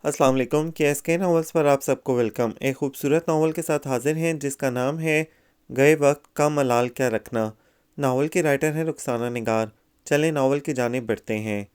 अस्सलाम वालेकुम। KSK novels पर आप सबको वेलकम। एक खूबसूरत नावल के साथ हाजिर हैं जिसका नाम है गए वक्त का मलाल क्या रखना। नावल की राइटर हैं रुखसाना निगार। चलें नावल की जानिब बढ़ते हैं।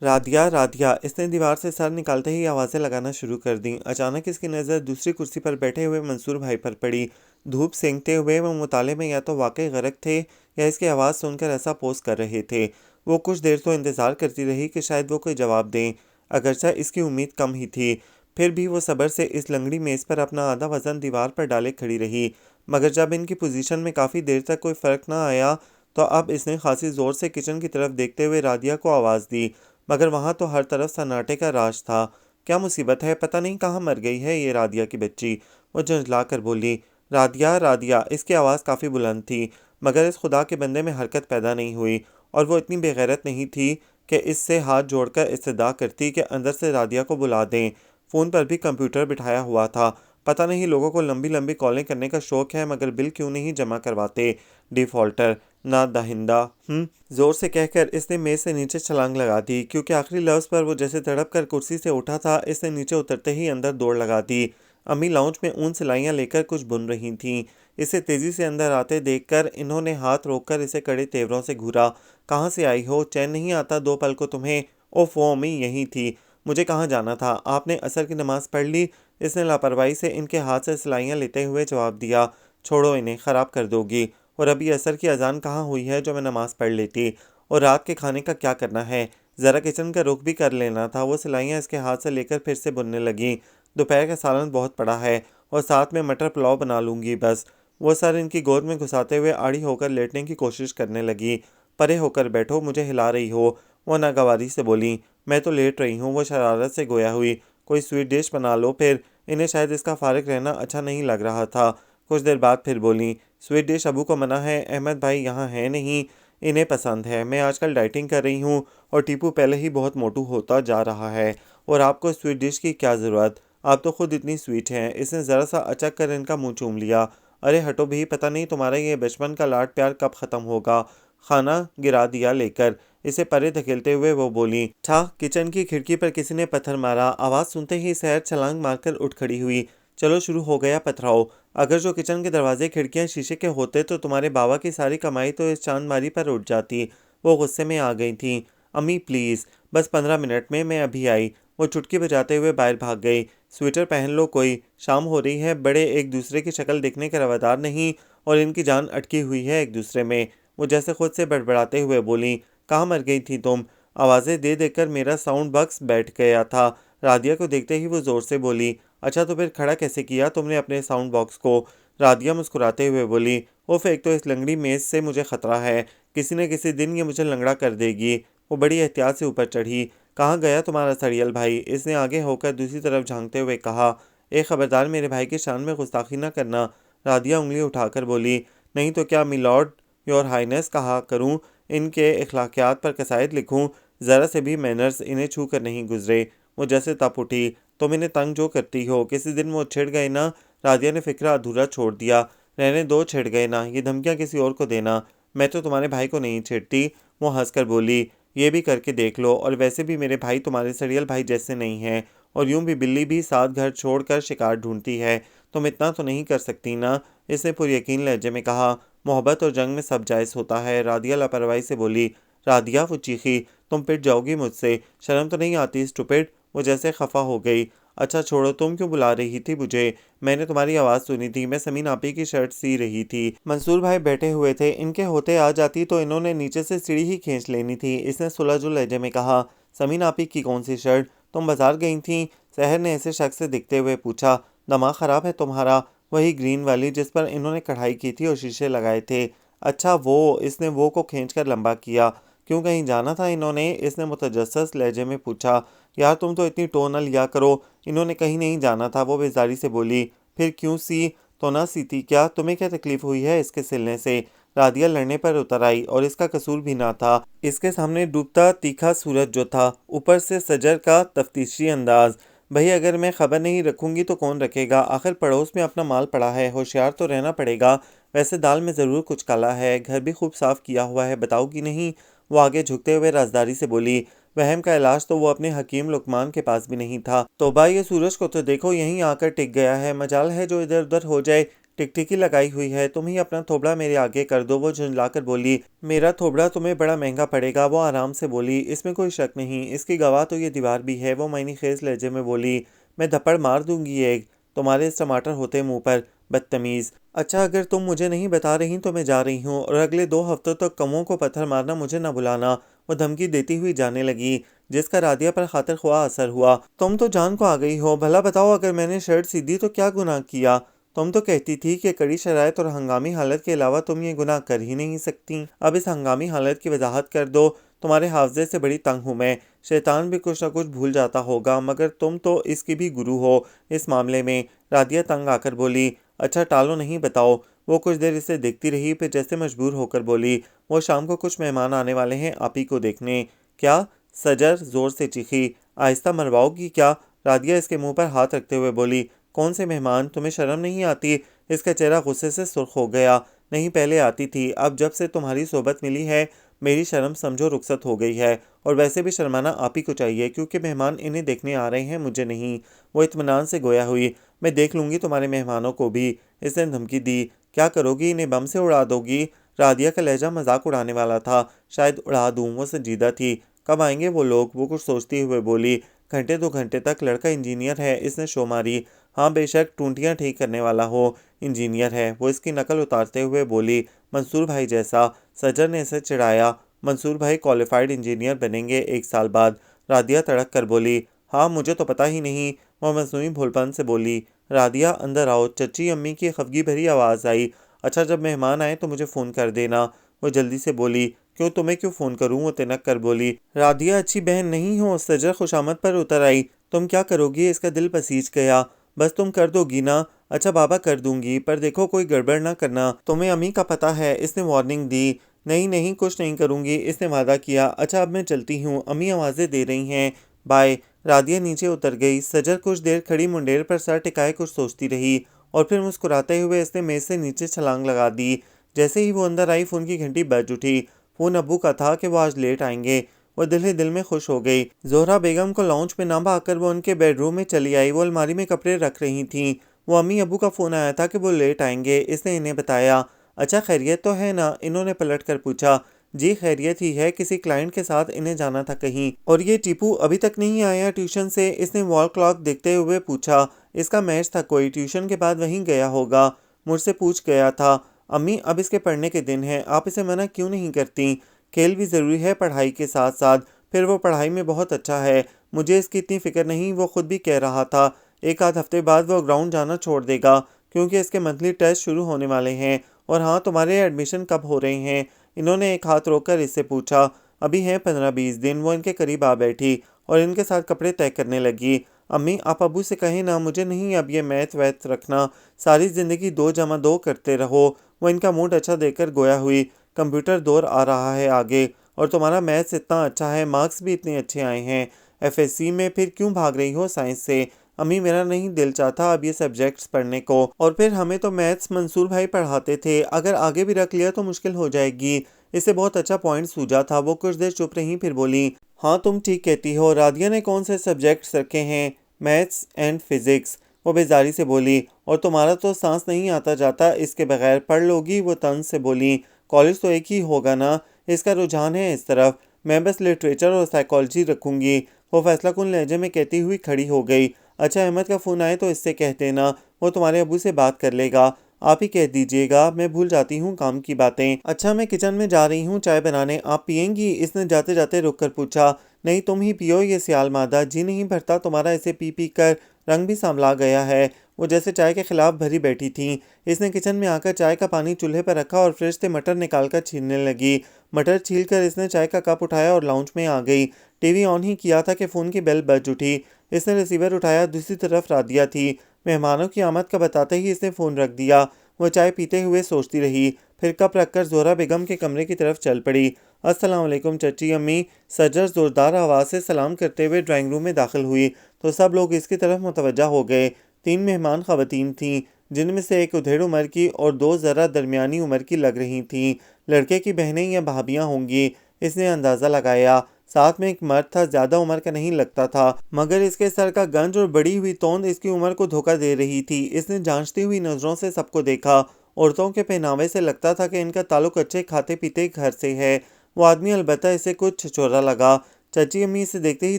राधिया राधिया, इसने दीवार से सर निकालते ही आवाज़ें लगाना शुरू कर दी। अचानक इसकी नज़र दूसरी कुर्सी पर बैठे हुए मंसूर भाई पर पड़ी। धूप सेंकते हुए वो मुताले में या तो वाकई गरक थे या इसकी आवाज़ सुनकर ऐसा पोस कर रहे थे। वो कुछ देर तो इंतज़ार करती रही कि शायद वो कोई जवाब दें, अगरचा इसकी उम्मीद कम ही थी। फिर भी वो सब्र से इस लंगड़ी मेज़ पर अपना आधा वज़न दीवार पर डाले खड़ी रही। मगर जब इनकी पोजीशन में काफ़ी देर तक कोई फ़र्क ना आया तो अब इसने खासी ज़ोर से किचन की तरफ देखते हुए राधिया को आवाज़ दी। मगर वहाँ तो हर तरफ सन्नाटे का राज था। क्या मुसीबत है, पता नहीं कहाँ मर गई है ये राधिया की बच्ची। वो झुंझला कर बोली, राधिया राधिया। इसकी आवाज़ काफ़ी बुलंद थी, मगर इस खुदा के बंदे में हरकत पैदा नहीं हुई और वो इतनी बेगैरत नहीं थी कि इससे हाथ जोड़कर इस्तदा करती कि अंदर से राधिया को बुला दें। फ़ोन पर भी कंप्यूटर बिठाया हुआ था। पता नहीं लोगों को लंबी लंबी कॉलें करने का शौक है, मगर बिल क्यों नहीं जमा करवाते। डिफ़ॉल्टर ना दाहिंदा। ज़ोर से कहकर इसने मेज़ से नीचे छलांग लगा दी, क्योंकि आखिरी लफ्ज़ पर वो जैसे तड़प कर कुर्सी से उठा था। इसने नीचे उतरते ही अंदर दौड़ लगा दी। अम्मी लाउंज में ऊन सिलाइयाँ लेकर कुछ बुन रही थीं। इसे तेज़ी से अंदर आते देखकर इन्होंने हाथ रोककर इसे कड़े तेवरों से घूरा। कहाँ से आई हो, चैन नहीं आता दो पल को तुम्हें? ओफ़ो अम्मी, यहीं थी। मुझे कहाँ जाना था, आपने असर की नमाज़ पढ़ ली? इसने लापरवाही से इनके हाथ से सिलाइयाँ लेते हुए जवाब दिया। छोड़ो इन्हें, ख़राब कर दोगी। और अभी असर की अजान कहाँ हुई है जो मैं नमाज़ पढ़ लेती। और रात के खाने का क्या करना है, ज़रा किचन का रुख भी कर लेना था। वो सिलाइयाँ इसके हाथ से लेकर फिर से बुनने लगी। दोपहर का सालन बहुत पड़ा है और साथ में मटर पुलाव बना लूँगी बस। वो सर इनकी गोद में घुसाते हुए आड़ी होकर लेटने की कोशिश करने लगी। परे होकर बैठो, मुझे हिला रही हो, वो नागवारी से बोली। मैं तो लेट रही हूँ, वो शरारत से गोया हुई। कोई स्वीट डिश बना लो फिर। इन्हें शायद इसका फारिग रहना अच्छा नहीं लग रहा था। कुछ देर बाद फिर बोली, स्वीट डिश अबू को मना है, अहमद भाई यहाँ है नहीं, इन्हें पसंद है। मैं आजकल डाइटिंग कर रही हूँ और टीपू पहले ही बहुत मोटू होता जा रहा है, और आपको स्वीट डिश की क्या ज़रूरत, आप तो खुद इतनी स्वीट हैं। इसने ज़रा सा अचक कर इनका मुंह चूम लिया। अरे हटो भी, पता नहीं तुम्हारा ये बचपन का लाड प्यार कब ख़त्म होगा। खाना गिरा दिया लेकर इसे परे धकेलते हुए वो बोली। ठा किचन की खिड़की पर किसी ने पत्थर मारा। आवाज़ सुनते ही सहर छलांग मारकर उठ खड़ी हुई। चलो शुरू हो गया पथराओ। अगर जो किचन के दरवाजे खिड़कियां शीशे के होते तो तुम्हारे बाबा की सारी कमाई तो इस चांदमारी पर उठ जाती। वो गुस्से में आ गई थी। अम्मी प्लीज़, बस 15 मिनट में, मैं अभी आई। वो चुटकी बजाते हुए बाहर भाग गई। स्वेटर पहन लो कोई, शाम हो रही है। बड़े एक दूसरे की शक्ल देखने के रवादार नहीं और इनकी जान अटकी हुई है एक दूसरे में। वो जैसे खुद से बड़बड़ाते हुए बोली, कहाँ मर गई थी तुम? आवाज़ें दे देकर मेरा साउंड बॉक्स बैठ गया था। राधिया को देखते ही वो ज़ोर से बोली, अच्छा तो फिर खड़ा कैसे किया तुमने अपने साउंड बॉक्स को? राधिया मुस्कुराते हुए बोली, उफ, एक तो इस लंगड़ी मेज़ से मुझे ख़तरा है, किसी न किसी दिन ये मुझे लंगड़ा कर देगी। वो बड़ी एहतियात से ऊपर चढ़ी। कहाँ गया तुम्हारा सड़ियल भाई? इसने आगे होकर दूसरी तरफ झांकते हुए कहा। एक खबरदार, मेरे भाई की शान में गुस्ताखी न करना। राधिया उंगली उठाकर बोली, नहीं तो क्या मिलॉर्ड योर हाइनेस कहा करूं, इनके इखलाकियात पर कसायद लिखूं? ज़रा से भी मैनर्स इन्हें छू कर नहीं गुजरे। वो जैसे तप उठी। तुम इन्हें तंग जो करती हो, किसी दिन वो छिड़ गए ना। राधिया ने फिक्रा अधूरा छोड़ दिया। रहने दो, छिड़ गए ना, ये धमकियां किसी और को देना। मैं तो तुम्हारे भाई को नहीं छेड़ती। वो हंसकर बोली, ये भी करके देख लो, और वैसे भी मेरे भाई तुम्हारे सड़ियल भाई जैसे नहीं हैं, और यूं भी बिल्ली भी साथ घर छोड़कर शिकार ढूंढती है। तुम इतना तो नहीं कर सकती ना। इसने पुरयकीन लहजे में कहा। मोहब्बत और जंग में सब जायज़ होता है। राधिया लापरवाही से बोली। राधिया, वो चीखी, तुम पिट जाओगी मुझसे, शर्म तो नहीं आती स्टूपिड? वो जैसे खफा हो गई। अच्छा छोड़ो, तुम क्यों बुला रही थी मुझे? मैंने तुम्हारी आवाज़ सुनी थी, मैं समीन आपी की शर्ट सी रही थी। मंसूर भाई बैठे हुए थे, इनके होते आ जाती तो इन्होंने नीचे से सीढ़ी ही खींच लेनी थी। इसने सुलझुल लहजे में कहा। समीन आपी की कौन सी शर्ट? तुम बाजार गई थी? सहर ने ऐसे शख्स से दिखते हुए पूछा। दिमाग ख़राब है तुम्हारा? वही ग्रीन वाली जिस पर इन्होंने कढ़ाई की थी और शीशे लगाए थे। अच्छा वो, इसने वो को खींचकर लंबा किया। क्यों, कहीं जाना था इन्होंने? इसने मुतजस्सिस लहजे में पूछा। यार तुम तो इतनी टोन न लिया करो, इन्होंने कहीं नहीं जाना था, वो बेजारी से बोली। फिर क्यों सी? तो ना सीती क्या? तुम्हें क्या तकलीफ हुई है इसके सिलने से? राधिया लड़ने पर उतर आई, और इसका कसूर भी ना था। इसके सामने डूबता तीखा सूरज जो था, ऊपर से सजर का तफ्तीशी अंदाज। भाई अगर मैं खबर नहीं रखूंगी तो कौन रखेगा? आखिर पड़ोस में अपना माल पड़ा है, होशियार तो रहना पड़ेगा। वैसे दाल में ज़रूर कुछ काला है, घर भी खूब साफ़ किया हुआ है, बताओगी नहीं? वो आगे झुकते हुए राजदारी से बोली, वहम का इलाज तो वो अपने हकीम लुकमान के पास भी नहीं था। तौबा, ये सूरज को तो देखो, यहीं आकर टिक गया है, मजाल है जो इधर उधर हो जाए। टिकटिकी लगाई हुई है, तुम ही अपना थोबड़ा मेरे आगे कर दो। वो झुंझलाकर बोली, मेरा थोबड़ा तुम्हें बड़ा महंगा पड़ेगा। वो आराम से बोली, इसमें कोई शक नहीं, इसकी गवाह तो ये दीवार भी है। वो मायनी खेज लहजे में बोली, मैं धप्पड़ मार दूंगी एक, तुम्हारे इस टमाटर होते मुंह पर, बदतमीज। अच्छा, अगर तुम मुझे नहीं बता रही तो मैं जा रही हूँ, और अगले 2 हफ्तों तक कमों को पत्थर मारना मुझे न बुलाना। वो धमकी देती हुई जाने लगी, जिसका रादिया पर खातिर ख्वाह असर हुआ। तुम तो जान को आ गई हो, भला बताओ, अगर मैंने शर्ट सी दी तो क्या गुनाह किया? तुम तो कहती थी कि कड़ी शराइत और हंगामी हालत के अलावा तुम ये गुनाह कर ही नहीं सकती। अब इस हंगामी हालत की वजाहत कर दो। तुम्हारे हाफजे से बड़ी तंग हूँ मैं। शैतान भी कुछ न कुछ भूल जाता होगा, मगर तुम तो इसकी भी गुरु हो इस मामले में। रादिया तंग आकर बोली, अच्छा टालो नहीं, बताओ। वो कुछ देर इसे देखती रही, फिर जैसे मजबूर होकर बोली, वो शाम को कुछ मेहमान आने वाले हैं आप ही को देखने। क्या? सजर जोर से चीखी, आहिस्ता मरवाओगी क्या? रादिया इसके मुंह पर हाथ रखते हुए बोली, कौन से मेहमान? तुम्हें शर्म नहीं आती? इसका चेहरा गुस्से से सुर्ख हो गया। नहीं, पहले आती थी, अब जब से तुम्हारी सोबत मिली है मेरी शर्म समझो रुखसत हो गई है। और वैसे भी शर्माना आप ही को चाहिए, क्योंकि मेहमान इन्हें देखने आ रहे हैं, मुझे नहीं। वो इत्मीनान से गोया हुई, मैं देख लूंगी तुम्हारे मेहमानों को भी। इसने धमकी दी, क्या करोगी? इन्हें बम से उड़ा दोगी? रादिया का लहजा मजाक उड़ाने वाला था। शायद उड़ा दूं, वो संजीदा थी। कब आएंगे वो लोग? वो कुछ सोचती हुए बोली, घंटे 2 घंटे तक। लड़का इंजीनियर है, इसने शो मारी। हाँ बेशक, टूंटियां ठीक करने वाला हो, इंजीनियर है। वो इसकी नकल उतारते हुए बोली, मंसूर भाई जैसा। सज्जर ने इसे चिढ़ाया, मंसूर भाई क्वालिफाइड इंजीनियर बनेंगे 1 साल बाद। रादिया तड़क कर बोली, हाँ मुझे तो पता ही नहीं। वह मसनूई भोलपन से बोली, रादिया अंदर आओ। चची अम्मी की खफगी भरी आवाज़ आई, अच्छा जब मेहमान आए तो मुझे फ़ोन कर देना। वो जल्दी से बोली, क्यों, तुम्हें क्यों फ़ोन करूं? वो तिनक कर बोली, रादिया अच्छी बहन नहीं हो। सजर खुशामद पर उतर आई, तुम क्या करोगी? इसका दिल पसीज गया। बस तुम कर दोगी ना? अच्छा बाबा कर दूंगी, पर देखो कोई गड़बड़ ना करना। तुम्हें अम्मी का पता है, इसने वार्निंग दी। नहीं नहीं, कुछ नहीं करूंगी, इसने वादा किया। अच्छा अब मैं चलती हूँ, अम्मी आवाज़ें दे रही हैं, बाय। रादिया नीचे उतर गई। सजर कुछ देर खड़ी मुंडेर पर सर टिकाए कुछ सोचती रही, और फिर मुस्कुराते हुए इसने मेज से नीचे छलांग लगा दी। जैसे ही वो अंदर आई, फ़ोन की घंटी बज उठी। फ़ोन अब्बू का था कि वो आज लेट आएंगे। वह दिल ही दिल में खुश हो गई। जोहरा बेगम को लॉन्च में ना भागकर वो उनके बेडरूम में चली आई। वो अलमारी में कपड़े रख रही थीं। वो अम्मी अब्बू का फ़ोन आया था कि वो लेट आएंगे, इसने इन्हें बताया। अच्छा खैरियत तो है ना? इन्होंने पलट कर पूछा। जी खैरियत ही है, किसी क्लाइंट के साथ इन्हें जाना था कहीं। और ये टीपू अभी तक नहीं आया ट्यूशन से? इसने वॉल क्लॉक देखते हुए पूछा। इसका मैच था कोई, ट्यूशन के बाद वहीं गया होगा, मुझसे पूछ गया था। अम्मी अब इसके पढ़ने के दिन हैं, आप इसे मना क्यों नहीं करती? खेल भी ज़रूरी है पढ़ाई के साथ साथ, फिर वो पढ़ाई में बहुत अच्छा है। मुझे इसकी इतनी फ़िक्र नहीं, वो खुद भी कह रहा था 1 आध हफ्ते बाद वो ग्राउंड जाना छोड़ देगा, क्योंकि इसके मंथली टेस्ट शुरू होने वाले हैं। और हाँ, तुम्हारे एडमिशन कब हो रहे हैं? इन्होंने एक हाथ रोककर इससे पूछा। अभी हैं 15-20 दिन। वो इनके करीब आ बैठी और इनके साथ कपड़े तय करने लगी। अम्मी आप अबू से कहें ना, मुझे नहीं अब ये मैथ वैथ रखना, सारी ज़िंदगी 2 जमा 2 करते रहो। वो इनका मूड अच्छा देकर गोया हुई, कंप्यूटर दौर आ रहा है आगे, और तुम्हारा मैथ्स इतना अच्छा है, मार्क्स भी इतने अच्छे आए हैं एफएससी में, फिर क्यों भाग रही हो साइंस से? अम्मी मेरा नहीं दिल चाहता अब ये सब्जेक्ट्स पढ़ने को, और फिर हमें तो मैथ्स मंसूर भाई पढ़ाते थे, अगर आगे भी रख लिया तो मुश्किल हो जाएगी। इसे बहुत अच्छा पॉइंट सूझा था। वो कुछ देर चुप रही, फिर बोली, हाँ तुम ठीक कहती हो। राधिया ने कौन से सब्जेक्ट्स रखे हैं? Maths and physics. वो बेजारी से बोली, और तुम्हारा तो सांस नहीं आता जाता इसके बगैर, पढ़ लोगी? वो तंज से बोली, कॉलेज तो एक ही होगा ना, इसका रुझान है इस तरफ, मैं बस लिटरेचर और साइकोलॉजी रखूंगी। वो फैसला कुन लहजे में कहती हुई खड़ी हो गई। अच्छा अहमद का फ़ोन आए तो इससे कह देना, वो तुम्हारे अबू से बात कर लेगा। आप ही कह दीजिएगा, मैं भूल जाती हूँ काम की बातें। अच्छा मैं किचन में जा रही हूँ चाय बनाने, आप पियेंगी? इसने जाते जाते रुक कर पूछा। नहीं तुम ही पियो, ये सियाल मादा, जी नहीं भरता तुम्हारा इसे पी पी कर, रंग भी सांभला गया है। वो जैसे चाय के खिलाफ भरी बैठी थी। इसने किचन में आकर चाय का पानी चूल्हे पर रखा और फ्रिज से मटर निकालकर छीलने लगी। मटर छीलकर इसने चाय का कप उठाया और लाउंज में आ गई। टीवी ऑन ही किया था कि फ़ोन की बेल बज उठी। इसने रिसीवर उठाया, दूसरी तरफ रादिया थी। मेहमानों की आमद का बताते ही इसने फ़ोन रख दिया। वो चाय पीते हुए सोचती रही, फिर कप रखकर जोहरा बेगम के कमरे की तरफ चल पड़ी। अस्सलाम वालेकुम चची अम्मी। सज्जर ज़ोरदार आवाज़ से सलाम करते हुए ड्राइंग रूम में दाखिल हुई तो सब लोग इसकी तरफ मुतवज्जा हो गए। 3 मेहमान ख़वातीन थीं, जिनमें से एक उधेड़ उम्र की और 2 ज़रा दरमियानी उम्र की लग रही थीं। लड़के की बहनें या भाभियाँ होंगी। इसने अंदाज़ा लगाया। साथ में एक मर्द था, ज़्यादा उम्र का नहीं लगता था, मगर इसके सर का गंज और बड़ी हुई तोंद इसकी उम्र को धोखा दे रही थी। इसने जांचती हुई नज़रों से सबको देखा। औरतों के पहनावे से लगता था कि इनका ताल्लुक अच्छे खाते पीते घर से है। वो आदमी अलबत्ता इसे कुछ छिछोरा लगा। चाची अम्मी इसे देखते ही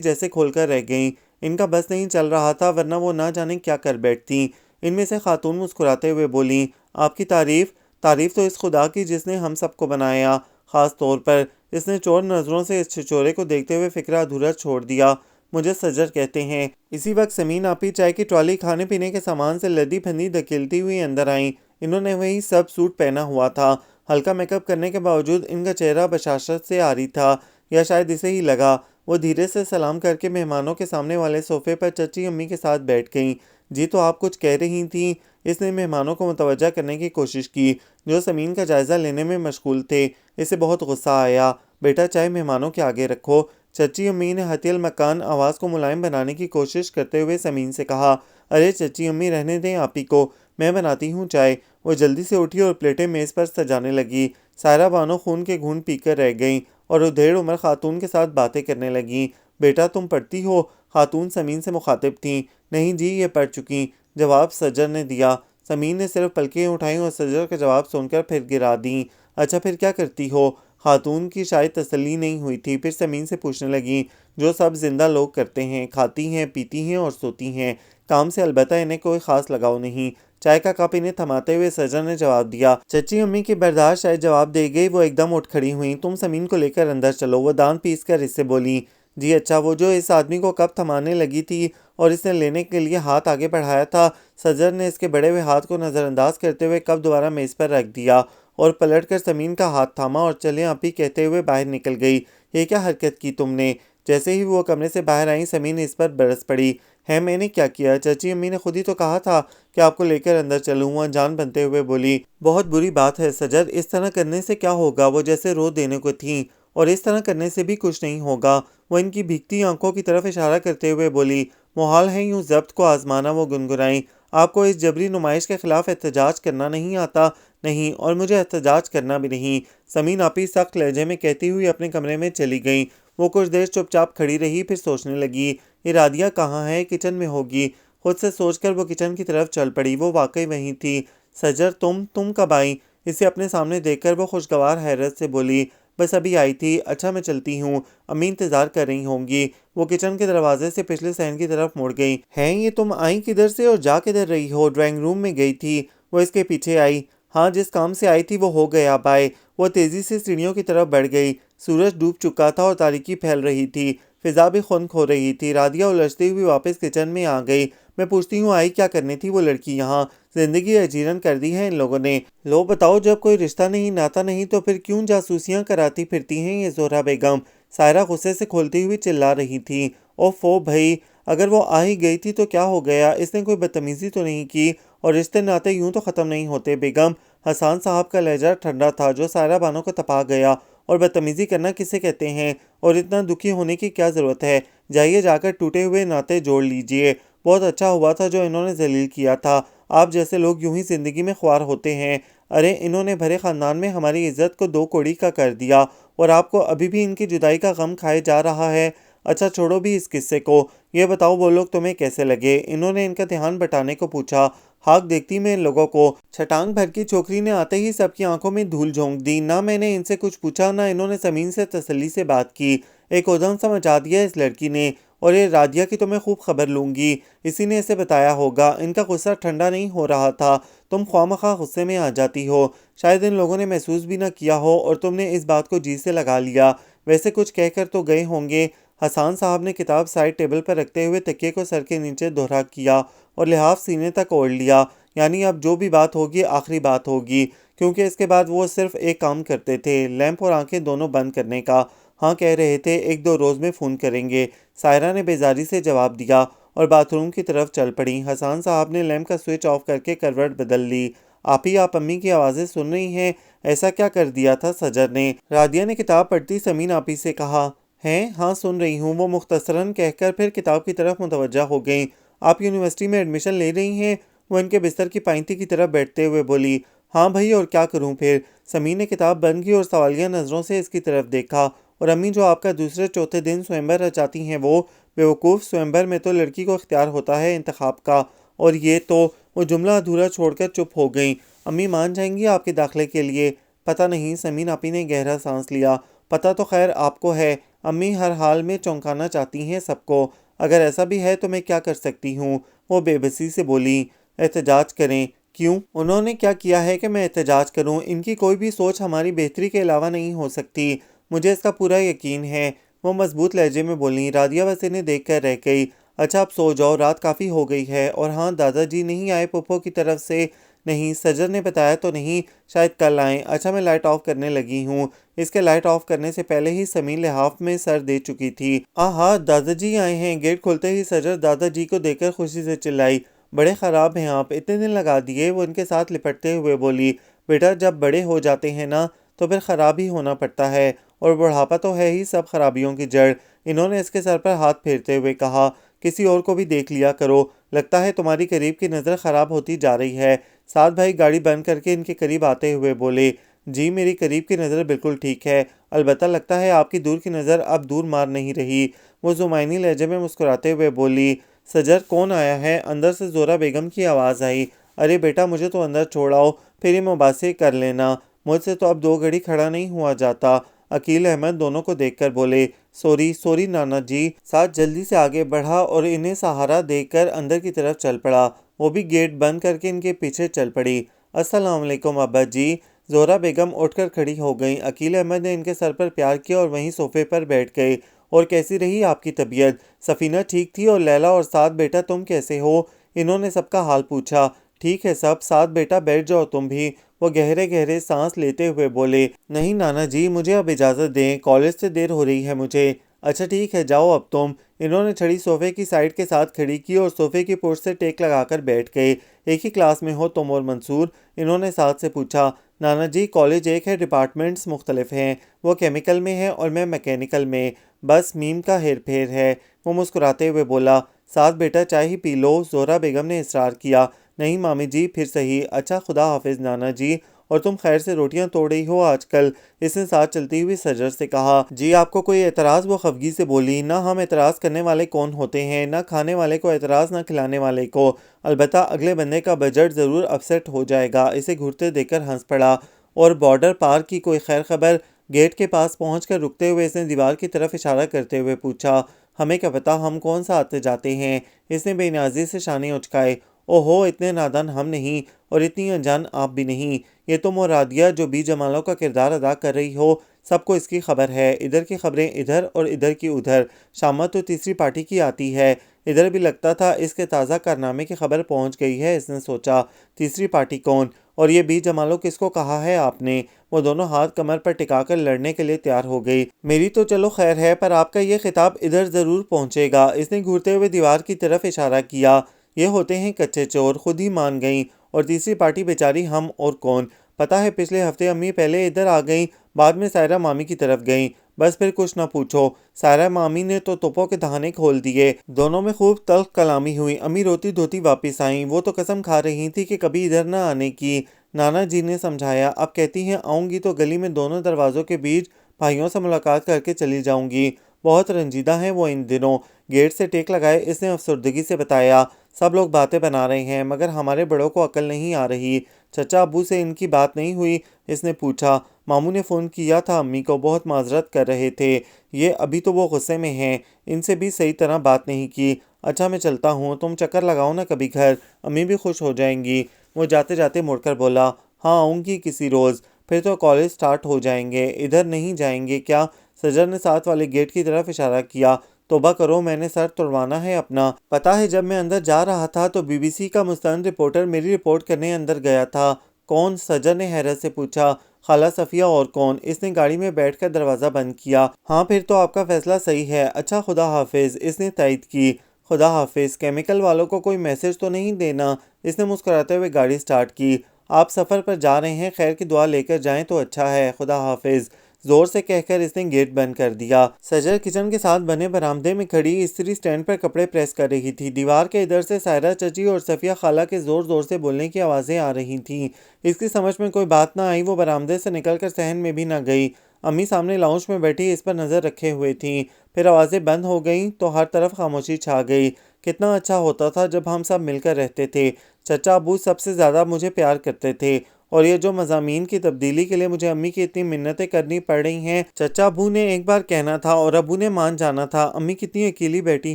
जैसे खोलकर रह गईं। इनका बस नहीं चल रहा था, वरना वो ना जाने क्या कर बैठती। इनमें से खातून मुस्कुराते हुए बोली, आपकी तारीफ तारीफ तो इस खुदा की जिसने हम सबको बनाया। ख़ास तौर पर इसने चोर नज़रों से इस छिछोरे को देखते हुए फिक्रा अधूरा छोड़ दिया। मुझे सजर कहते हैं। इसी वक्त समीन आपी चाय की ट्रॉली खाने पीने के सामान से लदी फंदी धकेलती हुई अंदर आईं। इन्होंने वही सब सूट पहना हुआ था। हल्का मेकअप करने के बावजूद इनका चेहरा बशाशत से आरी था, या शायद इसे ही लगा। वो धीरे से सलाम करके मेहमानों के सामने वाले सोफे पर चची अम्मी के साथ बैठ गईं। जी तो आप कुछ कह रही थीं। इसने मेहमानों को मुतवज्जा करने की कोशिश की, जो समीन का जायज़ा लेने में मशगूल थे। इसे बहुत गुस्सा आया। बेटा चाय मेहमानों के आगे रखो। चची अम्मी ने हतियल मकान आवाज़ को मुलायम बनाने की कोशिश करते हुए समीन से कहा, अरे चची अम्मी रहने दें आप ही को, मैं बनाती हूँ चाय। वो जल्दी से उठी और प्लेटें मेज़ पर सजाने लगी। सायरा बानो खून के घूंट पीकर रह गईं और उधेड़ उम्र खातून के साथ बातें करने लगीं। बेटा तुम पढ़ती हो? खातून समीन से मुखातिब थीं। नहीं जी, ये पढ़ चुकी, जवाब सजर ने दिया। समीन ने सिर्फ पलकें उठाईं और सजर का जवाब सुनकर फिर गिरा दी। अच्छा फिर क्या करती हो? खातून की शायद तसल्ली नहीं हुई थी, फिर समीन से पूछने लगी, जो सब जिंदा लोग करते हैं, खाती हैं, पीती हैं और सोती हैं। काम से अलबत्ता इन्हें कोई खास लगाव नहीं। चाय का कप इन्हें थमाते हुए सजर ने जवाब दिया। चची अम्मी की बर्दाश्त शायद जवाब दे गई। वो एकदम उठ खड़ी हुई। तुम समीन को लेकर अंदर चलो, वो दांत पीस कर इससे बोली। जी अच्छा। वो जो इस आदमी को कप थमाने लगी थी और इसने लेने के लिए हाथ आगे बढ़ाया था, सजर ने इसके बड़े हुए हाथ को नज़रअंदाज करते हुए कप दोबारा मेज़ पर रख दिया और पलटकर समीन का हाथ थामा और चले आप ही कहते हुए बाहर निकल गई। ये क्या हरकत की तुमने? जैसे ही वो कमरे से बाहर आई, समीन इस पर बरस पड़ी। है मैंने क्या किया? चाची अम्मी ने खुद ही तो कहा था कि आपको लेकर अंदर चलूँ, जान बनते हुए बोली। बहुत बुरी बात है सजर, इस तरह करने से क्या होगा? वो जैसे रो देने को थी, और इस तरह करने से भी कुछ नहीं होगा। वो इनकी भीगती आंखों की तरफ इशारा करते हुए बोली। मुहाल है यूं जब्त को आजमाना, वो गुनगुनाई। आपको इस जबरी नुमाइश के खिलाफ एहतजाज करना नहीं आता? नहीं, और मुझे एहतजाज करना भी नहीं, समीन आपी सख्त लहजे में कहती हुई अपने कमरे में चली गई। वो कुछ देर चुपचाप खड़ी रही, फिर सोचने लगी, ये रादिया कहाँ है? किचन में होगी। खुद से सोचकर वो किचन की तरफ चल पड़ी। वो वाकई वहीं थी। सजर तुम कब आई? इसे अपने सामने देखकर वो खुशगवार हैरत से बोली। बस अभी आई थी। अच्छा मैं चलती हूँ, अम्मी इंतज़ार कर रही होंगी। वो किचन के दरवाजे से पिछले सहन की तरफ मुड़ गई। हैं ये तुम आई किधर से और जा किधर रही हो? ड्राइंग रूम में गई थी। वो इसके पीछे आई। हाँ, जिस काम से आई थी वो हो गया बाय। वो तेज़ी से सीढ़ियों की तरफ बढ़ गई। सूरज डूब चुका था और तारीकी फैल रही थी। फिजा भी खुनक हो रही थी। रादिया उलझती हुई वापस किचन में आ गई। मैं पूछती हूँ आई क्या करनी थी वो लड़की यहाँ? जिंदगी अजीरन कर दी है इन लोगों ने। लो बताओ, जब कोई रिश्ता नहीं नाता नहीं तो फिर क्यों जासूसियां कराती फिरती हैं ये जोहरा बेगम? सायरा गुस्से से खोलती हुई चिल्ला रही थी। ओफो भाई, अगर वो आ ही गई थी तो क्या हो गया? इसने कोई बदतमीजी तो नहीं की? और रिश्ते नाते यूं तो ख़त्म नहीं होते बेगम। हसान साहब का लहजा ठंडा था, जो सायरा बानो को तपा गया। और बदतमीजी करना किसे कहते हैं? और इतना दुखी होने की क्या ज़रूरत है? जाइए जाकर टूटे हुए नाते जोड़ लीजिए। बहुत अच्छा हुआ था जो इन्होंने जलील किया था। आप जैसे लोग यूं ही ज़िंदगी में ख्वार होते हैं। अरे इन्होंने भरे ख़ानदान में हमारी इज्जत को दो कौड़ी का कर दिया, और आपको अभी भी इनकी जुदाई का गम खाए जा रहा है। अच्छा छोड़ो भी इस किस्से को, ये बताओ वो लोग तुम्हें कैसे लगे? इन्होंने इनका ध्यान बटाने को पूछा। हाक देखती मैं इन लोगों को। छटांग भर की छोकरी ने आते ही सबकी आंखों में धूल झोंक दी। ना मैंने इनसे कुछ पूछा, ना इन्होंने समीन से तसल्ली से बात की। एक उधम सा मचा दिया इस लड़की ने। और ये रादिया की तो मैं खूब खबर लूंगी, इसी ने इसे बताया होगा। इनका गुस्सा ठंडा नहीं हो रहा था। तुम ख्वामखा गुस्से में आ जाती हो। शायद इन लोगों ने महसूस भी ना किया हो और तुमने इस बात को जी से लगा लिया। वैसे कुछ कहकर तो गए होंगे। हसान साहब ने किताब साइड टेबल पर रखते हुए तकिए को सर के नीचे दोहरा किया और लिहाफ सीने तक ओढ़ लिया। यानी अब जो भी बात होगी आखिरी बात होगी, क्योंकि इसके बाद वो सिर्फ एक काम करते थे, लैंप और आंखें दोनों बंद करने का। हाँ कह रहे थे, एक दो रोज़ में फ़ोन करेंगे। सायरा ने बेजारी से जवाब दिया और बाथरूम की तरफ चल पड़ी। हसान साहब ने लैंप का स्विच ऑफ करके करवट बदल ली। आप अम्मी की आवाज़ें सुन रही हैं? ऐसा क्या कर दिया था सजर ने? रादिया ने किताब पढ़ती समीन आपी से कहा। हैं? हाँ सुन रही हूँ, वो मुख्तसरन कहकर फिर किताब की तरफ मुतवज्जा हो गई। आप यूनिवर्सिटी में एडमिशन ले रही हैं? वो इनके बिस्तर की पाइंती की तरफ बैठते हुए बोली। हाँ भाई, और क्या करूँ फिर? समीन ने किताब बंद की और सवालिया नज़रों से इसकी तरफ देखा और अम्मी जो आपका दूसरे चौथे दिन स्वयंवर रचाती हैं वो बेवकूफ़, स्वयंवर में तो लड़की को इख्तियार होता है इंतखाब का। और ये तो वो जुमला अधूरा छोड़कर चुप हो गई। अम्मी मान जाएंगी आपके दाखिले के लिए? पता नहीं, समीन आपी ने गहरा सांस लिया। पता तो खैर आपको है, अम्मी हर हाल में चौंकाना चाहती हैं सबको। अगर ऐसा भी है तो मैं क्या कर सकती हूँ? वो बेबसी से बोली। एहतजाज करें? क्यों? उन्होंने क्या किया है कि मैं एहतजाज करूं? इनकी कोई भी सोच हमारी बेहतरी के अलावा नहीं हो सकती, मुझे इसका पूरा यकीन है। वो मजबूत लहजे में बोली। रादिया बस इन्हें देख कर रह गई। अच्छा आप सो जाओ, रात काफ़ी हो गई है। और हाँ, दादाजी नहीं आए पुप्पो की तरफ से? नहीं, सजर ने बताया तो नहीं, शायद कल आए। अच्छा मैं लाइट ऑफ करने लगी हूँ। इसके लाइट ऑफ करने से पहले ही समीर लिहाफ में सर दे चुकी थी। आहा, दादाजी आए हैं। गेट खुलते ही सजर दादाजी को देखकर खुशी से चिल्लाई। बड़े ख़राब हैं आप, इतने दिन लगा दिए। वो उनके साथ लिपटते हुए बोली। बेटा जब बड़े हो जाते हैं ना तो फिर ख़राब ही होना पड़ता है, और बुढ़ापा तो है ही सब खराबियों की जड़। इन्होंने इसके सर पर हाथ फेरते हुए कहा। किसी और को भी देख लिया करो, लगता है तुम्हारी करीब की नज़र ख़राब होती जा रही है। साथ भाई गाड़ी बंद करके इनके करीब आते हुए बोले। जी मेरी करीब की नज़र बिल्कुल ठीक है, अलबत्ता लगता है आपकी दूर की नज़र अब दूर मार नहीं रही। वो जुमाइनी लहजे में मुस्कुराते हुए बोली। सजर कौन आया है? अंदर से जोरा बेगम की आवाज़ आई। अरे बेटा मुझे तो अंदर छोड़ाओ, फिर ये मुबासे कर लेना, मुझसे तो अब 2 घड़ी खड़ा नहीं हुआ जाता। अकील अहमद दोनों को देखकर बोले। सॉरी सॉरी नाना जी। साथ जल्दी से आगे बढ़ा और इन्हें सहारा देकर अंदर की तरफ चल पड़ा। वो भी गेट बंद करके इनके पीछे चल पड़ी। अस्सलाम वालेकुम अब्बा जी। जोरा बेगम उठकर खड़ी हो गई। अकील अहमद ने इनके सर पर प्यार किया और वहीं सोफे पर बैठ गए। और कैसी रही आपकी तबीयत? सफ़ीना ठीक थी और लैला और साथ बेटा तुम कैसे हो? इन्होंने सबका हाल पूछा। ठीक है सब, साथ बेटा बैठ जाओ तुम भी। वो गहरे गहरे सांस लेते हुए बोले। नहीं नाना जी, मुझे अब इजाज़त दें, कॉलेज से देर हो रही है मुझे। अच्छा ठीक है जाओ अब तुम। इन्होंने छड़ी सोफे की साइड के साथ खड़ी की और सोफे की पुर्श से टेक लगाकर बैठ गए। एक ही क्लास में हो तुम और मंसूर? इन्होंने साथ से पूछा। नाना जी कॉलेज एक है, डिपार्टमेंट्स मुख्तलिफ हैं। वो केमिकल में है और मैं मैकेनिकल में, बस मीम का हेर फेर है। वो मुस्कुराते हुए बोला। साथ बेटा चाय ही पी लो, जोरा बेगम ने इसरार किया। नहीं मामी जी फिर सही। अच्छा खुदा हाफिज नाना जी। और तुम खैर से रोटियां तोड़ रही हो आजकल? इसने साथ चलती हुई सजर से कहा। जी आपको कोई एतराज़? वो खफगी से बोली। ना हम एतराज़ करने वाले कौन होते हैं, ना खाने वाले को एतराज़, ना खिलाने वाले को। अलबत्ता अगले बंदे का बजट ज़रूर अपसेट हो जाएगा। इसे घुरते देखकर हंस पड़ा। और बॉर्डर पार की कोई खैर खबर? गेट के पास पहुंचकर रुकते हुए इसने दीवार की तरफ इशारा करते हुए पूछा। हमें क्या पता, हम कौन सा आते जाते हैं? इसने बेनाजी से शाने उचकाए। ओहो इतने नादान हम नहीं, और इतनी अनजान आप भी नहीं। ये तो मुरादिया जो बी जमालों का किरदार अदा कर रही हो, सबको इसकी खबर है। इधर की खबरें इधर और इधर की उधर। शामत तो तीसरी पार्टी की आती है। इधर भी लगता था इसके ताज़ा कारनामे की खबर पहुंच गई है। इसने सोचा। तीसरी पार्टी कौन? और ये बी जमालों किसको कहा है आपने? वो दोनों हाथ कमर पर टिकाकर लड़ने के लिए तैयार हो गई। मेरी तो चलो खैर है, पर आपका ये खिताब इधर ज़रूर पहुंचेगा। इसने घूरते हुए दीवार की तरफ इशारा किया। ये होते हैं कच्चे चोर, खुद ही मान गई। और तीसरी पार्टी बेचारी हम और कौन? पता है पिछले हफ्ते अम्मी पहले इधर आ गई, बाद में सायरा मामी की तरफ गई। बस फिर कुछ ना पूछो, सायरा मामी ने तो तोपों के दहाने खोल दिए। दोनों में खूब तल्ख कलामी हुई। अम्मी रोती धोती वापस आई। वो तो कसम खा रही थी कि कभी इधर ना आने की। नाना जी ने समझाया। अब कहती हैं आऊँगी तो गली में दोनों दरवाज़ों के बीच भाइयों से मुलाकात करके चली जाऊँगी। बहुत रंजीदा हैं वो इन दिनों। गेट से टेक लगाए इसने अफसरदगी से बताया। सब लोग बातें बना रहे हैं, मगर हमारे बड़ों को अकल नहीं आ रही। चचा अब्बू से इनकी बात नहीं हुई? इसने पूछा। मामू ने फ़ोन किया था अम्मी को, बहुत माजरत कर रहे थे ये, अभी तो वो गुस्से में हैं। इनसे भी सही तरह बात नहीं की। अच्छा मैं चलता हूँ, तुम चक्कर लगाओ ना कभी घर, अम्मी भी खुश हो जाएंगी। वो जाते जाते मुड़कर बोला। हाँ आऊँगी किसी रोज़, फिर तो कॉलेज स्टार्ट हो जाएंगे। इधर नहीं जाएंगे क्या? सजर ने साथ वाले गेट की तरफ इशारा किया। तौबा करो, मैंने सर तुड़वाना है अपना। पता है जब मैं अंदर जा रहा था तो बीबीसी का मुस्तंद रिपोर्टर मेरी रिपोर्ट करने अंदर गया था। कौन? सजर ने हैरत से पूछा। खाला सफ़िया और कौन? इसने गाड़ी में बैठकर दरवाज़ा बंद किया। हाँ फिर तो आपका फैसला सही है। अच्छा खुदा हाफिज, इसने तायद की। खुदा हाफिज। केमिकल वालों को कोई मैसेज तो नहीं देना? इसने मुस्कुराते हुए गाड़ी स्टार्ट की। आप सफ़र पर जा रहे हैं, खैर की दुआ लेकर जाएं तो अच्छा है। खुदा हाफिज। जोर से कहकर इसने गेट बंद कर दिया। सजर किचन के साथ बने बरामदे में खड़ी इस्त्री स्टैंड पर कपड़े प्रेस कर रही थी। दीवार के इधर से सायरा चची और सफिया खाला के जोर जोर से बोलने की आवाज़ें आ रही थीं। इसकी समझ में कोई बात ना आई। वो बरामदे से निकलकर सहन में भी ना गई। अम्मी सामने लाउंज में बैठी इस पर नज़र रखे हुए थीं। फिर आवाज़ें बंद हो गईं तो हर तरफ खामोशी छा गई। कितना अच्छा होता था जब हम सब मिलकर रहते थे। चचा अबू सबसे ज़्यादा मुझे प्यार करते थे और ये जो मज़ामीन की तब्दीली के लिए मुझे अम्मी की इतनी मिन्नतें करनी पड़ रही हैं। चचा अबू ने एक बार कहना था और अबू ने मान जाना था। अम्मी कितनी अकेली बैठी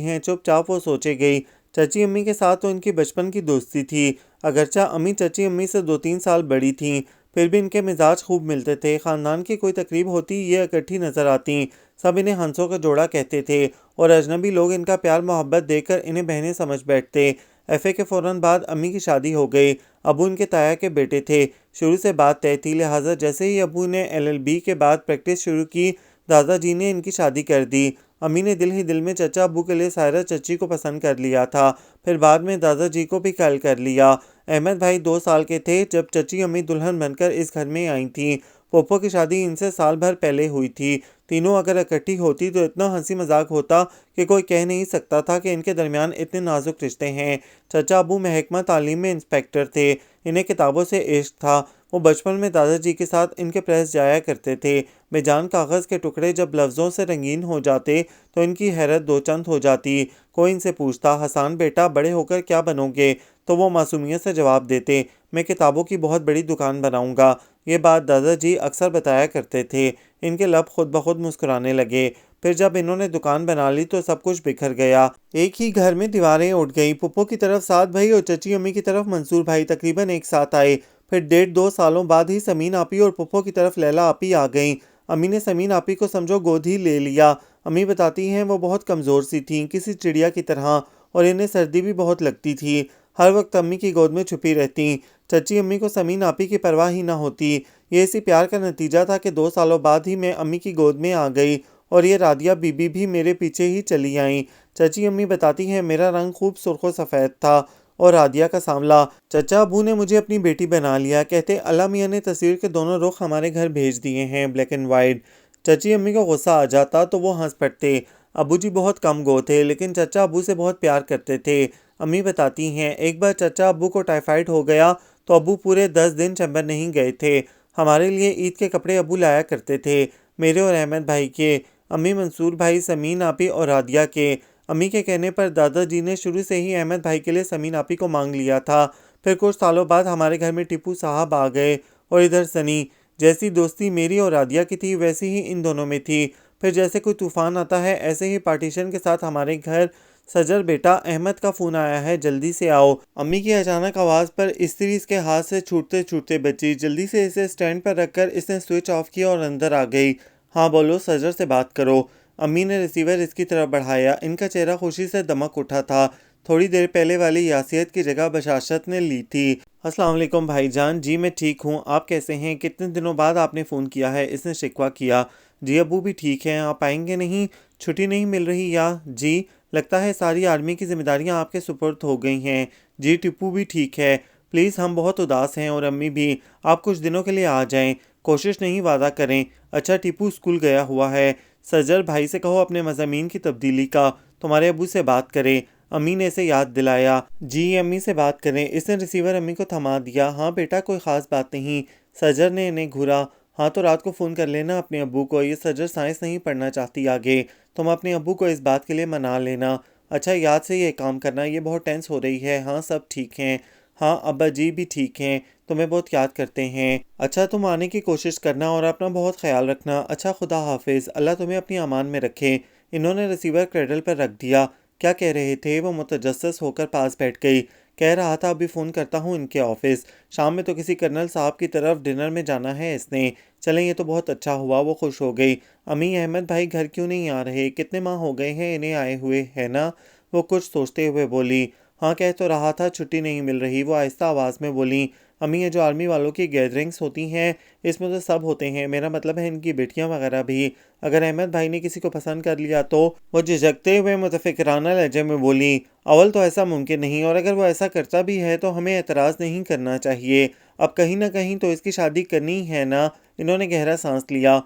हैं। चुपचाप वो सोचे गई। चची अम्मी के साथ तो इनकी बचपन की दोस्ती थी। अगरचा अम्मी चची अम्मी से 2-3 साल बड़ी थीं, फिर भी इनके मिजाज खूब मिलते थे। ख़ानदान की कोई तकरीब होती ये इकट्ठी नज़र आती। सब इन्हें हंसों का जोड़ा कहते थे और अजनबी लोग इनका प्यार मोहब्बत देखकर इन्हें बहनें समझ बैठते। एफए के फ़ौरन बाद अम्मी की शादी हो गई। अबू इनके ताया के बेटे थे। शुरू से बात तय थी, लिहाजा जैसे ही अबू ने एलएलबी के बाद प्रैक्टिस शुरू की, दादाजी ने इनकी शादी कर दी। अम्मी ने दिल ही दिल में चचा अबू के लिए सायरा चची को पसंद कर लिया था। फिर बाद में दादाजी को भी ख्याल कर लिया। अहमद भाई 2 साल के थे जब चची अम्मी दुल्हन बनकर इस घर में आई थीं। पोपो की शादी इनसे साल भर पहले हुई थी। तीनों अगर इकट्ठी होती तो इतना हंसी मजाक होता कि कोई कह नहीं सकता था कि इनके दरमियान इतने नाजुक रिश्ते हैं। चचा अबू महकमा तालीम में इंस्पेक्टर थे। इन्हें किताबों से इश्क था। वो बचपन में दादाजी के साथ इनके प्रेस जाया करते थे। बेजान कागज़ के टुकड़े जब लफ्ज़ों से रंगीन हो जाते तो इनकी हैरत दो चंद हो जाती। कोई इनसे पूछता, हसान बेटा बड़े होकर क्या बनोगे? तो वो मासूमियत से जवाब देते, मैं किताबों की बहुत बड़ी दुकान बनाऊंगा। ये बात दादाजी अक्सर बताया करते थे। इनके लब खुद ब खुद मुस्कुराने लगे। फिर जब इन्होंने दुकान बना ली तो सब कुछ बिखर गया। एक ही घर में दीवारें उठ गईं। पुप्पो की तरफ सात भाई और चची अम्मी की तरफ मंसूर भाई तकरीबन एक साथ आए। फिर 1.5-2 सालों बाद ही समीन आपी और पुप्पो की तरफ लैला आपी आ गईं। अम्मी ने समीन आपी को समझो गोद ही ले लिया। अम्मी बताती हैं वो बहुत कमज़ोर सी थीं, किसी चिड़िया की तरह, और इन्हें सर्दी भी बहुत लगती थी। हर वक्त अम्मी की गोद में छुपी रहती। चची अम्मी को समीन आपी की परवाह ही ना होती। ये इसी प्यार का नतीजा था कि 2 सालों बाद ही मैं अम्मी की गोद में आ गई और ये रादिया बीबी भी मेरे पीछे ही चली आईं। चची अम्मी बताती हैं मेरा रंग खूब सुर्ख सफ़ेद था और रादिया का सांवला। चचा अबू ने मुझे अपनी बेटी बना लिया। कहते अल्लाह मियाँ ने तस्वीर के दोनों रुख हमारे घर भेज दिए हैं, ब्लैक एंड वाइट। चची अम्मी को गुस्सा आ जाता तो वो हंस पड़ते। अबू जी बहुत कम गो थे लेकिन चचा अबू से बहुत प्यार करते थे। अम्मी बताती हैं एक बार चचा अबू को टाइफाइड हो गया तो अबू पूरे 10 दिन चैम्बर नहीं गए थे। हमारे लिए ईद के कपड़े अबू लाया करते थे, मेरे और अहमद भाई के, अम्मी मंसूर भाई, समीन आपी और रादिया के। अम्मी के कहने पर दादाजी ने शुरू से ही अहमद भाई के लिए समीन आपी को मांग लिया था। फिर कुछ सालों बाद हमारे घर में टीपू साहब आ गए और इधर सनी। जैसी दोस्ती मेरी और रादिया की थी वैसी ही इन दोनों में थी। फिर जैसे कोई तूफान आता है ऐसे ही पार्टीशन के साथ हमारे घर सजर बेटा अहमद का फ़ोन आया है, जल्दी से आओ। अम्मी की अचानक आवाज़ पर इस्त्री इसके हाथ से छूटते छूटते बची। जल्दी से इसे स्टैंड पर रखकर इसने स्विच ऑफ किया और अंदर आ गई। हाँ बोलो, सजर से बात करो। अम्मी ने रिसीवर इसकी तरफ बढ़ाया। इनका चेहरा खुशी से दमक उठा था। थोड़ी देर पहले वाली यासियत की जगह बशाशत ने ली थी। अस्सलाम वालेकुम भाईजान। जी मैं ठीक हूँ, आप कैसे हैं? कितने दिनों बाद आपने फ़ोन किया है, इसने शिकवा किया। जी अबू भी ठीक हैं, आप आएंगे नहीं? छुट्टी नहीं मिल रही या? जी लगता है सारी आर्मी की जिम्मेदारियां आपके सुपुर्द हो गई हैं। जी टिप्पू भी ठीक है। प्लीज़ हम बहुत उदास हैं और अम्मी भी। आप कुछ दिनों के लिए आ जाएं, कोशिश नहीं वादा करें। अच्छा टिप्पू स्कूल गया हुआ है। सजर भाई से कहो अपने मज़ामीन की तब्दीली का तुम्हारे अबू से बात करें। अम्मी ने इसे याद दिलाया। जी अम्मी से बात करें। इसने रिसीवर अम्मी को थमा दिया। हाँ बेटा कोई ख़ास बात नहीं। सजर ने इन्हें घूरा। हाँ तो रात को फ़ोन कर लेना अपने अब्बू को। ये सजर साइंस नहीं पढ़ना चाहती आगे। तुम अपने अब्बू को इस बात के लिए मना लेना। अच्छा याद से ये काम करना, ये बहुत टेंस हो रही है। हाँ सब ठीक हैं। हाँ अब्बा जी भी ठीक हैं, तुम्हें बहुत याद करते हैं। अच्छा तुम आने की कोशिश करना और अपना बहुत ख्याल रखना। अच्छा खुदा हाफिज़, अल्लाह तुम्हें अपनी अमान में रखे। इन्होंने रिसीवर क्रेडल पर रख दिया। क्या कह रहे थे? वो मुतजस्सिस होकर पास बैठ गई। कह रहा था अभी फ़ोन करता हूँ इनके ऑफिस। शाम में तो किसी कर्नल साहब की तरफ डिनर में जाना है इसने। चलें ये तो बहुत अच्छा हुआ। वो खुश हो गई। अम्मी अहमद भाई घर क्यों नहीं आ रहे? कितने माह हो गए हैं इन्हें आए हुए, है ना? वो कुछ सोचते हुए बोली। हाँ कह तो रहा था छुट्टी नहीं मिल रही। वो आहिस्ता आवाज़ में बोली। अम्मी ये जो आर्मी वालों की गैदरिंग्स होती हैं इसमें तो सब होते हैं, मेरा मतलब है इनकी बेटियां वगैरह भी। अगर अहमद भाई ने किसी को पसंद कर लिया तो? वो झिझकते हुए मुतफिकराना लहजे में बोली। अव्वल तो ऐसा मुमकिन नहीं, और अगर वो ऐसा करता भी है तो हमें एतराज़ नहीं करना चाहिए। अब कहीं ना कहीं तो इसकी शादी करनी है ना? इन्होंने गहरा सांस लिया।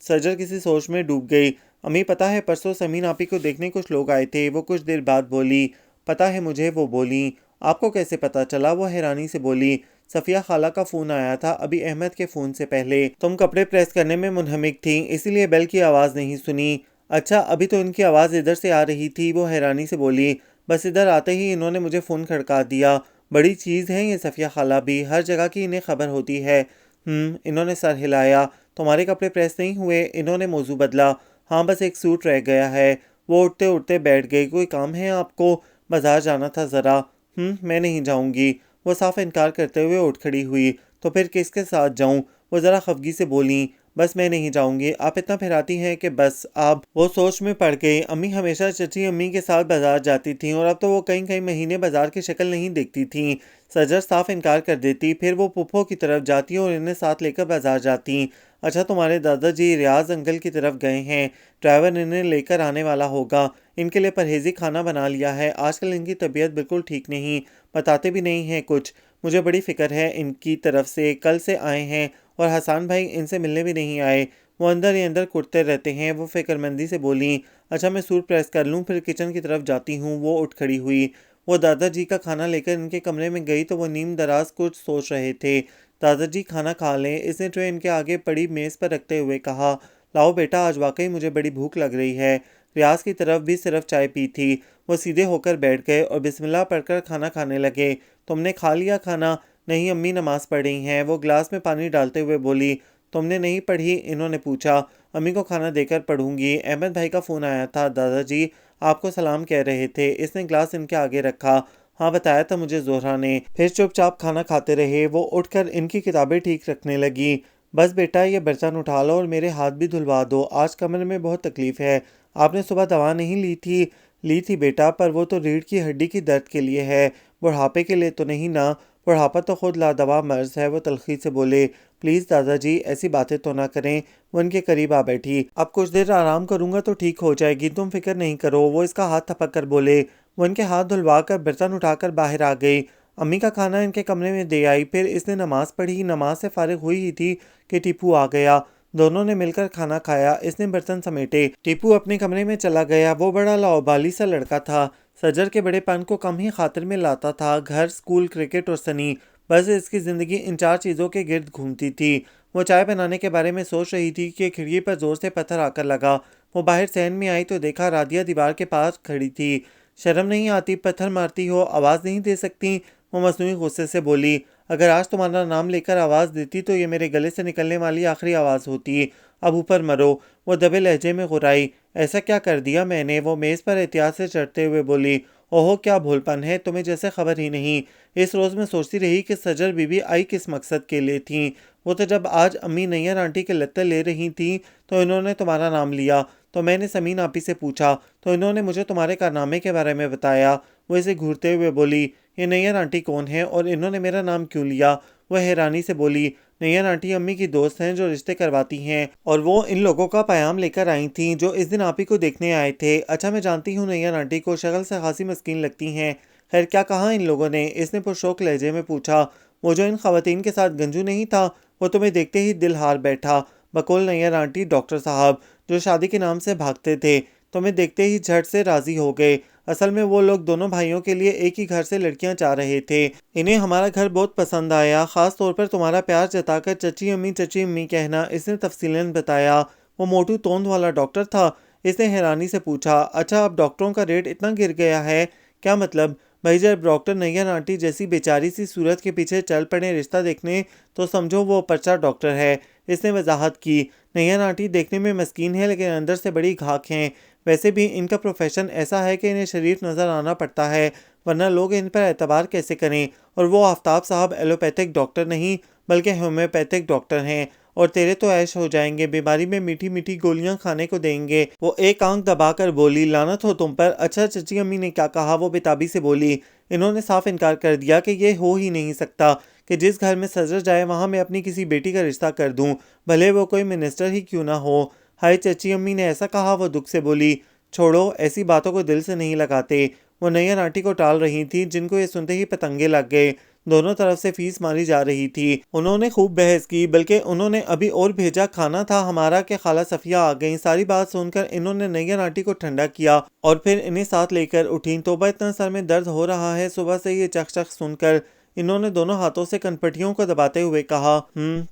सजर किसी सोच में डूब गई। अम्मी पता है परसों समीन आपी को देखने कुछ लोग आए थे। वो कुछ देर बाद बोली। पता है मुझे, वो बोली। आपको कैसे पता चला? वो हैरानी से बोली। सफिया खाला का फ़ोन आया था अभी अहमद के फ़ोन से पहले। तुम कपड़े प्रेस करने में मुनहमिक थी, इसीलिए बेल की आवाज़ नहीं सुनी। अच्छा, अभी तो इनकी आवाज़ इधर से आ रही थी, वो हैरानी से बोली। बस इधर आते ही इन्होंने मुझे फ़ोन खड़का दिया। बड़ी चीज़ है ये सफिया खाला भी, हर जगह की इन्हें खबर होती है। इन्होंने सर हिलाया। तुम्हारे कपड़े प्रेस नहीं हुए? इन्होंने मौजू बदला। हाँ, बस एक सूट रह गया है। वो उठते उठते बैठ गई। कोई काम है आपको? बाजार जाना था ज़रा। मैं नहीं जाऊंगी। वो साफ इनकार करते हुए उठ खड़ी हुई। तो फिर किसके साथ जाऊं? वो ज़रा खफगी से बोली। बस मैं नहीं जाऊंगी, आप इतना फिराती हैं कि बस आप। वो सोच में पड़ गई। अम्मी हमेशा चची अम्मी के साथ बाजार जाती थी और अब तो वो कई कई महीने बाजार की शक्ल नहीं देखती थी। सजर साफ इनकार कर देती, फिर वो पुप्पो की तरफ जाती और इन्हें साथ लेकर बाजार जाती। अच्छा, तुम्हारे दादाजी रियाज अंकल की तरफ गए हैं, ड्राइवर इन्हें लेकर आने वाला होगा। इनके लिए परहेजी खाना बना लिया है, आजकल इनकी तबीयत बिल्कुल ठीक नहीं, बताते भी नहीं हैं कुछ। मुझे बड़ी फिक्र है इनकी तरफ से, कल से आए हैं और हसान भाई इनसे मिलने भी नहीं आए। वो अंदर ही अंदर कुटते रहते हैं। वो फिक्रमंदी से बोली। अच्छा, मैं सूट प्रेस कर लूँ, फिर किचन की तरफ जाती हूँ। वो उठ खड़ी हुई। वो दादाजी का खाना लेकर इनके कमरे में गई तो वो नीम दराज कुछ सोच रहे थे। दादाजी खाना खा लें, इसने ट्रे इनके आगे पड़ी मेज़ पर रखते हुए कहा। लाओ बेटा, आज वाकई मुझे बड़ी भूख लग रही है। रियाज की तरफ भी सिर्फ चाय पी थी। वो सीधे होकर बैठ गए और बिस्मिल्लाह पढ़कर खाना खाने लगे। तुमने खा लिया खाना? नहीं अम्मी, नमाज पढ़ रही हैं। वो गिलास में पानी डालते हुए बोली। तुमने नहीं पढ़ी? इन्होंने पूछा। अम्मी को खाना देकर पढ़ूंगी। अहमद भाई का फ़ोन आया था, दादाजी आपको सलाम कह रहे थे। इसने गिलास इनके आगे रखा। हाँ, बताया था मुझे जोहरा ने। फिर चुपचाप खाना खाते रहे। वो उठकर इनकी किताबें ठीक रखने लगी। बस बेटा, ये बर्तन उठा लो और मेरे हाथ भी धुलवा दो, आज कमर में बहुत तकलीफ़ है। आपने सुबह दवा नहीं ली थी? ली थी बेटा, पर वो तो रीढ़ की हड्डी की दर्द के लिए है, बुढ़ापे के लिए तो नहीं ना। बुढ़ापा तो खुद लादवा मर्ज है। वो तलखी से बोले। प्लीज़ दादाजी, ऐसी बातें तो ना करें। वो उनके करीब आ बैठी। अब कुछ देर आराम करूंगा तो ठीक हो जाएगी, तुम फिक्र नहीं करो। वो इसका हाथ थपक कर बोले। वो इनके हाथ धुलवा कर बर्तन उठाकर बाहर आ गई। अम्मी का खाना इनके कमरे में दे आई। फिर इसने नमाज पढ़ी। नमाज से फारिग हुई ही थी कि टीपू आ गया। दोनों ने मिलकर खाना खाया। इसने बर्तन समेटे। टीपू अपने कमरे में चला गया। वो बड़ा लाओबाली सा लड़का था, सजर के बड़ेपन को कम ही खातिर में लाता था। घर, स्कूल, क्रिकेट और सनी, बस इसकी ज़िंदगी इन चार चीज़ों के गिर्द घूमती थी। वो चाय बनाने के बारे में सोच रही थी कि खिड़की पर जोर से पत्थर आकर लगा। वो बाहर सहन में आई तो देखा रादिया दीवार के पास खड़ी थी। शर्म नहीं आती? पत्थर मारती हो, आवाज़ नहीं दे सकती? वो मसनूई गुस्से से बोली। अगर आज तुम्हारा नाम लेकर आवाज़ देती तो ये मेरे गले से निकलने वाली आखिरी आवाज़ होती। अब ऊपर मरो। वो दबे लहजे में गुर्राई। ऐसा क्या कर दिया मैंने? वो मेज़ पर एहतियात से चढ़ते हुए बोली। ओहो, क्या भोलपन है तुम्हें, जैसे खबर ही नहीं। इस रोज़ में सोचती रही कि सजर बीबी आई किस मकसद के लिए थी। वो तो जब आज अम्मी नैयर आंटी के लत्ते ले रही थी तो इन्होंने तुम्हारा नाम लिया। तो मैंने समीन आपी से पूछा तो इन्होंने मुझे तुम्हारे कारनामे के बारे में बताया। वो इसे घूरते हुए बोली। ये नैयर आंटी कौन है और इन्होंने मेरा नाम क्यों लिया? वह हैरानी से बोली। नैयर आंटी अम्मी की दोस्त हैं जो रिश्ते करवाती हैं, और वो इन लोगों का पैगाम लेकर आई थी जो इस दिन आपी को देखने आए थे। अच्छा, मैं जानती हूँ नैयर आंटी को, शक्ल से खासी मस्कीन लगती हैं। खैर, क्या कहा इन लोगों ने? इसने पुरशौक लहजे में पूछा। वो जो इन खवातीन के साथ गंजू नहीं था, वो तुम्हें देखते ही दिल हार बैठा। बकौल नैयर आंटी डॉक्टर साहब जो शादी के नाम से भागते थे, तुम्हें देखते ही झट से राजी हो गए। असल में वो लोग दोनों भाइयों के लिए एक ही घर से लड़कियां चाह रहे थे। इन्हें हमारा घर बहुत पसंद आया, खास तौर पर तुम्हारा प्यार जताकर चची अम्मी कहना। इसने तफसीलन बताया। वो मोटू तोंद वाला डॉक्टर था? इसने हैरानी से पूछा। अच्छा, अब डॉक्टरों का रेट इतना गिर गया है? क्या मतलब? भाई, जब डॉक्टर नैयर आंटी जैसी बेचारी सी सूरत के पीछे चल पड़े रिश्ता देखने तो समझो वो पर्चा डॉक्टर है। इसने वजाहत की। नैयर आंटी देखने में मस्कीन है लेकिन अंदर से बड़ी घाक हैं। वैसे भी इनका प्रोफेशन ऐसा है कि इन्हें शरीफ नज़र आना पड़ता है, वरना लोग इन पर एतबार कैसे करें। और वो आफ्ताब साहब एलोपैथिक डॉक्टर नहीं बल्कि होम्योपैथिक डॉक्टर हैं। और तेरे तो ऐश हो जाएंगे, बीमारी में मीठी मीठी गोलियां खाने को देंगे। वो एक आंख दबाकर बोली। लानत हो तुम पर। अच्छा, चची अम्मी ने क्या कहा? वो बेताबी से बोली। इन्होंने साफ इनकार कर दिया कि ये हो ही नहीं सकता कि जिस घर में सजर जाए वहाँ मैं अपनी किसी बेटी का रिश्ता कर दूँ, भले वो कोई मिनिस्टर ही क्यों ना हो। हाय, चची अम्मी ने ऐसा कहा? वो दुख से बोली। छोड़ो, ऐसी बातों को दिल से नहीं लगाते। वो नैयर आंटी को टाल रही थी, जिनको ये सुनते ही पतंगे लग गए। दोनों तरफ से फीस मारी जा रही थी। उन्होंने खूब बहस की, बल्कि उन्होंने अभी और भेजा खाना था हमारा कि खाला सफिया आ गई। सारी बात सुनकर इन्होंने नैयर आंटी को ठंडा किया और फिर इन्हें साथ लेकर उठी। तोबा, इतना सर में दर्द हो रहा है सुबह से ये चख चख सुनकर। इन्होंने दोनों हाथों से कनपटियों को दबाते हुए कहा।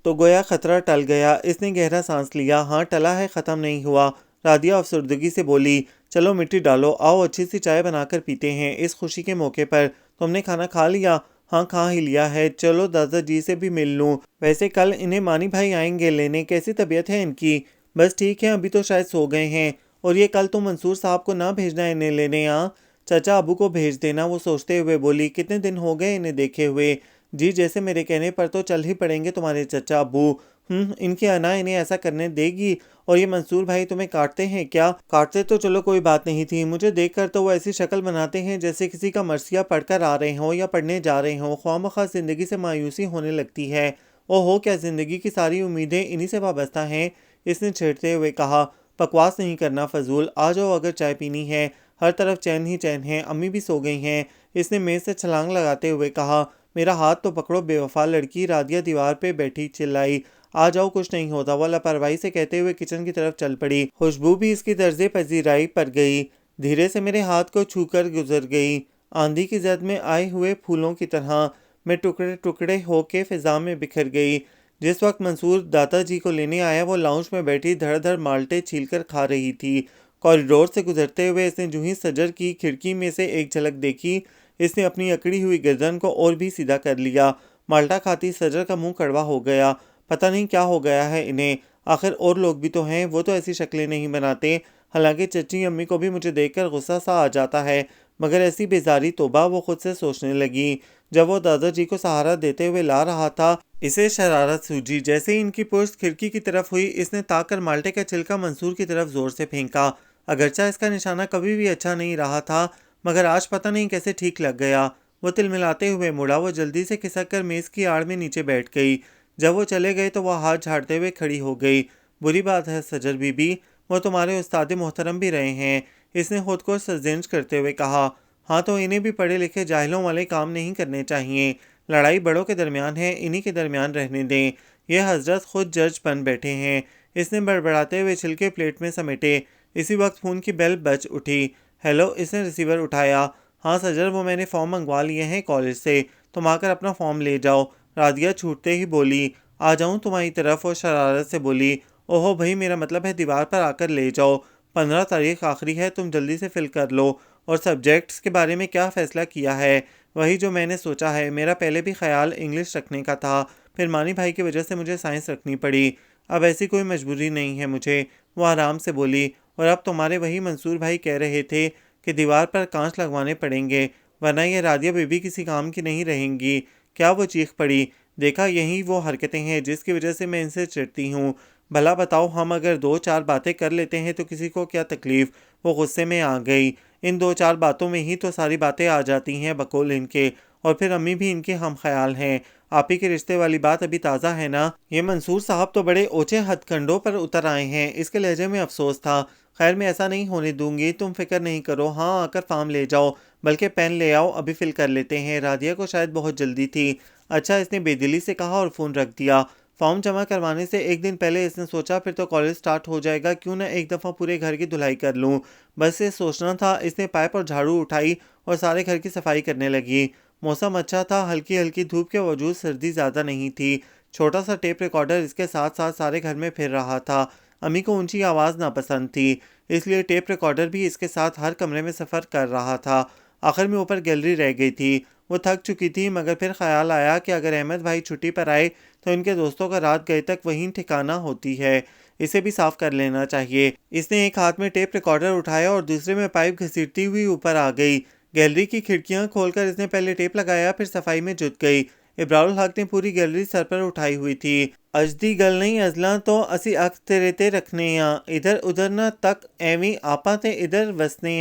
तो गोया खतरा टल गया। इसने गहरा सांस लिया। हाँ, टला है, खत्म नहीं हुआ। रादिया अफसरदगी से बोली। चलो मिट्टी डालो, आओ अच्छी सी चाय बनाकर पीते हैं इस खुशी के मौके पर। तुमने खाना खा लिया? हाँ, खा ही लिया है। चलो दादाजी से भी मिल लूँ। वैसे कल इन्हें मानी भाई आएंगे लेने, कैसी तबीयत है इनकी? बस ठीक है, अभी तो शायद सो गए हैं। और ये कल तो मंसूर साहब को ना भेजना इन्हें लेने यहाँ, चाचा अबू को भेज देना। वो सोचते हुए बोली। कितने दिन हो गए इन्हें देखे हुए? जी, जैसे मेरे कहने पर तो चल ही पड़ेंगे तुम्हारे चाचा अबू। इनकी अना इन्हें ऐसा करने देगी? और ये मंसूर भाई तुम्हें काटते हैं क्या? काटते तो चलो कोई बात नहीं थी, मुझे देखकर तो वो ऐसी शक्ल बनाते हैं जैसे किसी का मरसिया पढ़कर आ रहे हों या पढ़ने जा रहे हों। ख्वामख्वाह जिंदगी से मायूसी होने लगती है। ओहो, क्या जिंदगी की सारी उम्मीदें इन्हीं से वाबस्ता हैं? इसने छेड़ते हुए कहा। बकवास नहीं करना फजूल, आ जाओ अगर चाय पीनी है। हर तरफ चैन ही चैन है, अम्मी भी सो गई हैं। इसने मेज से छलांग लगाते हुए कहा। मेरा हाथ तो पकड़ो बेवफा लड़की। रादिया दीवार पे बैठी चिल्लाई। आ जाओ, कुछ नहीं होता। वह लापरवाही से कहते हुए किचन की तरफ चल पड़ी। खुशबू भी इसकी तर्ज पजीराई पर गई। धीरे से मेरे हाथ को छूकर गुजर गई। आंधी की जद में आए हुए फूलों की तरह मैं टुकड़े टुकड़े होके फिजा में बिखर गई। जिस वक्त मंसूर दादाजी को लेने आया, वो लाउंज में बैठी धड़ धड़ माल्टे छीलकर खा रही थी। कॉरिडोर से गुजरते हुए इसने जूही सजर की खिड़की में से एक झलक देखी। इसने अपनी अकड़ी हुई गर्दन को और भी सीधा कर लिया। माल्टा खाती सजर का मुंह कड़वा हो गया। पता नहीं क्या हो गया है इन्हें। आखिर और लोग भी तो हैं, वो तो ऐसी शक्लें नहीं बनाते। हालांकि चची अम्मी को भी मुझे देखकर गुस्सा सा आ जाता है, मगर ऐसी बेजारी तोबा, वो खुद से सोचने लगी। जब वो दादाजी को सहारा देते हुए ला रहा था, इसे शरारत सूझी। जैसे ही इनकी पुश्त खिड़की की तरफ हुई, इसने ताकर माल्टे का छिलका मंसूर की तरफ जोर से फेंका। अगरचा इसका निशाना कभी भी अच्छा नहीं रहा था, मगर आज पता नहीं कैसे ठीक लग गया। वो तिलमिलाते हुए मुड़ा। वो जल्दी से खिसक कर मेज की आड़ में नीचे बैठ गई। जब वो चले गए तो वह हाथ झाड़ते हुए खड़ी हो गई। बुरी बात है सजर बीबी, वो तुम्हारे उस्ताद मोहतरम भी रहे हैं। इसने खुद को सर्जिंच करते हुए कहा। हाँ, तो इन्हें भी पढ़े लिखे जाहिलों वाले काम नहीं करने चाहिए। लड़ाई बड़ों के दरमियान है, इन्हीं के दरमियान रहने दें। यह हजरत खुद जज बन बैठे हैं। इसने बड़बड़ाते हुए छिलके प्लेट में समेटे। इसी वक्त फ़ोन की बेल बज उठी। हेलो, इसने रिसीवर उठाया। हाँ सजर, वो मैंने फॉर्म मंगवा लिए हैं कॉलेज से, तुम आकर अपना फॉर्म ले जाओ। रादिया छूटते ही बोली। आ जाऊं तुम्हारी तरफ? और शरारत से बोली। ओहो भाई, मेरा मतलब है दीवार पर आकर ले जाओ। 15 तारीख आखिरी है, तुम जल्दी से फिल कर लो। और सब्जेक्ट्स के बारे में क्या फ़ैसला किया है? वही जो मैंने सोचा है। मेरा पहले भी ख्याल इंग्लिश रखने का था, फिर मानी भाई की वजह से मुझे साइंस रखनी पड़ी। अब ऐसी कोई मजबूरी नहीं है मुझे, वो आराम से बोली। और अब तुम्हारे वही मंसूर भाई कह रहे थे कि दीवार पर कांच लगवाने पड़ेंगे, वरना ये रादिया बेबी किसी काम की नहीं रहेंगी। क्या? वो चीख पड़ी। देखा, यही वो हरकतें हैं जिसकी वजह से मैं इनसे चिढ़ती हूँ। भला बताओ, हम अगर 2-4 बातें कर लेते हैं तो किसी को क्या तकलीफ? वो गुस्से में आ गई। इन 2-4 बातों में ही तो सारी बातें आ जाती हैं बकौल इनके। और फिर अम्मी भी इनके हम ख्याल हैं। आप ही के रिश्ते वाली बात अभी ताज़ा है ना? ये मंसूर साहब तो बड़े ऊंचे हथकंडों पर उतर आए हैं। इसके लहजे में अफसोस था। खैर, मैं ऐसा नहीं होने दूंगी, तुम फिक्र नहीं करो। हाँ, आकर फार्म ले जाओ, बल्कि पेन ले आओ, अभी फिल कर लेते हैं। रादिया को शायद बहुत जल्दी थी। अच्छा, इसने बेदिली से कहा और फ़ोन रख दिया। फॉर्म जमा करवाने से एक दिन पहले इसने सोचा फिर तो कॉलेज स्टार्ट हो जाएगा, क्यों ना एक दफ़ा पूरे घर की धुलाई कर लूँ। बस ये सोचना था। इसने पाइप और झाड़ू उठाई और सारे घर की सफाई करने लगी। मौसम अच्छा था, हल्की हल्की धूप के बावजूद सर्दी ज़्यादा नहीं थी। छोटा सा टेप रिकॉर्डर इसके साथ साथ सारे घर में फिर रहा था। अम्मी को ऊंची आवाज़ नापसंद थी, इसलिए टेप रिकॉर्डर भी इसके साथ हर कमरे में सफ़र कर रहा था। आखिर में ऊपर गैलरी रह गई थी। वो थक चुकी थी, मगर फिर ख्याल आया कि अगर अहमद भाई छुट्टी पर आए तो इनके दोस्तों का रात गए तक वहीं ठिकाना होती है। इसे भी साफ कर लेना चाहिए। इसने एक हाथ में टेप रिकॉर्डर उठाया और दूसरे में पाइप घसीटती हुई ऊपर आ गई। गैलरी की खिड़कियां खोलकर इसने पहले टेप लगाया, फिर सफाई में जुट गई। इब्रारुल हक ने पूरी गैलरी सर पर उठाई हुई थी। अजदी गल नहीं अजला तो असी अख तेरे ते रखने इधर उधर ना तक एवी आपा ते इधर वसने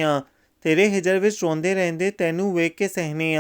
तेरे हिजर विच रोंदे रहंदे तैनू वेख के सहने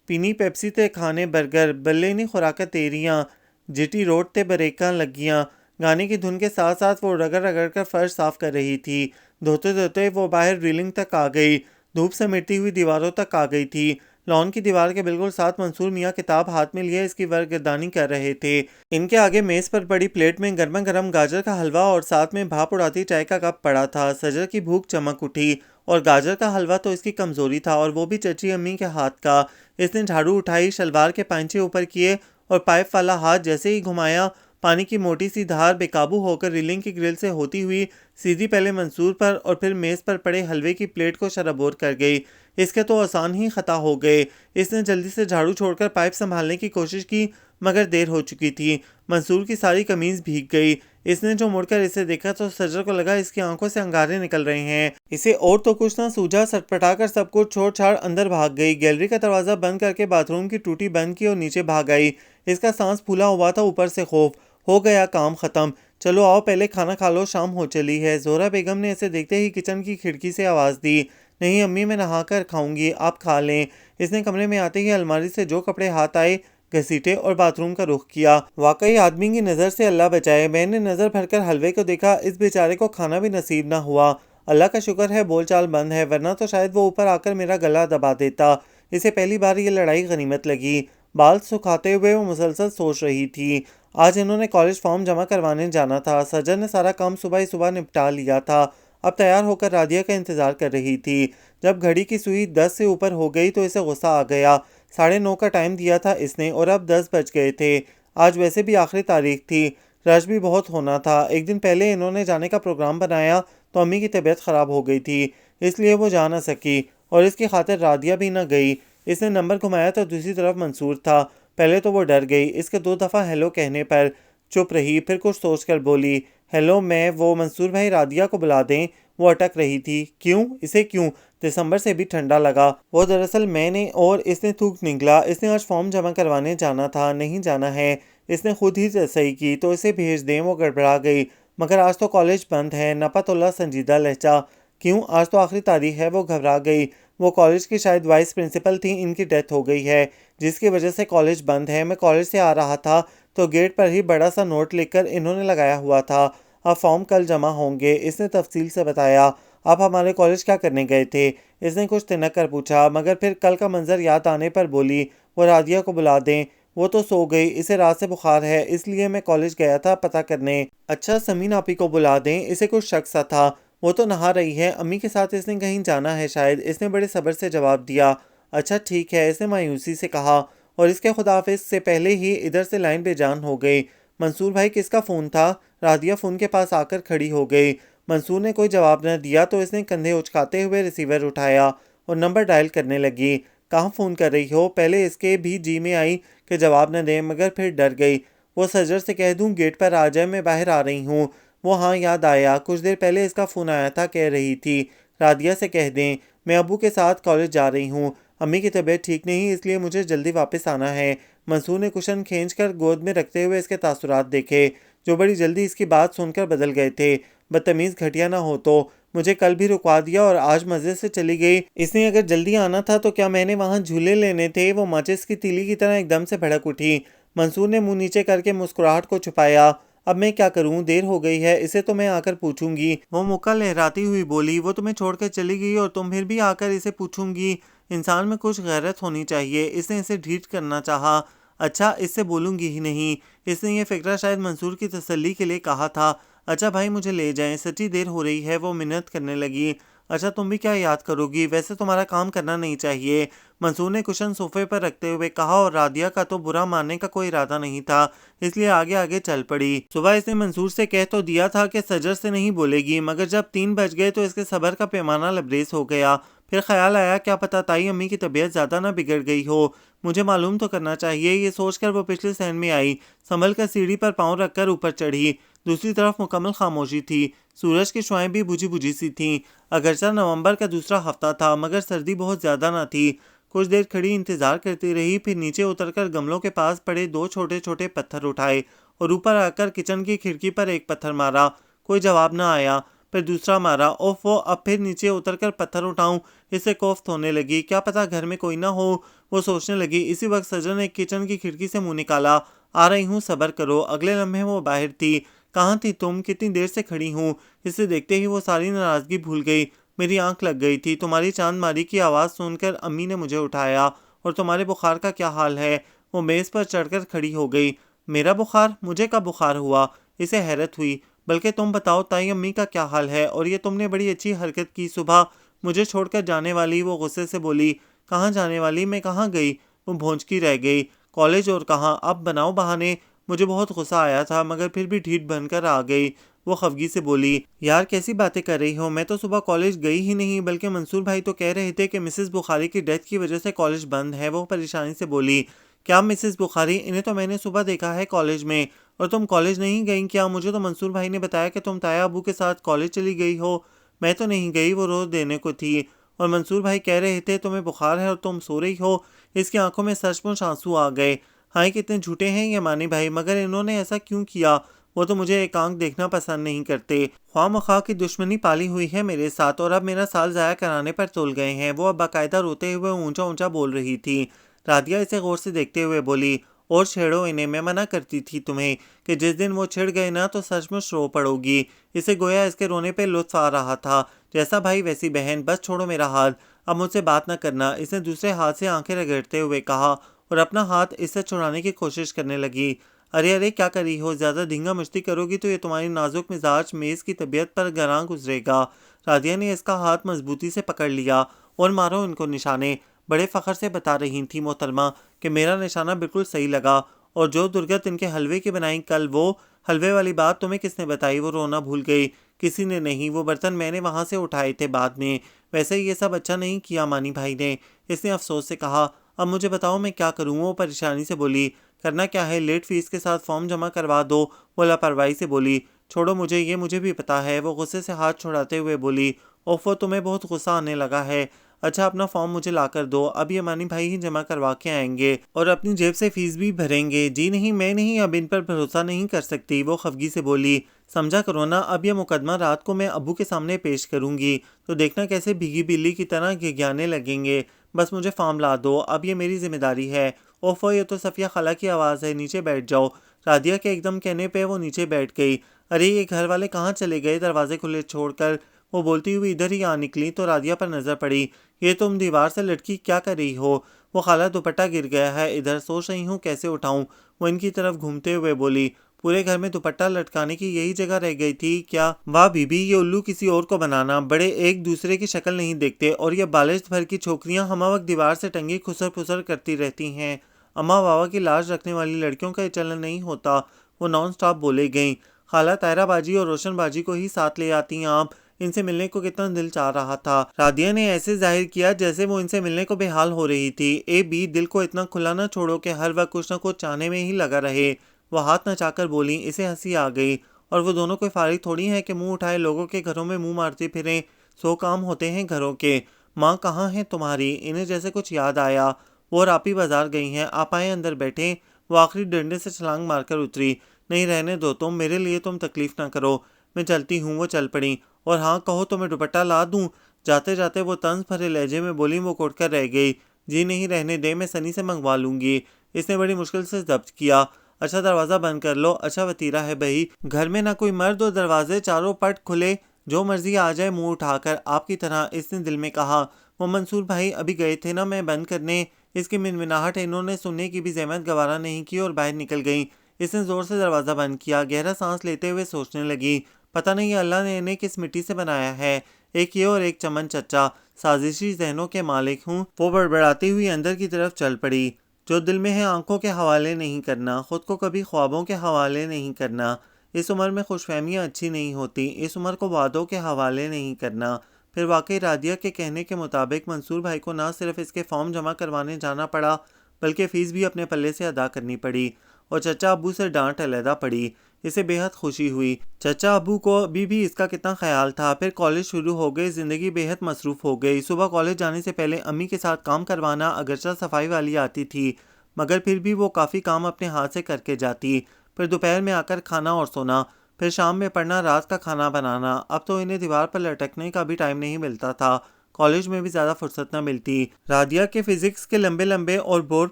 पीनी पेप्सी ते खाने बर्गर बल्ले नी खुराका तेरियां जिटी रोड ते बरेकां लगियां। गाने की धुन के साथ साथ वो रगड़ रगड़ कर फर्श साफ कर रही थी। धोते धोते वो बाहर रीलिंग तक आ गई। धूप से मिटती हुई दीवारों तक आ गई थी। लॉन की दीवार के बिल्कुल साथ मंसूर मियाँ किताब हाथ में लिए इसकी वर्गदानी कर रहे थे। इनके आगे मेज पर पड़ी प्लेट में गर्मा गर्म गाजर का हलवा और साथ में भाप उड़ाती चाय का कप पड़ा था। सजर की भूख चमक उठी और गाजर का हलवा तो इसकी कमज़ोरी था, और वो भी चची अम्मी के हाथ का। इसने झाड़ू उठाई, शलवार के पांचे ऊपर किए और पाइप वाला हाथ जैसे ही घुमाया, पानी की मोटी सी धार बेकाबू होकर रीलिंग की ग्रिल से होती हुई सीधी पहले मंसूर पर और फिर मेज़ पर पड़े हलवे की प्लेट को शराबोर कर गई। इसके तो आसान ही खता हो गए। इसने जल्दी से झाड़ू छोड़कर पाइप संभालने की कोशिश की, मगर देर हो चुकी थी। मंसूर की सारी कमीज भीग गई। इसने जो मुड़कर इसे देखा तो सजर को लगा इसकी आंखों से अंगारे निकल रहे हैं। इसे और तो कुछ ना सूझा, सटपटाकर सब कुछ छोड़ छाड़ अंदर भाग गई। गैलरी का दरवाजा बंद करके बाथरूम की टूटी बंद की और नीचे भाग आई। इसका सांस फूला हुआ था, ऊपर से खौफ। हो गया काम खत्म, चलो आओ पहले खाना खा लो, शाम हो चली है। जोहरा बेगम ने इसे देखते ही किचन की खिड़की से आवाज़ दी। नहीं अम्मी, मैं नहा कर खाऊंगी, आप खा लें। इसने कमरे में आते ही अलमारी से जो कपड़े हाथ आए घसीटे और बाथरूम का रुख किया। वाकई आदमी की नज़र से अल्लाह बचाए। मैंने नज़र भरकर हलवे को देखा, इस बेचारे को खाना भी नसीब ना हुआ। अल्लाह का शुक्र है बोलचाल बंद है, वरना तो शायद वो ऊपर आकर मेरा गला दबा देता। इसे पहली बार ये लड़ाई गनीमत लगी। बाल सुखाते हुए वो मुसलसल सोच रही थी। आज इन्होंने कॉलेज फॉर्म जमा करवाने जाना था। सजर ने सारा काम सुबह ही सुबह निपटा लिया था। अब तैयार होकर रादिया का इंतज़ार कर रही थी। जब घड़ी की सुई 10 से ऊपर हो गई तो इसे गुस्सा आ गया। 9:30 का टाइम दिया था इसने और अब 10 बज गए थे। आज वैसे भी आखिरी तारीख थी, रश भी बहुत होना था। एक दिन पहले इन्होंने जाने का प्रोग्राम बनाया तो अम्मी की तबीयत ख़राब हो गई थी, इसलिए वो जा ना सकी और इसकी खातिर रादिया भी ना गई। इसने नंबर घुमाया तो दूसरी तरफ मंसूर था। पहले तो वो डर गई। इसके 2 दफ़ा हेलो कहने पर चुप रही, फिर कुछ सोचकर बोली, हेलो मैं वो मंसूर भाई, रादिया को बुला दें। वो अटक रही थी। क्यों? इसे क्यों? दिसंबर से भी ठंडा लगा। वो दरअसल मैंने और इसने थूक निकला। इसने आज फॉर्म जमा करवाने जाना था, नहीं जाना है। इसने खुद ही सही की तो इसे भेज दें। वो गड़बड़ा गई। मगर आज तो कॉलेज बंद है। नपतुल्ला संजीदा लहजा। क्यों? आज तो आखिरी तारीख है। वो घबरा गई। वो कॉलेज की शायद वाइस प्रिंसिपल थी, इनकी डेथ हो गई है, जिसकी वजह से कॉलेज बंद है। मैं कॉलेज से आ रहा था तो गेट पर ही बड़ा सा नोट लिखकर इन्होंने लगाया हुआ था, अब फॉर्म कल जमा होंगे। इसने तफसील से बताया। आप हमारे कॉलेज क्या करने गए थे? इसने कुछ तिनक कर पूछा, मगर फिर कल का मंजर याद आने पर बोली, वो रादिया को बुला दें। वो तो सो गई, इसे रात से बुखार है, इसलिए मैं कॉलेज गया था पता करने। अच्छा, समीन आपी को बुला दें। इसे कुछ शक सा था। वो तो नहा रही है, अम्मी के साथ इसने कहीं जाना है शायद। इसने बड़े सब्र से जवाब दिया। अच्छा ठीक है, इसने मायूसी से कहा, और इसके खुदाफिज से पहले ही इधर से लाइन बेजान हो गई। मंसूर भाई, किसका फ़ोन था? रादिया फ़ोन के पास आकर खड़ी हो गई। मंसूर ने कोई जवाब न दिया तो इसने कंधे उचकाते हुए रिसीवर उठाया और नंबर डायल करने लगी। कहाँ फ़ोन कर रही हो? पहले इसके भी जी में आई कि जवाब न दें, मगर फिर डर गई। वो सजर से कह दूँ गेट पर आ जाए, मैं बाहर आ रही हूँ। वो हाँ याद आया, कुछ देर पहले इसका फ़ोन आया था, कह रही थी रादिया से कह दें मैं अबू के साथ कॉलेज जा रही हूँ, अम्मी की तबीयत ठीक नहीं, इसलिए मुझे जल्दी वापस आना है। मंसूर ने कुशन खींचकर गोद में रखते हुए इसके तासुरात देखे, जो बड़ी जल्दी इसकी बात सुनकर बदल गए थे। बदतमीज़ घटिया ना हो तो मुझे कल भी रुकवा दिया और आज मज़े से चली गई। इसने अगर जल्दी आना था तो क्या मैंने वहाँ झूले लेने थे? वो माचिस की तीली की तरह एकदम से भड़क उठी। मंसूर ने मुंह नीचे करके मुस्कुराहट को छुपाया। अब मैं क्या करूं? देर हो गई है, इसे तो मैं आकर पूछूंगी। वो मुक्का लहराती हुई बोली, वो तुम्हें छोड़कर चली गई और तुम फिर भी आकर इसे पूछूंगी? इंसान में कुछ गैरत होनी चाहिए। इसने इसे ढीठ करना चाहा। अच्छा, इससे बोलूंगी ही नहीं। इसने ये फिक्रा शायद मंसूर की तसल्ली के लिए कहा था। अच्छा भाई, मुझे ले जाएं, सच्ची देर हो रही है। वो मिन्नत करने लगी। अच्छा, तुम भी क्या याद करोगी? वैसे तुम्हारा काम करना नहीं चाहिए, मंसूर ने कुशन सोफे पर रखते हुए कहा, और रादिया का तो बुरा मानने का कोई इरादा नहीं था, इसलिए आगे आगे चल पड़ी। सुबह इसने मंसूर से कह तो दिया था कि सजर से नहीं बोलेगी, मगर जब 3 बज गए तो इसके सब्र का पैमाना लबरेज हो गया। फिर ख्याल आया, क्या पता ताई अम्मी की तबीयत ज़्यादा ना बिगड़ गई हो, मुझे मालूम तो करना चाहिए। ये सोचकर वो पिछले सहन में आई, संभल कर सीढ़ी पर पाँव रखकर ऊपर चढ़ी। दूसरी तरफ मुकम्मल खामोशी थी। सूरज की शुआएं भी बुझी बुझी सी थीं। अगरचा नवंबर का दूसरा हफ्ता था, मगर सर्दी बहुत ज़्यादा ना थी। कुछ देर खड़ी इंतजार करती रही, फिर नीचे उतरकर गमलों के पास पड़े 2 छोटे छोटे पत्थर उठाए और ऊपर आकर किचन की खिड़की पर एक पत्थर मारा। कोई जवाब न आया। फिर दूसरा मारा। ओफो, अब फिर नीचे उतरकर पत्थर उठाऊं? इससे कोफ्त होने लगी। क्या पता घर में कोई ना हो, वो सोचने लगी। इसी वक्त सजर ने किचन की खिड़की से मुंह निकाला। आ रही हूँ, सब्र करो। अगले लम्हे वो बाहर थी। कहाँ थी तुम? कितनी देर से खड़ी हूँ? इसे देखते ही वो सारी नाराजगी भूल गई। मेरी आंख लग गई थी। तुम्हारी चांद मारी की आवाज़ सुनकर अम्मी ने मुझे उठाया। और तुम्हारे बुखार का क्या हाल है? वो मेज़ पर चढ़कर खड़ी हो गई। मेरा बुखार? मुझे कब बुखार हुआ? इसे हैरत हुई। बल्कि तुम बताओ ताई अम्मी का क्या हाल है? और ये तुमने बड़ी अच्छी हरकत की सुबह मुझे छोड़कर जाने वाली। वो गुस्से से बोली, कहाँ जाने वाली, मैं कहाँ गई। वो भौंचकी रह गई। कॉलेज और कहाँ, अब बनाओ बहाने। मुझे बहुत गुस्सा आया था मगर फिर भी ढीठ बनकर आ गई। वो खफगी से बोली, यार कैसी बातें कर रही हो, मैं तो सुबह कॉलेज गई ही नहीं, बल्कि मंसूर भाई तो कह रहे थे कि मिसेस बुखारी की डेथ की वजह से कॉलेज बंद है। वो परेशानी से बोली, क्या मिसेस बुखारी, इन्हें तो मैंने सुबह देखा है कॉलेज में। और तुम कॉलेज नहीं गई क्या? मुझे तो मंसूर भाई ने बताया कि तुम ताया अबू के साथ कॉलेज चली गई हो। मैं तो नहीं गई, वो रोज देने को थी। और मंसूर भाई कह रहे थे तुम्हें बुखार है और तुम सो रही हो। इसकी आंखों में सचमुच आंसू आ गए। हाँ, कितने झूठे हैं ये मानी भाई, मगर इन्होंने ऐसा क्यों किया? वो तो मुझे एक आंख देखना पसंद नहीं करते। ख्वाह की दुश्मनी पाली हुई है मेरे साथ और अब मेरा साल ज़ाया कराने पर तुल गए हैं। वो अब बाकायदा रोते हुए ऊंचा ऊंचा बोल रही थी। राधिया इसे गौर से देखते हुए बोली, और छेड़ो इन्हें, मैं मना करती थी तुम्हें कि जिस दिन वो छिड़ गए ना तो सचमुच रो पड़ोगी। इसे गोया इसके रोने पे लुत्फ आ रहा था। जैसा भाई वैसी बहन, बस छोड़ो मेरा हाथ, अब मुझसे बात न करना। इसने दूसरे हाथ से आंखें रगड़ते हुए कहा और अपना हाथ इससे छुड़ाने की कोशिश करने लगी। अरे अरे क्या कर रही हो, ज़्यादा धींगा मस्ती करोगी तो ये तुम्हारी नाजुक मिजाज मेज़ की तबीयत पर गरां गुजरेगा। राधिया ने इसका हाथ मजबूती से पकड़ लिया। और मारो इनको निशाने, बड़े फ़ख्र से बता रही थी मोहतरमा कि मेरा निशाना बिल्कुल सही लगा। और जो दुर्गत इनके हलवे की बनाई कल, वो हलवे वाली बात तुम्हें किसने बताई? वो रोना भूल गई। किसी ने नहीं, वो बर्तन मैंने वहाँ से उठाए थे बाद में। वैसे ये सब अच्छा नहीं किया मानी भाई ने, इसने अफसोस से कहा। अब मुझे बताओ मैं क्या करूँ? वो परेशानी से बोली। करना क्या है, लेट फीस के साथ फॉर्म जमा करवा दो। वो लापरवाही से बोली, छोड़ो मुझे, ये मुझे भी पता है। वो गुस्से से हाथ छुड़ाते हुए बोली, ओफो तुम्हें बहुत गुस्सा आने लगा है। अच्छा अपना फॉर्म मुझे ला कर दो, अब ये मानी भाई ही जमा करवा के आएंगे और अपनी जेब से फीस भी भरेंगे। जी नहीं, मैं नहीं, अब इन पर भरोसा नहीं कर सकती। वो खफगी से बोली, समझा करो ना, अब यह मुकदमा रात को मैं अबू के सामने पेश करूंगी तो देखना कैसे भीगी बिल्ली की तरह गिग्याने लगेंगे। बस मुझे फॉर्म ला दो, अब ये मेरी जिम्मेदारी है। ओफो ये तो सफ़िया खाला की आवाज़ है, नीचे बैठ जाओ। राधिया के एकदम कहने पे वो नीचे बैठ गई। अरे ये घर वाले कहाँ चले गए दरवाजे खुले छोड़कर? वो बोलती हुई इधर ही आ निकली तो राधिया पर नज़र पड़ी। ये तुम दीवार से लटकी क्या कर रही हो? वो खाला दुपट्टा गिर गया है इधर, सोच रही हूँ कैसे उठाऊँ। वो इनकी तरफ घूमते हुए बोली, पूरे घर में दुपट्टा लटकाने की यही जगह रह गई थी क्या? वाह बीबी, ये उल्लू किसी और को बनाना, बड़े एक दूसरे की शक्ल नहीं देखते। और ये बालिश भर की छोकरियां हम वक्त दीवार से टंगी खुसर फुसर करती रहती हैं। अम्मा बाबा की लाज रखने वाली लड़कियों का ये चलन नहीं होता। वो नॉन स्टॉप बोले गई। खाला तायरा बाजी और रोशन बाजी को ही साथ ले आती आप, इनसे मिलने को कितना दिल चाह रहा था। राधिया ने ऐसे जाहिर किया जैसे वो इनसे मिलने को बेहाल हो रही थी। ए बी, दिल को इतना खुला ना छोड़ो कि हर वक्त कुछ न कुछ चाहने में ही लगा रहे। वो हाथ नचाकर बोली। इसे हंसी आ गई। और वो दोनों कोई फारिग थोड़ी है कि मुंह उठाए लोगों के घरों में मुंह मारती फिरें। 100 काम होते हैं घरों के। माँ कहाँ है तुम्हारी? इन्हें जैसे कुछ याद आया। वो और आप ही बाजार गई हैं, आप आए अंदर बैठे। वो आखिरी डंडे से छलांग मारकर उतरी। नहीं रहने दो तुम, मेरे लिए तुम तकलीफ ना करो, मैं चलती हूँ। वो चल पड़ी। और हाँ कहो तो मैं दुपट्टा ला दूँ? जाते जाते वो तंज भरे लहजे में बोली। वो उठकर रह गई। जी नहीं, रहने दे, मैं सनी से मंगवा लूंगी। इसने बड़ी मुश्किल से जब्त किया। अच्छा दरवाज़ा बंद कर लो, अच्छा वतीरा है भाई, घर में ना कोई मर्द और दरवाजे चारों पट खुले, जो मर्जी आ जाए मुंह उठाकर आपकी तरह। इसने दिल में कहा। वो मंसूर भाई अभी गए थे ना मैं बंद करने। इसकी मिनमिनाहट इन्होंने सुनने की भी जहमत गवारा नहीं की और बाहर निकल गई। इसने ज़ोर से दरवाज़ा बंद किया। गहरा सांस लेते हुए सोचने लगी, पता नहीं अल्लाह ने इन्हें किस मिट्टी से बनाया है। एक ये और एक चमन चच्चा, साजिशी जहनों के मालिक हूँ। वो बड़बड़ाती हुई अंदर की तरफ चल पड़ी। जो दिल में है आंखों के हवाले नहीं करना, खुद को कभी ख्वाबों के हवाले नहीं करना। इस उम्र में खुशफहमियाँ अच्छी नहीं होती, इस उम्र को वादों के हवाले नहीं करना। फिर वाकई राधिया के कहने के मुताबिक मंसूर भाई को ना सिर्फ इसके फॉर्म जमा करवाने जाना पड़ा, बल्कि फ़ीस भी अपने पल्ले से अदा करनी पड़ी। और चचा अब्बू से डांट अलहदा पड़ी। इसे बेहद खुशी हुई। चचा अब्बू को अभी भी इसका कितना ख्याल था। फिर कॉलेज शुरू हो गई, ज़िंदगी बेहद मसरूफ़ हो गई। सुबह कॉलेज जाने से पहले अम्मी के साथ काम करवाना, अगरचा सफाई वाली आती थी, मगर फिर भी वो काफ़ी काम अपने हाथ से करके जाती। फिर दोपहर में आकर खाना और सोना, फिर शाम में पढ़ना, रात का खाना बनाना। अब तो इन्हें दीवार पर लटकने का भी टाइम नहीं मिलता था। कॉलेज में भी ज़्यादा फुर्सत न मिलती। राधिया के फिजिक्स के लंबे लंबे और बोर्ड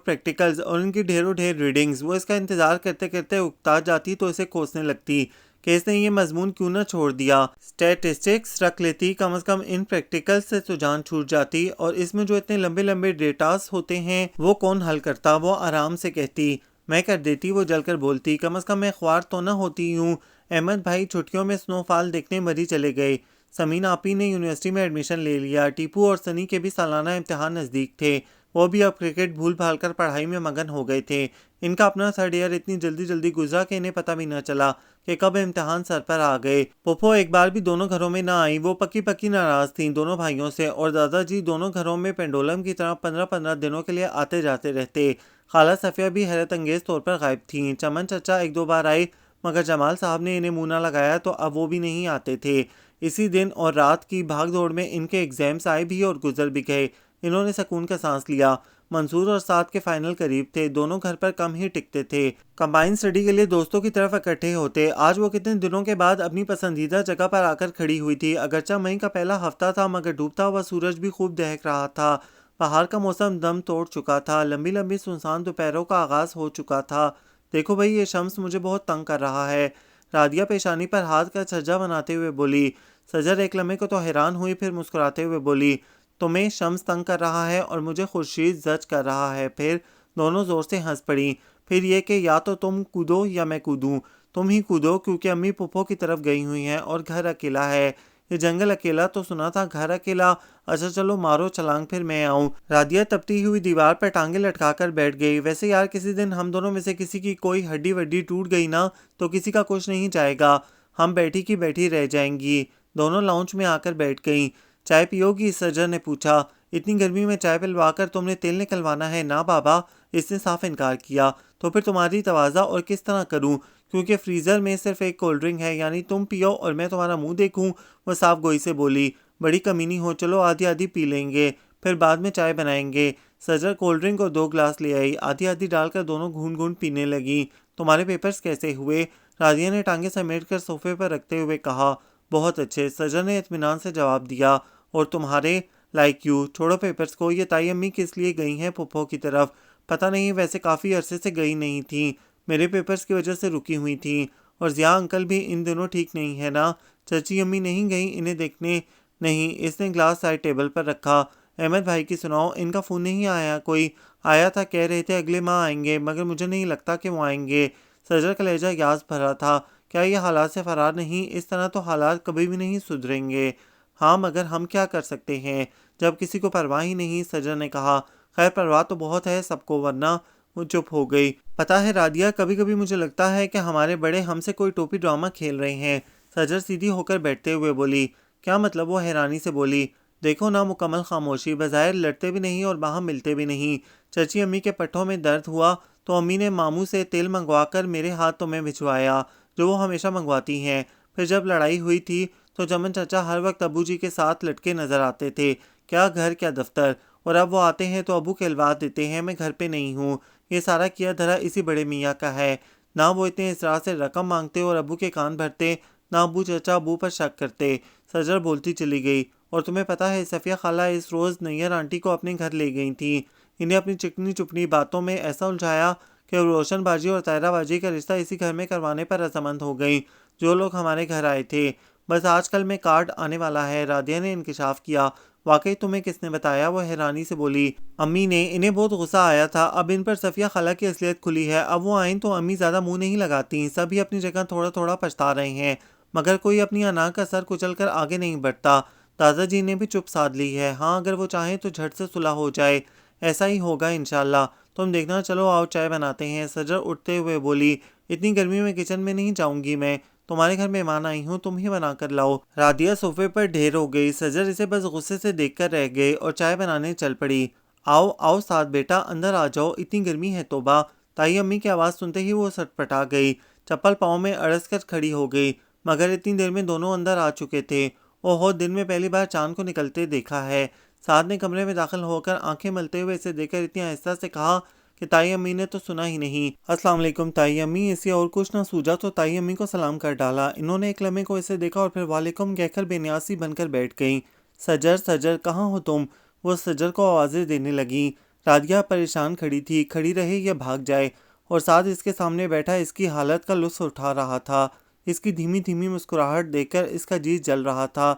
प्रैक्टिकल्स और उनकी ढेरों ढेर रीडिंग्स, वो इसका इंतज़ार करते करते उकता जाती तो इसे कोसने लगती कि इसने ये मजमून क्यों ना छोड़ दिया। स्टैटिस्टिक्स रख लेती, कम से कम इन प्रैक्टिकल्स से तो जान छूट जाती। और इसमें जो इतने लंबे लंबे डेटास होते हैं वो कौन हल करता? वो आराम से कहती, मैं कर देती। वो जलकर बोलती, कम से कम मैं ख्वार तो ना होती यूँ। अहमद भाई छुट्टियों में स्नोफॉल देखने मरी चले गए। समीन आपी ने यूनिवर्सिटी में एडमिशन ले लिया। टीपू और सनी के भी सालाना इम्तिहान नज़दीक थे। वो भी अब क्रिकेट भूल भाल कर पढ़ाई में मगन हो गए थे। इनका अपना थर्ड ईयर इतनी जल्दी जल्दी गुजरा कि इन्हें पता भी न चला कि कब इम्तिहान सर पर आ गए। पोपो एक बार भी दोनों घरों में ना आई। वो पक्की पक्की नाराज थी दोनों भाइयों से, और दादाजी दोनों घरों में पेंडुलम की तरह 15-15 दिनों के लिए आते जाते रहते। खाला सफिया भी हैरत अंगेज तौर पर गायब थी। चमन चचा एक दो बार आए, मगर जमाल साहब ने इन्हें मुंह ना लगाया तो अब वो भी नहीं आते थे। इसी दिन और रात की भाग दौड़ में इनके एग्जाम्स आए भी और गुजर भी गए। इन्होंने सुकून का सांस लिया। मंसूर और साथ के फाइनल करीब थे। दोनों घर पर कम ही टिकते थे। कंबाइन स्टडी के लिए दोस्तों की तरफ इकट्ठे होते। आज वो कितने दिनों के बाद अपनी पसंदीदा जगह पर आकर खड़ी हुई थी। अगरचा मई का पहला हफ्ता था, मगर डूबता हुआ सूरज भी खूब दहक रहा था। बाहर का मौसम दम तोड़ चुका था। लंबी लंबी सुनसान दोपहरों का आगाज हो चुका था। देखो भाई, ये शम्स मुझे बहुत तंग कर रहा है। रादिया पेशानी पर हाथ का छज्जा बनाते हुए बोली। सजर एक लम्हे को तो हैरान हुई, फिर मुस्कुराते हुए बोली, तुम्हें शम्स तंग कर रहा है और मुझे खुर्शीद जज कर रहा है। फिर दोनों जोर से हंस पड़ी। फिर ये कि या तो तुम कूदो या मैं कूदूं। तुम ही कूदो, क्योंकि अम्मी पुप्पो की तरफ गई हुई हैं और घर अकेला है। ये जंगल अकेला तो सुना था, घर अकेला। अच्छा चलो मारो छलांग, फिर मैं आऊं। रादिया तपती हुई दीवार पर टांगे लटका कर बैठ गई। वैसे यार, किसी दिन हम दोनों में से किसी की कोई हड्डी वड्डी टूट गई ना, तो किसी का कुछ नहीं जाएगा। हम बैठी की बैठी रह जाएंगी। दोनों लाउंज में आकर बैठ गईं। चाय पियोगी? सज्जन ने पूछा। इतनी गर्मी में चाय पिलवाकर तुमने तेल निकलवाना है ना बाबा? इसने साफ इनकार किया। तो फिर तुम्हारी तवाज़ा और किस तरह करूं, क्योंकि फ्रीज़र में सिर्फ एक कोल्ड ड्रिंक है, यानी तुम पियो और मैं तुम्हारा मुंह देखूं। वह साफ गोई से बोली। बड़ी कमीनी हो, चलो आधी आधी पी लेंगे, फिर बाद में चाय बनाएंगे। सजर कोल्ड ड्रिंक और 2 ग्लास ले आई। आधी आधी डालकर दोनों घूंट घूंट पीने लगी। तुम्हारे पेपर्स कैसे हुए? राजिया ने टांगे समेट कर सोफे पर रखते हुए कहा। बहुत अच्छे, सजर ने इत्मीनान से जवाब दिया। और तुम्हारे? Like you. छोड़ो पेपर्स को। ये ताई अम्मी किस लिए गई हैं पुप्पो की तरफ? पता नहीं, वैसे काफ़ी अरसे से गई नहीं थी। मेरे पेपर्स की वजह से रुकी हुई थी। और ज़िया अंकल भी इन दिनों ठीक नहीं है ना? चची अम्मी नहीं गई इन्हें देखने? नहीं। इसने ग्लास साइड टेबल पर रखा। अहमद भाई की सुनाओ, इनका फ़ोन नहीं आया? कोई आया था, कह रहे थे अगले माह आएंगे, मगर मुझे नहीं लगता कि वो आएंगे। सजर कलेजा याज भरा था। क्या ये हालात से फरार नहीं? इस तरह तो हालात कभी भी नहीं सुधरेंगे। हाँ, मगर हम क्या कर सकते हैं जब किसी को परवाह ही नहीं? सजर ने कहा। खैर, परवाह तो बहुत है सबको, वरना। वो चुप हो गई। पता है रादिया, कभी कभी मुझे लगता है कि हमारे बड़े हमसे कोई टोपी ड्रामा खेल रहे हैं। सजर सीधी होकर बैठते हुए बोली। क्या मतलब? वो हैरानी से बोली। देखो ना, मुकम्मल खामोशी। बज़ाहिर लड़ते भी नहीं और बाहम मिलते भी नहीं। चची अम्मी के पट्टों में दर्द हुआ तो अम्मी ने मामू से तेल मंगवा कर मेरे हाथों में भिजवाया, जो वो हमेशा मंगवाती हैं। फिर जब लड़ाई हुई थी तो चमन चाचा हर वक्त अबू जी के साथ लटके नजर आते थे। क्या घर क्या दफ्तर। और अब वो आते हैं तो अबू कहलवा देते हैं मैं घर पे नहीं हूँ। ये सारा किया धरा इसी बड़े मियाँ का है। ना वो इतने इसरार से रकम मांगते और अबू के कान भरते, ना अबू चचा अबू पर शक करते। सजर बोलती चली गई। और तुम्हें पता है, सफ़िया खाला इस रोज़ नैयर आंटी को अपने घर ले गई थी। इन्हें अपनी चिकनी चुपनी बातों में ऐसा उलझाया कि रोशनबाजी और तायराबाजी का रिश्ता इसी घर में करवाने पर रजामंद हो गई जो लोग हमारे घर आए थे। बस आजकल में कार्ड आने वाला है। रादिया ने इंकिशाफ किया। वाकई? तुम्हें किसने बताया? वो हैरानी से बोली। अम्मी ने। इन्हें बहुत गुस्सा आया था। अब इन पर सफ़िया खाला की असलियत खुली है। अब वो आइन तो अम्मी ज़्यादा मुंह नहीं लगाती। सभी अपनी जगह थोड़ा थोड़ा पछता रहे हैं, मगर कोई अपनी अना का सर कुचल कर आगे नहीं बढ़ता। दादाजी ने भी चुप साध ली है। हाँ, अगर वो चाहें तो झट से सुलह हो जाए। ऐसा ही होगा इंशाल्लाह। तुम देखना, चलो आओ चाय बनाते हैं। सजर उठते हुए बोली। इतनी गर्मी में किचन में नहीं जाऊंगी मैं। तुम्हारे घर मेहमान आई हूँ, तुम ही बना कर लाओ। रादिया सोफे पर ढेर हो गई। सजर इसे बस गुस्से से देखकर रह गए और चाय बनाने चल पड़ी। आओ आओ साथ बेटा, अंदर आ जाओ, इतनी गर्मी है तोबा। ताई अम्मी की आवाज़ सुनते ही वो सटपटा गई। चप्पल पाँव में अड़स कर खड़ी हो गई, मगर इतनी देर में दोनों अंदर आ चुके थे। ओहो, दिन में पहली बार चांद को निकलते देखा है। साथ ने कमरे में दाखिल होकर आंखें मलते हुए इसे देखकर इतनी आहिस्ता से कहा कि ताई अम्मी ने तो सुना ही नहीं। अस्सलाम वालेकुम ताई अम्मी। इसे और कुछ ना सूझा तो ताई अम्मी को सलाम कर डाला। इन्होंने एक लम्हे को इसे देखा और फिर वालेकुम कहकर बेनियासी बनकर बैठ गईं। सजर सजर, कहाँ हो तुम? वो सजर को आवाज़ें देने लगी। रादिया परेशान खड़ी थी, खड़ी रहे या भाग जाए, और साथ इसके सामने बैठा इसकी हालत का लुत्फ उठा रहा था। इसकी धीमी धीमी मुस्कुराहट देखकर इसका जी जल रहा था।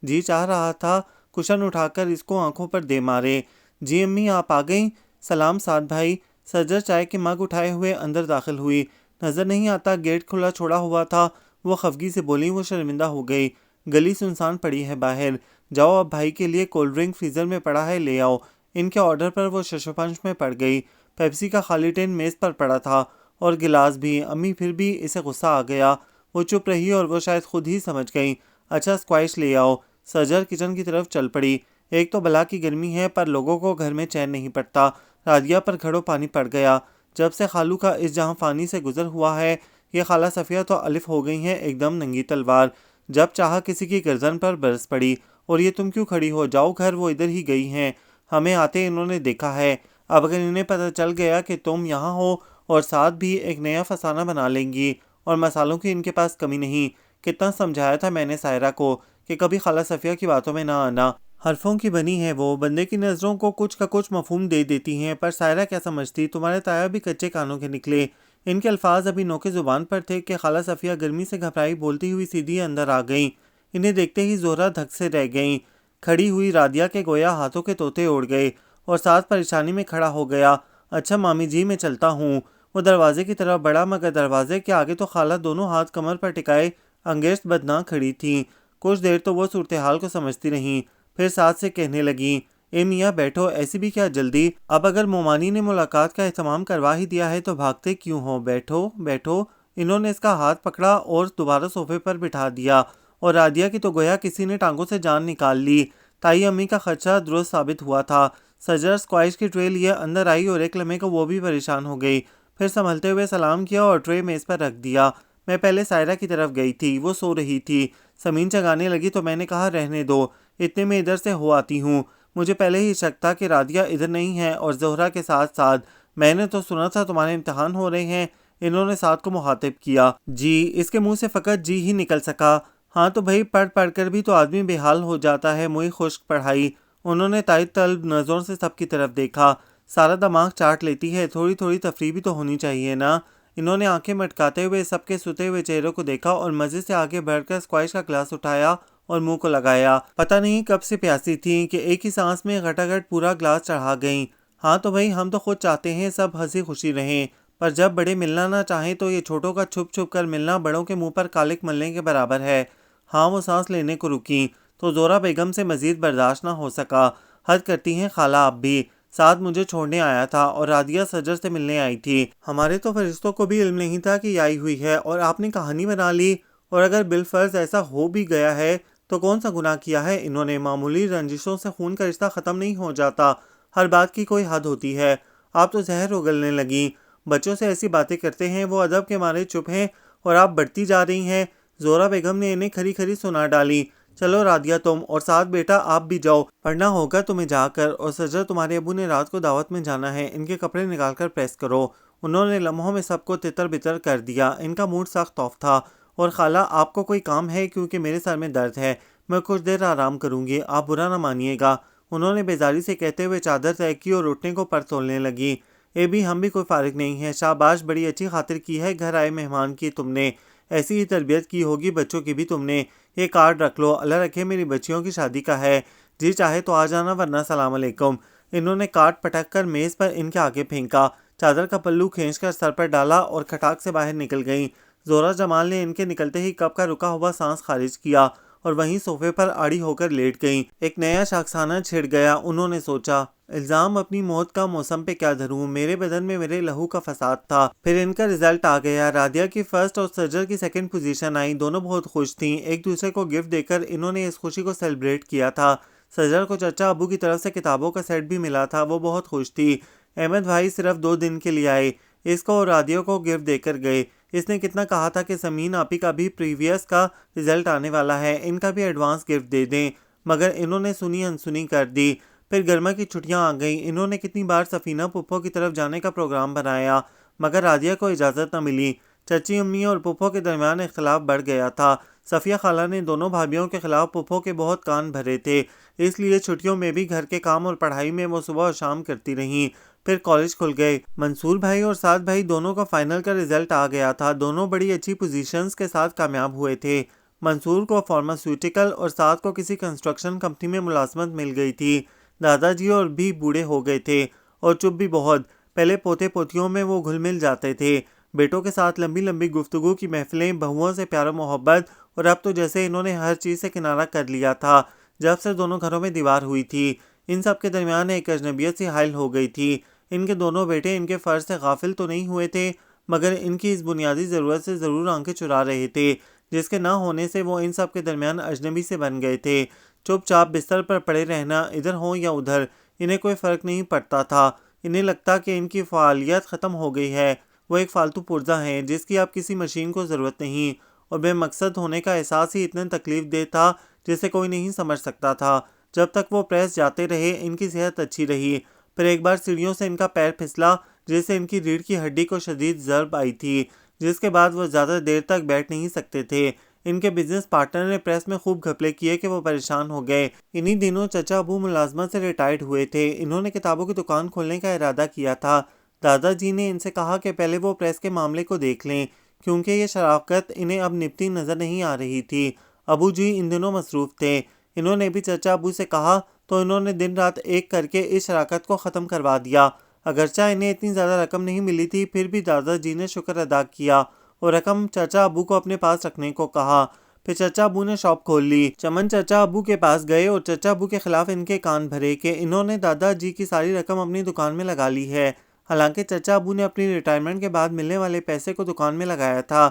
जी चाह रहा था कुशन उठाकर इसको आंखों पर दे मारे। जी अम्मी, आप आ गईं? सलाम साद भाई। सजर चाय के मग उठाए हुए अंदर दाखिल हुई। नजर नहीं आता गेट खुला छोड़ा हुआ था। वो खफगी से बोली। वो शर्मिंदा हो गई। गली सुनसान पड़ी है बाहर। जाओ अब भाई के लिए कोल्ड ड्रिंक फ्रीजर में पड़ा है, ले आओ। इनके ऑर्डर पर वो शशोपंच में पड़ गई। पेप्सी का खाली टिन मेज पर पड़ा था और गिलास भी। अम्मी फिर भी इसे गुस्सा आ गया। वो चुप रही और वो शायद खुद ही समझ गई। अच्छा स्क्वैश ले आओ। सजर किचन की तरफ चल पड़ी। एक तो बला की गर्मी है पर लोगों को घर में चैन नहीं पड़ता। रादिया पर घड़ों पानी पड़ गया। जब से खालू का इस जहां फानी से गुजर हुआ है, ये खाला सफ़िया तो अलिफ हो गई हैं एकदम नंगी तलवार। जब चाह किसी की गर्दन पर बरस पड़ी। और ये तुम क्यों खड़ी हो, जाओ घर, वो इधर ही गई हैं। हमें आते इन्होंने देखा है। अब अगर इन्हें पता चल गया कि तुम यहाँ हो और साथ भी एक नया फसाना बना लेंगी। और मसालों की इनके पास कमी नहीं। कितना समझाया था मैंने सायरा को कि कभी खाला सफ़िया की बातों में ना आना। हरफों की बनी है वो, बंदे की नज़रों को कुछ का कुछ मफहूम दे देती हैं। पर सायरा क्या समझती, तुम्हारे ताया भी कच्चे कानों के निकले। इनके अल्फाज अभी नोके ज़ुबान पर थे कि खाला सफ़िया गर्मी से घबराई बोलती हुई सीधी अंदर आ गईं। इन्हें देखते ही जोहरा धक से रह गईं। खड़ी हुई रादिया के गोया हाथों के तोते उड़ गए और साथ परेशानी में खड़ा हो गया। अच्छा मामी जी, मैं चलता हूँ। वो दरवाजे की तरफ बढ़ा मगर दरवाजे के आगे तो खाला दोनों हाथ कमर पर टिकाए अंगेज बदना खड़ी थीं। कुछ देर तो वो सूरत हाल को समझती रहीं। फिर साथ से कहने लगी, ए मियाँ बैठो, ऐसी भी क्या जल्दी। अब अगर मोमानी ने मुलाकात का एहतमाम करवा ही दिया है तो भागते क्यों हो, बैठो बैठो। इन्होंने इसका हाथ पकड़ा और दोबारा सोफे पर बिठा दिया। और रादिया की तो गोया किसी ने टांगों से जान निकाल ली। ताई अम्मी का खर्चा दुरुस्त साबित हुआ था। सजर स्क्वाइश की ट्रे लिए अंदर आई और एक लम्हे को वो भी परेशान हो गई। फिर संभलते हुए सलाम किया और ट्रे मेज़ पर रख दिया। मैं पहले सायरा की तरफ गई थी, वो सो रही थी। समीन जगाने लगी तो मैंने कहा रहने दो, इतने में इधर से हो आती हूँ। मुझे पहले ही शक था कि रादिया इधर नहीं है और जोहरा के साथ साथ। मैंने तो सुना था तुम्हारे इम्तिहान हो रहे हैं। इन्होंने साथ को मुखातिब किया। जी, इसके मुंह से फ़कत जी ही निकल सका। हाँ तो भाई, पढ़ पढ़ कर भी तो आदमी बेहाल हो जाता है, मुई खुश्क पढ़ाई। उन्होंने ताइद तलब नज़रों से सबकी तरफ देखा। सारा दिमाग चाट लेती है, थोड़ी थोड़ी तफरीह भी तो होनी चाहिए ना। इन्होंने आंखें मटकाते हुए सबके सुते हुए चेहरों को देखा और मज़े से आगे बढ़कर स्क्वाइश का ग्लास उठाया और मुंह को लगाया। पता नहीं कब से प्यासी थी कि एक ही सांस में घटाघट पूरा ग्लास चढ़ा गईं। हाँ तो भाई, हम तो खुद चाहते हैं सब हंसी खुशी रहें, पर जब बड़े मिलना ना चाहें तो ये छोटों का छुप छुप कर मिलना बड़ों के मुंह पर कालिक मलने के बराबर है। हाँ, वो सांस लेने को रुकी तो जोरा बेगम से मजीद बर्दाश्त ना हो सका। हद करती हैं खाला, आप भी। साथ मुझे छोड़ने आया था और रादिया सजर से मिलने आई थी। हमारे तो फरिश्तों को भी इल्म नहीं था कि आई हुई है और आपने कहानी बना ली। और अगर बिलफर्ज ऐसा हो भी गया है तो कौन सा गुनाह किया है इन्होंने। मामूली रंजिशों से खून का रिश्ता ख़त्म नहीं हो जाता, हर बात की कोई हद होती है। आप तो जहर उगलने लगी। बच्चों से ऐसी बातें करते हैं, वो अदब के मारे चुप हैं और आप बढ़ती जा रही हैं। जोरा बेगम ने इन्हें खरी खरी सुना डाली। चलो रादिया, तुम और साथ बेटा आप भी जाओ, पढ़ना होगा तुम्हें जाकर। और सजर, तुम्हारे अबू ने रात को दावत में जाना है, इनके कपड़े निकाल कर प्रेस करो। उन्होंने लम्हों में सबको तितर बितर कर दिया। इनका मूड सख्त ऑफ था। और खाला, आपको कोई काम है, क्योंकि मेरे सर में दर्द है, मैं कुछ देर आराम करूंगी, आप बुरा ना मानिएगा। उन्होंने बेजारी से कहते हुए चादर तय की और उठने को पर तोलने लगी। ए भी, हम भी कोई फारिग नहीं है। शाबाश, बड़ी अच्छी खातिर की है घर आए मेहमान की तुमने। ऐसी ही तरबियत की होगी बच्चों की भी तुमने। ये कार्ड रख लो, अल्लाह रखे मेरी बच्चियों की शादी का है। जी चाहे तो आ जाना, वरना सलाम अलैकुम। इन्होंने कार्ड पटक कर मेज़ पर इनके आगे फेंका। चादर का पल्लू खींचकर सर पर डाला और खटाक से बाहर निकल गईं। जोरा जमाल ने इनके निकलते ही कब का रुका हुआ सांस खारिज किया और वहीं सोफे पर आड़ी होकर लेट गईं। एक नया शाखसाना छिड़ गया। उन्होंने सोचा, इल्ज़ाम अपनी मौत का मौसम पे क्या धरूं, मेरे बदन में मेरे लहू का फसाद था। फिर इनका रिजल्ट आ गया। रादिया की फर्स्ट और सजर की सेकंड पोजीशन आई। दोनों बहुत खुश थीं। एक दूसरे को गिफ्ट देकर इन्होंने इस खुशी को सेलिब्रेट किया था। सजर को चचा अबू की तरफ से किताबों का सेट भी मिला था, वो बहुत खुश थी। अहमद भाई सिर्फ 2 दिन के लिए आए, इसको और रादिया को गिफ्ट देकर गए। इसने कितना कहा था कि समीन आपी का भी प्रीवियस का रिजल्ट आने वाला है, इनका भी एडवांस गिफ्ट दे दें, मगर इन्होंने सुनी अनसुनी कर दी। फिर गर्मा की छुट्टियां आ गईं। इन्होंने कितनी बार सफ़ीना पुप्पो की तरफ जाने का प्रोग्राम बनाया, मगर रादिया को इजाज़त न मिली। चची अम्मी और पुप्पो के दरमियान इख्तलाफ बढ़ गया था। सफ़िया खाला ने दोनों भाभियों के खिलाफ पुप्पो के बहुत कान भरे थे, इसलिए छुट्टियों में भी घर के काम और पढ़ाई में वो सुबह और शाम करती रहीं। फिर कॉलेज खुल गए। मंसूर भाई और साद भाई दोनों का फाइनल का रिजल्ट आ गया था। दोनों बड़ी अच्छी पोजीशंस के साथ कामयाब हुए थे। मंसूर को फार्मास्यूटिकल और साद को किसी कंस्ट्रक्शन कंपनी में मुलाजमत मिल गई थी। दादाजी और भी बूढ़े हो गए थे और चुप भी बहुत। पहले पोते पोतियों में वो घुल मिल जाते थे। बेटों के साथ लंबी लंबी गुफ्तगू की महफिलें, बहुओं से प्यार मोहब्बत और अब तो जैसे इन्होंने हर चीज़ से किनारा कर लिया था जब से दोनों घरों में दीवार हुई थी। इन सब के दरमियान एक अजनबियत सी हाइल हो गई थी। इनके दोनों बेटे इनके फ़र्ज से गाफिल तो नहीं हुए थे, मगर इनकी इस बुनियादी ज़रूरत से ज़रूर आंखें चुरा रहे थे, जिसके ना होने से वो इन सब के दरमियान अजनबी से बन गए थे। चुपचाप बिस्तर पर पड़े रहना, इधर हो या उधर, इन्हें कोई फ़र्क नहीं पड़ता था। इन्हें लगता कि इनकी फ़ालियत ख़त्म हो गई है, वो एक फ़ालतू पुर्जा हैं जिसकी अब किसी मशीन को ज़रूरत नहीं, और बेमकसद होने का एहसास ही इतना तकलीफ दे था जिसे कोई नहीं समझ सकता था। जब तक वो प्रेस जाते रहे इनकी सेहत अच्छी रही, फिर एक बार सीढ़ियों से इनका पैर फिसला जिससे इनकी रीढ़ की हड्डी को शदीद ज़रब आई थी, जिसके बाद वो ज़्यादा देर तक बैठ नहीं सकते थे। इनके बिजनेस पार्टनर ने प्रेस में खूब घपले किए कि वो परेशान हो गए। इन्हीं दिनों चचा अबू मुलाजमत से रिटायर्ड हुए थे। इन्होंने किताबों की दुकान खोलने का इरादा किया था। दादाजी ने इनसे कहा कि पहले वो प्रेस के मामले को देख लें, क्योंकि ये शराकत इन्हें अब निपटी नज़र नहीं आ रही थी। अबू जी इन दिनों मसरूफ़ थे। इन्होंने भी चचा अबू से कहा तो इन्होंने दिन रात एक करके इस शराकत को ख़त्म करवा दिया। अगरचा इन्हें इतनी ज़्यादा रकम नहीं मिली थी, फिर भी दादाजी ने शुक्र अदा किया और रकम चाचा अबू को अपने पास रखने को कहा। फिर चाचा अबू ने शॉप खोल ली। चमन चाचा अबू के पास गए और चाचा अबू के खिलाफ इनके कान भरे कि इन्होंने दादाजी की सारी रकम अपनी दुकान में लगा ली है। हालांकि चाचा अबू ने अपनी रिटायरमेंट के बाद मिलने वाले पैसे को दुकान में लगाया था।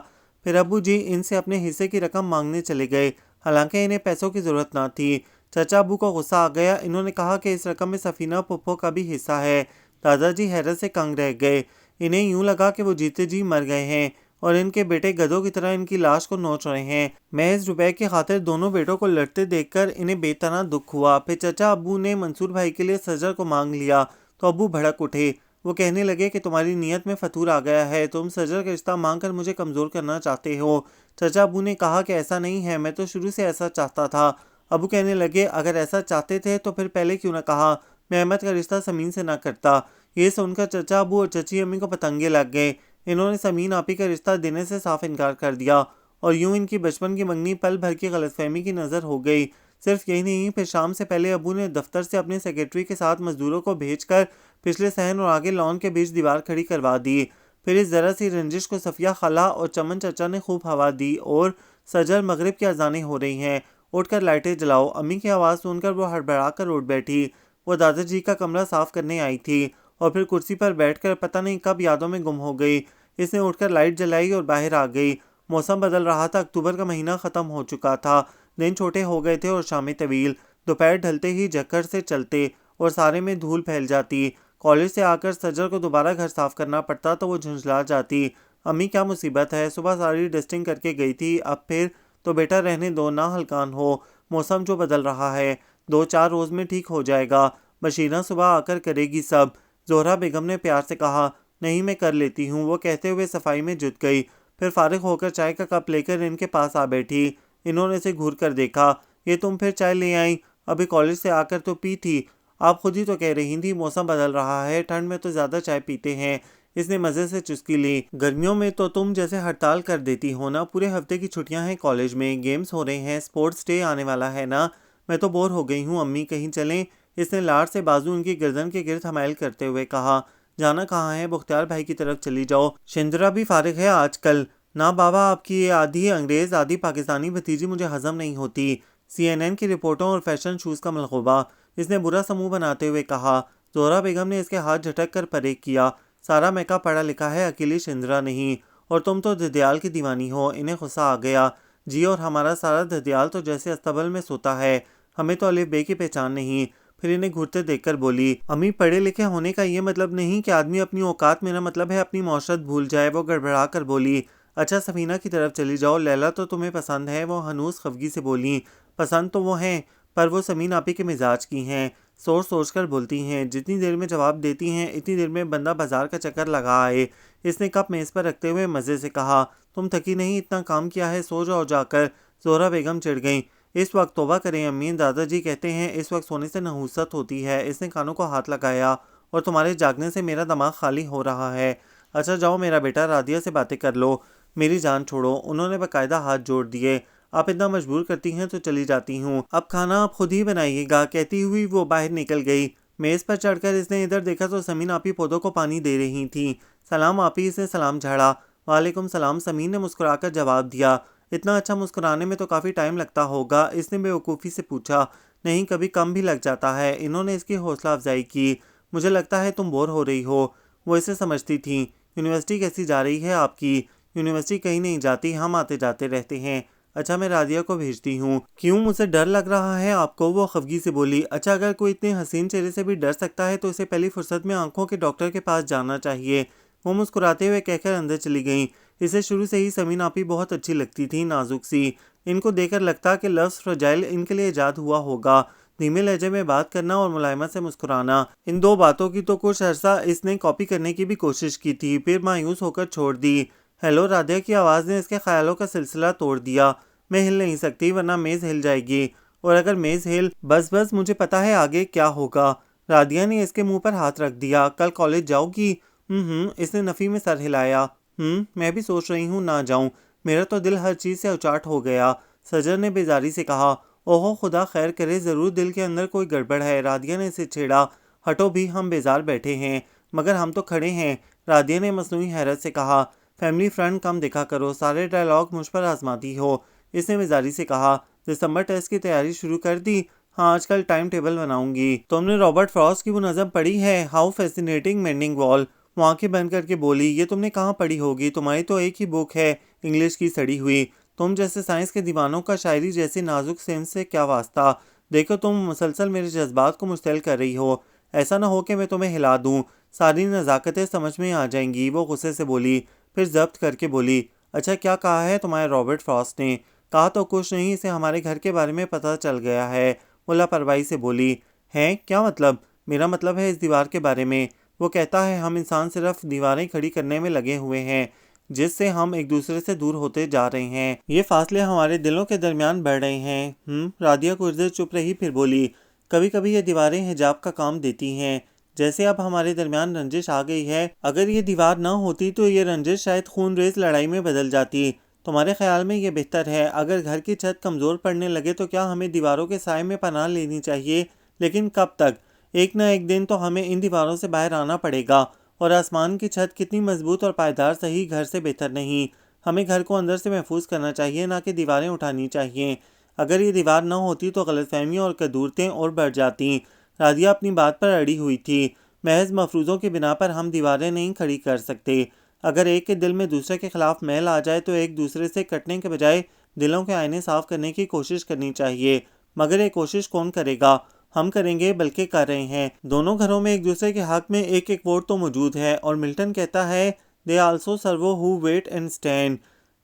फिर अबू जी इनसे अपने हिस्से की रकम मांगने चले गए, हालांकि इन्हें पैसों की ज़रूरत ना थी। चाचा अबू को गुस्सा आ गया। इन्होंने कहा कि इस रकम में सफ़ीना पुप्पो का भी हिस्सा है। दादाजी हैरत से कंग रह गए। इन्हें यूं लगा कि वो जीते जी मर गए हैं और इनके बेटे गधों की तरह इनकी लाश को नोच रहे हैं। महज रुपए की खातिर दोनों बेटों को लड़ते देखकर इन्हें बेतना दुख हुआ। फिर चाचा अबू ने मंसूर भाई के लिए सजर को मांग लिया तो अबू भड़क उठे। वो कहने लगे कि तुम्हारी नीयत में फतूर आ गया है, तुम सजर का रिश्ता मांग कर मुझे कमज़ोर करना चाहते हो। चाचा अबू ने कहा कि ऐसा नहीं है, मैं तो शुरू से ऐसा चाहता था। अबू कहने लगे अगर ऐसा चाहते थे तो फिर पहले क्यों ना कहा, मैं अहमद का रिश्ता समीन से ना करता। ये सुनकर चाचा अबू और चची अम्मी को पतंगे लग गए। इन्होंने समीन आपी का रिश्ता देने से साफ इनकार कर दिया और यूं इनकी बचपन की मंगनी पल भर की गलतफहमी की नज़र हो गई। सिर्फ यही नहीं, फिर शाम से पहले अबू ने दफ्तर से अपने सेक्रेटरी के साथ मजदूरों को भेजकर पिछले सहन और आगे लॉन के बीच दीवार खड़ी करवा दी। फिर इस ज़रा सी रंजिश को सफ़िया खाला और चमन चाचा ने खूब हवा दी और सजर मगरिब की अजानें हो रही हैं, उठकर लाइटें जलाओ। अम्मी की आवाज़ सुनकर वो हड़बड़ा कर उठ बैठी। वो दादाजी का कमरा साफ करने आई थी और फिर कुर्सी पर बैठकर पता नहीं कब यादों में गुम हो गई। इसने उठकर लाइट जलाई और बाहर आ गई। मौसम बदल रहा था। अक्टूबर का महीना ख़त्म हो चुका था। दिन छोटे हो गए थे और शामें तवील। दोपहर ढलते ही झक्कर से चलते और सारे में धूल फैल जाती। कॉलेज से आकर सजर को दोबारा घर साफ करना पड़ता तो वो झुंझला जाती। अम्मी क्या मुसीबत है, सुबह सारी डस्टिंग करके गई थी, अब फिर तो बेटा रहने दो ना, हल्कान हो। मौसम जो बदल रहा है, 2-4 रोज़ में ठीक हो जाएगा। बशीरा सुबह आकर करेगी सब। जोहरा बेगम ने प्यार से कहा। नहीं मैं कर लेती हूँ, वो कहते हुए सफाई में जुट गई। फिर फारिग होकर चाय का कप लेकर इनके पास आ बैठी। इन्होंने इसे घूर कर देखा। ये तुम फिर चाय ले आई? अभी कॉलेज से आकर तो पी थी। आप खुद ही तो कह रही थी मौसम बदल रहा है, ठंड में तो ज़्यादा चाय पीते हैं। इसने मज़े से चुस्की ली। गर्मियों में तो तुम जैसे हड़ताल कर देती हो ना। पूरे हफ्ते की छुट्टियां हैं, कॉलेज में गेम्स हो रहे हैं, स्पोर्ट्स डे आने वाला है ना। मैं तो बोर हो गई हूँ अम्मी, कहीं चलें? इसने लाड़ से बाजू उनकी गर्दन के गिर्द हमायल करते हुए कहा। जाना कहाँ है, बुख्तियार भाई की तरफ चली जाओ। शिंदरा भी फारिग है आजकल। ना बाबा, आपकी ये आधी अंग्रेज़ आधी पाकिस्तानी भतीजी मुझे हजम नहीं होती। CNN की रिपोर्टों और फैशन शूज़ का मलगूबा, इसने बुरा समूह बनाते हुए कहा। जोहरा बेगम ने इसके हाथ झटक कर परेग किया। सारा मैका पढ़ा लिखा है, अकेली शिंदरा नहीं। और तुम तो ददियाल की दीवानी हो। इन्हें गुस्सा आ गया। जी, और हमारा सारा ददियाल तो जैसे अस्तबल में सोता है, हमें तो अलिफ बे की पहचान नहीं। फिर इन्हें घूरते देखकर बोली। अम्मी, पढ़े लिखे होने का ये मतलब नहीं कि आदमी अपनी औकात, मेरा मतलब है अपनी मौशरत भूल जाए। वो गड़बड़ा कर बोली। अच्छा सफीना की तरफ चली जाओ, लैला तो तुम्हें पसंद है। वो हनूस खफगी से बोली। पसंद तो वो हैं, पर वो समीन आपी के मिजाज की हैं। सोच सोच कर बोलती हैं। जितनी देर में जवाब देती हैं इतनी देर में बंदा बाजार का चक्कर लगा आए। इसने कप मेज़ पर रखते हुए मज़े से कहा। तुम थकी नहीं, इतना काम किया है, सो जाओ जाकर। जोहरा बेगम चिढ़ गईं। इस वक्त तौबा करें अम्मी, दादाजी कहते हैं इस वक्त सोने से नहूसत होती है। इसने कानों को हाथ लगाया। और तुम्हारे जागने से मेरा दिमाग खाली हो रहा है। अच्छा जाओ मेरा बेटा, रादिया से बातें कर लो, मेरी जान छोड़ो। उन्होंने बाकायदा हाथ जोड़ दिए। आप इतना मजबूर करती हैं तो चली जाती हूँ। अब खाना आप खुद ही बनाइएगा, कहती हुई वो बाहर निकल गई। मेज़ पर चढ़कर इसने इधर देखा तो समीन आपी पौधों को पानी दे रही थी। सलाम आपी, इसने सलाम झाड़ा। वालेकुम सलाम, समीन ने मुस्कुराकर जवाब दिया। इतना अच्छा मुस्कुराने में तो काफ़ी टाइम लगता होगा, इसने बेवकूफ़ी से पूछा। नहीं, कभी कम भी लग जाता है। इन्होंने इसकी हौसला अफजाई की। मुझे लगता है तुम बोर हो रही हो। वो इसे समझती थी। यूनिवर्सिटी कैसी जा रही है आपकी? यूनिवर्सिटी कहीं नहीं जाती, हम आते जाते रहते हैं। अच्छा, मैं रादिया को भेजती हूँ। क्यों, मुझे डर लग रहा है आपको? वो खफगी से बोली। अच्छा, अगर कोई इतने हसीन चेहरे से भी डर सकता है तो इसे पहली फुर्सत में आंखों के डॉक्टर के पास जाना चाहिए। वो मुस्कुराते हुए कहकर अंदर चली गईं। इसे शुरू से ही समीन आपी बहुत अच्छी लगती थी, नाजुक सी। इनको देखकर लगता कि लफ्ज़ फ्रजाइल इनके लिए ईजाद हुआ होगा। धीमे लहजे में बात करना और मुलायमत से मुस्कुराना, इन दो बातों की तो कुछ अरसा इसने कॉपी करने की भी कोशिश की थी, फिर मायूस होकर छोड़ दी। हेलो, राधिया की आवाज़ ने इसके ख्यालों का सिलसिला तोड़ दिया। मैं हिल नहीं सकती वरना मेज़ हिल जाएगी, और अगर मेज़ हिल, बस बस मुझे पता है आगे क्या होगा। राधिया ने इसके मुंह पर हाथ रख दिया। कल कॉलेज जाओगी? इसने नफ़ी में सर हिलाया। मैं भी सोच रही हूँ ना जाऊँ। मेरा तो दिल हर चीज़ से उचाट हो गया। सजर ने बेजारी से कहा। ओहो, खुदा खैर करे, ज़रूर दिल के अंदर कोई गड़बड़ है। राधिया ने इसे छेड़ा। हटो भी, हम बेजार बैठे हैं। मगर हम तो खड़े हैं, राधिया ने मसनूई हैरत से कहा। फैमिली फ्रंट कम देखा करो, सारे डायलॉग मुझ पर आजमाती हो। इसने बेजारी से कहा। दिसंबर टेस्ट की तैयारी शुरू कर दी? हाँ, आजकल टाइम टेबल बनाऊंगी। तुमने रॉबर्ट फ्रॉस्ट की वो नज़म पढ़ी है, हाउ फैसिनेटिंग मेंडिंग वॉल? वो आंखें बंद करके बोली। ये तुमने कहाँ पढ़ी होगी, तुम्हारी तो एक ही बुक है, इंग्लिश की सड़ी हुई। तुम जैसे साइंस के दीवानों का शायरी जैसी नाजुक सेंस से क्या वास्ता? देखो, तुम मुसलसल मेरे जज्बात को मुस्तैल कर रही हो। ऐसा ना हो कि मैं तुम्हें हिला दूं। सारी नज़ाकतें समझ में आ जाएंगी। वो गुस्से से बोली, फिर जब्त करके बोली। अच्छा, क्या कहा है तुम्हारे रॉबर्ट फ्रॉस्ट ने? कहा तो कुछ नहीं, इसे हमारे घर के बारे में पता चल गया है। वो लापरवाही से बोली। हैं, क्या मतलब? मेरा मतलब है इस दीवार के बारे में। वो कहता है हम इंसान सिर्फ दीवारें खड़ी करने में लगे हुए हैं, जिससे हम एक दूसरे से दूर होते जा रहे हैं। ये फासले हमारे दिलों के दरमियान बढ़ रहे हैं। राधिया कुछ देर चुप रही, फिर बोली। कभी कभी ये दीवारें हिजाब का काम देती हैं। जैसे अब हमारे दरमियान रंजिश आ गई है, अगर ये दीवार ना होती तो ये रंजिश शायद खून रेज लड़ाई में बदल जाती। तुम्हारे ख्याल में ये बेहतर है? अगर घर की छत कमज़ोर पड़ने लगे तो क्या हमें दीवारों के साए में पनाह लेनी चाहिए? लेकिन कब तक? एक ना एक दिन तो हमें इन दीवारों से बाहर आना पड़ेगा। और आसमान की छत कितनी मजबूत और पायदार सही, घर से बेहतर नहीं। हमें घर को अंदर से महफूज करना चाहिए, ना कि दीवारें उठानी चाहिए। अगर ये दीवार ना होती तो गलतफहमियाँ और कदूरतें और बढ़ जाती। राधिया अपनी बात पर अड़ी हुई थी। महज मफरूज़ों की बिना पर हम दीवारें नहीं खड़ी कर सकते। अगर एक के दिल में दूसरे के खिलाफ मैल आ जाए तो एक दूसरे से कटने के बजाय दिलों के आईने साफ करने की कोशिश करनी चाहिए। मगर ये कोशिश कौन करेगा? हम करेंगे, बल्कि कर रहे हैं। दोनों घरों में एक दूसरे के हक में एक एक वोट तो मौजूद है, और मिल्टन कहता है they also serve who wait and stand.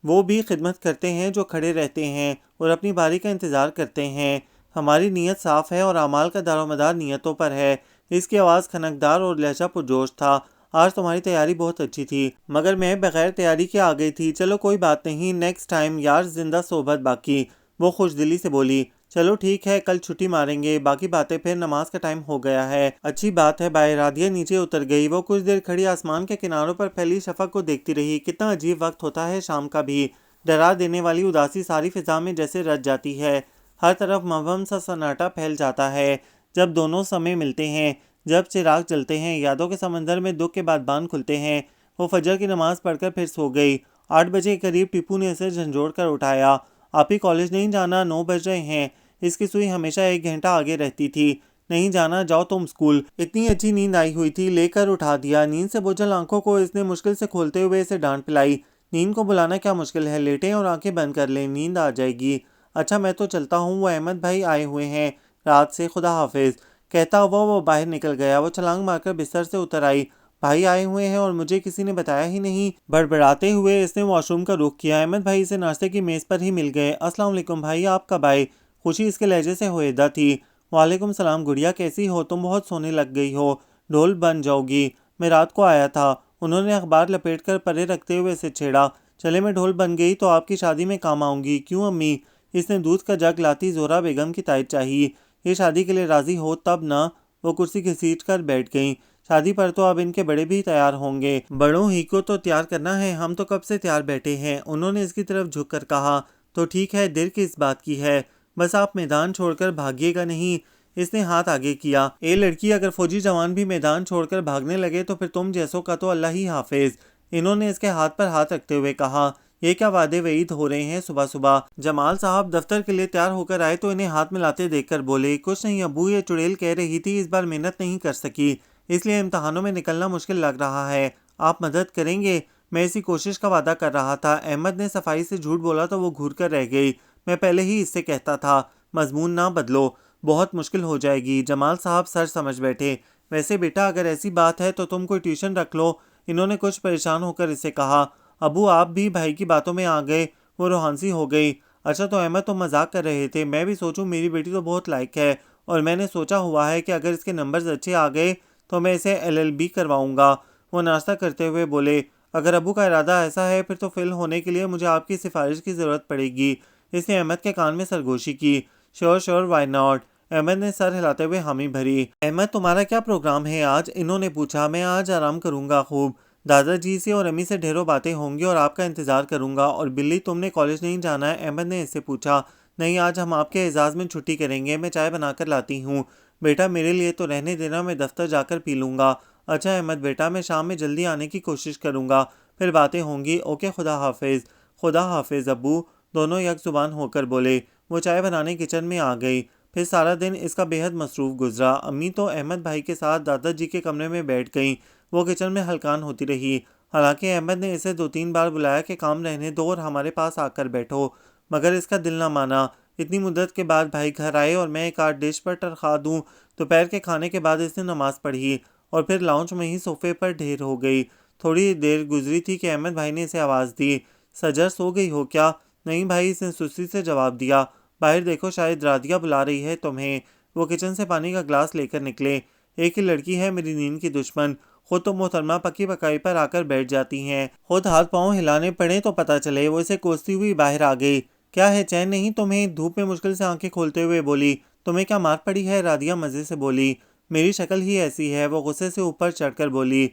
वो भी खिदमत करते हैं जो खड़े रहते हैं और अपनी बारी का इंतज़ार करते हैं। हमारी नीयत साफ़ है और अमाल का दारोमदार नीयतों पर है। इसकी आवाज़ खनकदार और लहजा पुरजोश था। आज तुम्हारी तैयारी बहुत अच्छी थी, मगर मैं बगैर तैयारी के आ गई थी। चलो कोई बात नहीं, नेक्स्ट टाइम यार, जिंदा सोबत बाकी। वो खुशदिली से बोली। चलो ठीक है, कल छुट्टी मारेंगे, बाकी बातें फिर, नमाज का टाइम हो गया है। अच्छी बात है बाय। राधिया नीचे उतर गई। वो कुछ देर खड़ी आसमान के किनारों पर फैली शफक को देखती रही। कितना अजीब वक्त होता है शाम का भी। डरा देने वाली उदासी सारी फिजा में जैसे रच जाती है। हर तरफ मबहम सा सन्नाटा फैल जाता है। जब दोनों समय मिलते हैं, जब चिराग जलते हैं, यादों के समंदर में दुख के बाद बांध खुलते हैं। वो फजर की नमाज पढ़कर फिर सो गई। 8 बजे के करीब टीपू ने इसे झंझोड़ कर उठाया। आप ही कॉलेज नहीं जाना, 9 बज रहे हैं। इसकी सुई हमेशा 1 घंटा आगे रहती थी। नहीं जाना, जाओ तुम स्कूल। इतनी अच्छी नींद आई हुई थी, लेकर उठा दिया। नींद से बोझल आंखों को इसने मुश्किल से खोलते हुए इसे डांट पिलाई। नींद को बुलाना क्या मुश्किल है, लेटें और आंखें बंद कर लें, नींद आ जाएगी। अच्छा, मैं तो चलता हूँ, वो अहमद भाई आए हुए हैं रात से, खुदा हाफिज। कहता हुआ वो बाहर निकल गया। वो छलांग मारकर बिस्तर से उतर आई। भाई आए हुए हैं और मुझे किसी ने बताया ही नहीं। बड़बड़ाते हुए इसने वॉशरूम का रुख किया। अहमद भाई इसे नाश्ते की मेज़ पर ही मिल गए। अस्सलाम वालेकुम भाई, आप कब आए? खुशी इसके लहजे से होएदा थी। वालेकुम सलाम गुड़िया, कैसी हो? तुम बहुत सोने लग गई हो, ढोल बन जाओगी। मैं रात को आया था। उन्होंने अखबार लपेटकर परे रखते हुए इसे छेड़ा। चले, मैं ढोल बन गई तो आपकी शादी में काम आऊंगी। क्यों अम्मी? इसने दूध का जग लाती जोरा बेगम की तायद चाहिए। ये शादी के लिए राजी हो तब ना। वो कुर्सी घसीट कर बैठ गईं। शादी पर तो अब इनके बड़े भी तैयार होंगे। बड़ों ही को तो तैयार करना है, हम तो कब से तैयार बैठे हैं। उन्होंने इसकी तरफ झुक कर कहा। तो ठीक है, देर किस बात की है, बस आप मैदान छोड़कर भागिएगा नहीं। इसने हाथ आगे किया। ए लड़की, अगर फौजी जवान भी मैदान छोड़कर भागने लगे तो फिर तुम जैसों का तो अल्लाह ही हाफिज। इन्होंने इसके हाथ पर हाथ रखते हुए कहा। ये क्या वादे वईद हो रहे हैं सुबह सुबह। जमाल साहब दफ्तर के लिए तैयार होकर आए तो इन्हें हाथ मिलाते देखकर बोले, कुछ नहीं अब्बू, ये चुड़ैल कह रही थी इस बार मेहनत नहीं कर सकी, इसलिए इम्तहानों में निकलना मुश्किल लग रहा है, आप मदद करेंगे। मैं इसी कोशिश का वादा कर रहा था। अहमद ने सफाई से झूठ बोला तो वो घूर कर रह गई। मैं पहले ही इससे कहता था, मजमून ना बदलो, बहुत मुश्किल हो जाएगी। जमाल साहब सर समझ बैठे। वैसे बेटा, अगर ऐसी बात है तो तुम कोई ट्यूशन रख लो। इन्होंने कुछ परेशान होकर इसे कहा। अबू, आप भी भाई की बातों में आ गए। वो रूहानसी हो गई। अच्छा तो अहमद, तुम मजाक कर रहे थे। मैं भी सोचूं, मेरी बेटी तो बहुत लायक है और मैंने सोचा हुआ है कि अगर इसके नंबर्स अच्छे आ गए तो मैं इसे LLB करवाऊंगा। वो नाश्ता करते हुए बोले, अगर अबू का इरादा ऐसा है फिर तो फेल होने के लिए मुझे आपकी सिफारिश की ज़रूरत पड़ेगी। इसने अहमद के कान में सरगोशी की। Sure sure, why not. Ahmad ने सर हिलाते हुए हामी भरी। अहमद, तुम्हारा क्या प्रोग्राम है आज? इन्होंने पूछा। मैं आज आराम करूंगा खूब। दादाजी से और अम्मी से ढेरों बातें होंगी और आपका इंतज़ार करूंगा। और बिल्ली, तुमने कॉलेज नहीं जाना है? अहमद ने इससे पूछा। नहीं, आज हम आपके एजाज़ में छुट्टी करेंगे। मैं चाय बनाकर लाती हूँ। बेटा, मेरे लिए तो रहने देना, मैं दफ्तर जाकर पी लूँगा। अच्छा अहमद बेटा, मैं शाम में जल्दी आने की कोशिश करूँगा, फिर बातें होंगी। ओके, खुदा हाफिज़। खुदा हाफिज़ अब्बू, दोनों यक जुबान होकर बोले। वो चाय बनाने किचन में आ गई। फिर सारा दिन इसका बेहद मसरूफ़ गुजरा। अम्मी तो अहमद भाई के साथ दादाजी के कमरे में बैठ गईं। वो किचन में हलकान होती रही। हालांकि अहमद ने इसे 2-3 बार बुलाया कि काम रहने दो और हमारे पास आकर बैठो, मगर इसका दिल ना माना। इतनी मुद्दत के बाद भाई घर आए और मैं एक आध डिश पर टरखा दूँ। दोपहर के खाने के बाद इसने नमाज़ पढ़ी और फिर लाउंज में ही सोफे पर ढेर हो गई। थोड़ी देर गुजरी थी कि अहमद भाई ने इसे आवाज़ दी। सजर, सो गई हो क्या? नहीं भाई, इसने सुस्ती से जवाब दिया। बाहर देखो, शायद राधिया बुला रही है तुम्हें। वो किचन से पानी का ग्लास लेकर निकले। एक ही लड़की है मेरी नींद की दुश्मन। खुद तो मोहतरमा पकी पकाई पर आकर बैठ जाती हैं। खुद हाथ पाँव हिलाने पड़े तो पता चले। वो इसे कोसती हुई बाहर आ गई। क्या है, चैन नहीं तुम्हें? धूप में मुश्किल से आंखें खोलते हुए बोली। तुम्हें क्या मार पड़ी है? राधिया मज़े से बोली। मेरी शक्ल ही ऐसी है। वो गुस्से से ऊपर चढ़कर बोली।